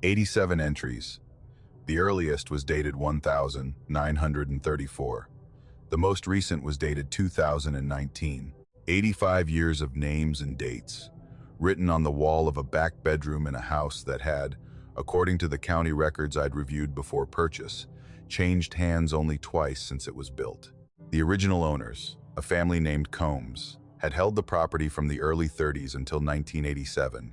87 entries. The earliest was dated 1934. The most recent was dated 2019. 85 years of names and dates, written on the wall of a back bedroom in a house that had, according to the county records I'd reviewed before purchase, changed hands only twice since it was built. The original owners, a family named Combs, had held the property from the early 30s until 1987,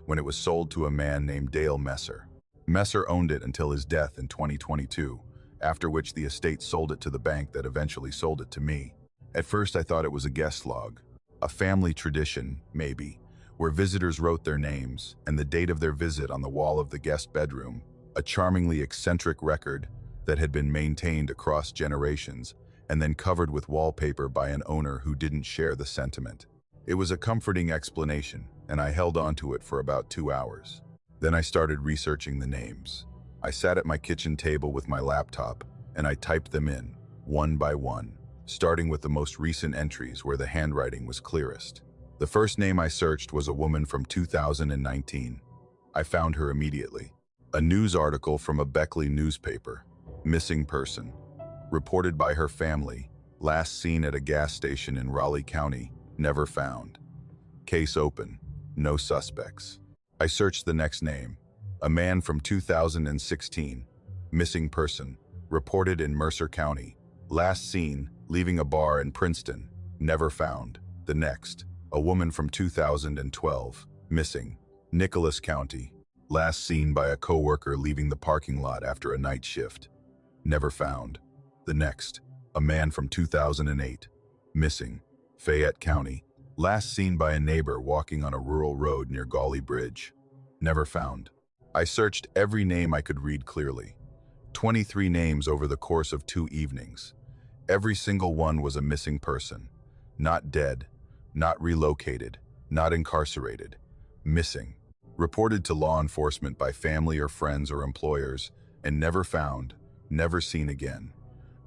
when it was sold to a man named Dale Messer. Messer owned it until his death in 2022, after which the estate sold it to the bank that eventually sold it to me. At first I thought it was a guest log, a family tradition, maybe, where visitors wrote their names and the date of their visit on the wall of the guest bedroom, a charmingly eccentric record that had been maintained across generations and then covered with wallpaper by an owner who didn't share the sentiment. It was a comforting explanation, and I held on to it for about 2 hours. Then I started researching the names. I sat at my kitchen table with my laptop, and I typed them in, one by one, starting with the most recent entries where the handwriting was clearest. The first name I searched was a woman from 2019. I found her immediately. A news article from a Beckley newspaper. Missing person. Reported by her family. Last seen at a gas station in Raleigh County. Never found. Case open. No suspects. I searched the next name. A man from 2016. Missing person. Reported in Mercer County. Last seen leaving a bar in Princeton. Never found. The next. A woman from 2012, missing, Nicholas County. Last seen by a coworker leaving the parking lot after a night shift. Never found. The next, a man from 2008, missing, Fayette County. Last seen by a neighbor walking on a rural road near Gauley Bridge. Never found. I searched every name I could read clearly. 23 names over the course of 2 evenings. Every single one was a missing person. Not dead, not relocated, not incarcerated. Missing. Reported to law enforcement by family or friends or employers, and never found, never seen again.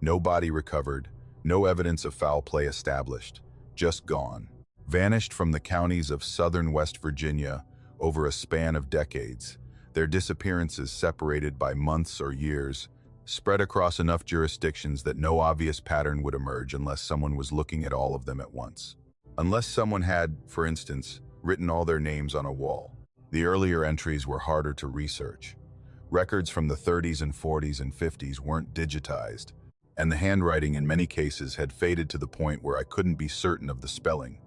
No body recovered, no evidence of foul play established, just gone. Vanished from the counties of southern West Virginia over a span of decades, their disappearances separated by months or years, spread across enough jurisdictions that no obvious pattern would emerge unless someone was looking at all of them at once. Unless someone had, for instance, written all their names on a wall. The earlier entries were harder to research. Records from the 30s and 40s and 50s weren't digitized, and the handwriting in many cases had faded to the point where I couldn't be certain of the spelling.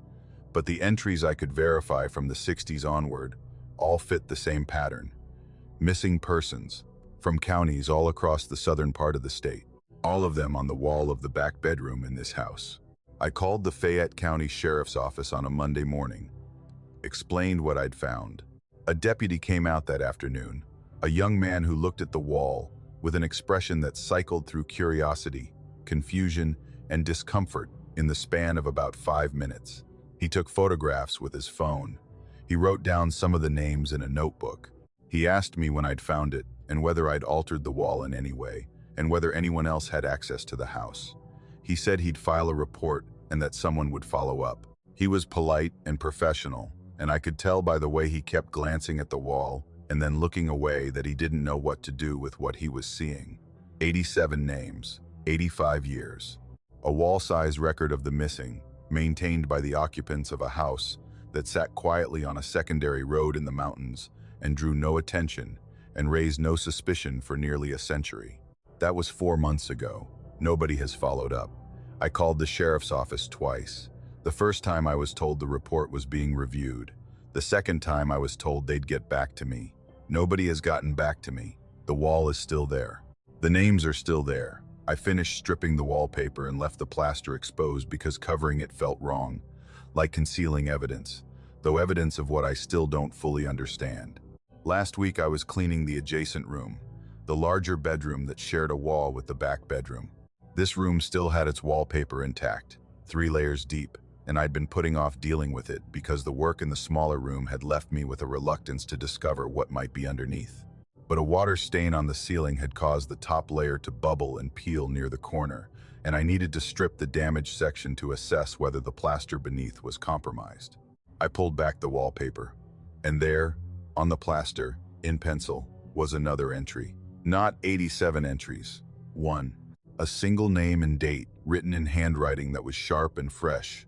But the entries I could verify from the 60s onward all fit the same pattern. Missing persons, from counties all across the southern part of the state, all of them on the wall of the back bedroom in this house. I called the Fayette County Sheriff's Office on a Monday morning, explained what I'd found. A deputy came out that afternoon, a young man who looked at the wall with an expression that cycled through curiosity, confusion, and discomfort in the span of about 5 minutes. He took photographs with his phone. He wrote down some of the names in a notebook. He asked me when I'd found it and whether I'd altered the wall in any way, and whether anyone else had access to the house. He said he'd file a report and that someone would follow up. He was polite and professional, and I could tell by the way he kept glancing at the wall and then looking away that he didn't know what to do with what he was seeing. 87 names, 85 years. A wall-size record of the missing, maintained by the occupants of a house that sat quietly on a secondary road in the mountains and drew no attention and raised no suspicion for nearly a century. That was 4 months ago. Nobody has followed up. I called the sheriff's office twice. The first time I was told the report was being reviewed. The second time I was told they'd get back to me. Nobody has gotten back to me. The wall is still there. The names are still there. I finished stripping the wallpaper and left the plaster exposed because covering it felt wrong, like concealing evidence, though evidence of what I still don't fully understand. Last week I was cleaning the adjacent room, the larger bedroom that shared a wall with the back bedroom. This room still had its wallpaper intact, 3 layers deep, and I'd been putting off dealing with it because the work in the smaller room had left me with a reluctance to discover what might be underneath. But a water stain on the ceiling had caused the top layer to bubble and peel near the corner, and I needed to strip the damaged section to assess whether the plaster beneath was compromised. I pulled back the wallpaper, and there, on the plaster, in pencil, was another entry. Not 87 entries. 1. A single name and date written in handwriting that was sharp and fresh,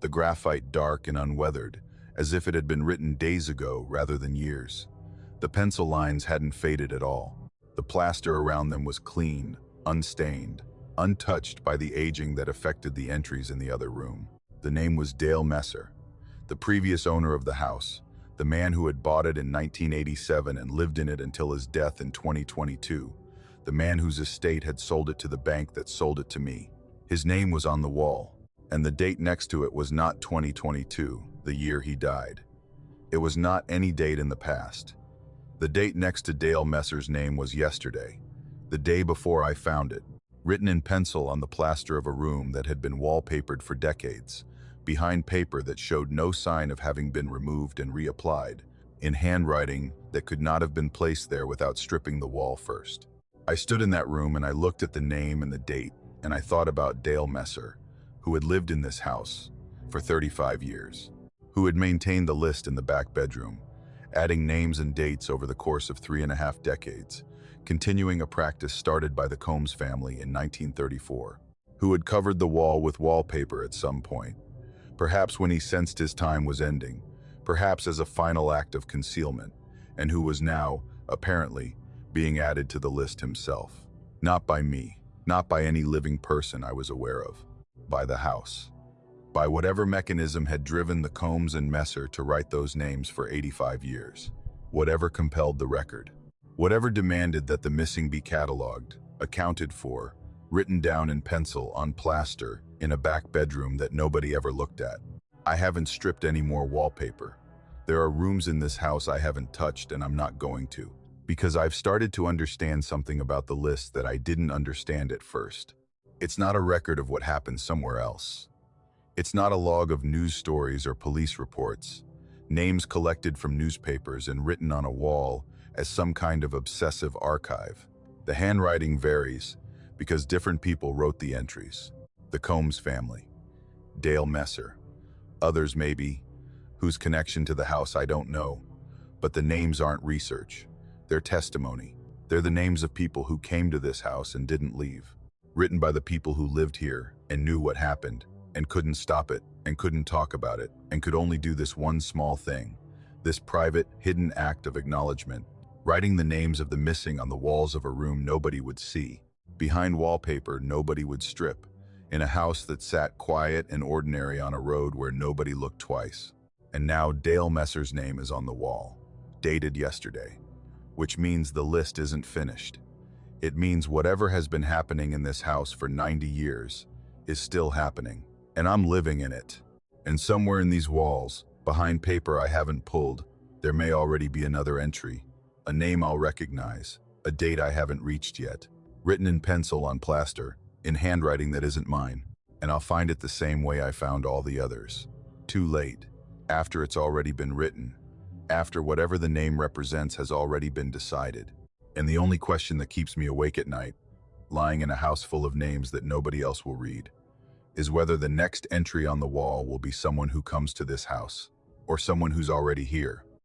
the graphite dark and unweathered, as if it had been written days ago rather than years. The pencil lines hadn't faded at all. The plaster around them was clean, unstained, untouched by the aging that affected the entries in the other room. The name was Dale Messer, the previous owner of the house, the man who had bought it in 1987 and lived in it until his death in 2022, the man whose estate had sold it to the bank that sold it to me. His name was on the wall, and the date next to it was not 2022, the year he died. It was not any date in the past. The date next to Dale Messer's name was yesterday, the day before I found it, written in pencil on the plaster of a room that had been wallpapered for decades, behind paper that showed no sign of having been removed and reapplied, in handwriting that could not have been placed there without stripping the wall first. I stood in that room and I looked at the name and the date, and I thought about Dale Messer, who had lived in this house for 35 years, who had maintained the list in the back bedroom, adding names and dates over the course of 3.5 decades, continuing a practice started by the Combs family in 1934, who had covered the wall with wallpaper at some point, perhaps when he sensed his time was ending, perhaps as a final act of concealment, and who was now, apparently, being added to the list himself. Not by me, not by any living person I was aware of, by the house. by whatever mechanism had driven the Combs and Messer to write those names for 85 years, whatever compelled the record, whatever demanded that the missing be cataloged, accounted for, written down in pencil on plaster in a back bedroom that nobody ever looked at. I haven't stripped any more wallpaper. There are rooms in this house I haven't touched, and I'm not going to, because I've started to understand something about the list that I didn't understand at first. It's not a record of what happened somewhere else. It's not a log of news stories or police reports, names collected from newspapers and written on a wall as some kind of obsessive archive. The handwriting varies because different people wrote the entries. The Combs family, Dale Messer, others maybe, whose connection to the house I don't know, but the names aren't research. They're testimony. They're the names of people who came to this house and didn't leave, written by the people who lived here and knew what happened and couldn't stop it and couldn't talk about it and could only do this one small thing, this private, hidden act of acknowledgement, writing the names of the missing on the walls of a room nobody would see, behind wallpaper nobody would strip, in a house that sat quiet and ordinary on a road where nobody looked twice. And now Dale Messer's name is on the wall, dated yesterday, which means the list isn't finished. It means whatever has been happening in this house for 90 years is still happening, and I'm living in it. And somewhere in these walls, behind paper I haven't pulled, there may already be another entry, a name I'll recognize, a date I haven't reached yet, written in pencil on plaster, in handwriting that isn't mine, and I'll find it the same way I found all the others. Too late, after it's already been written, after whatever the name represents has already been decided. And the only question that keeps me awake at night, lying in a house full of names that nobody else will read, is whether the next entry on the wall will be someone who comes to this house, or someone who's already here,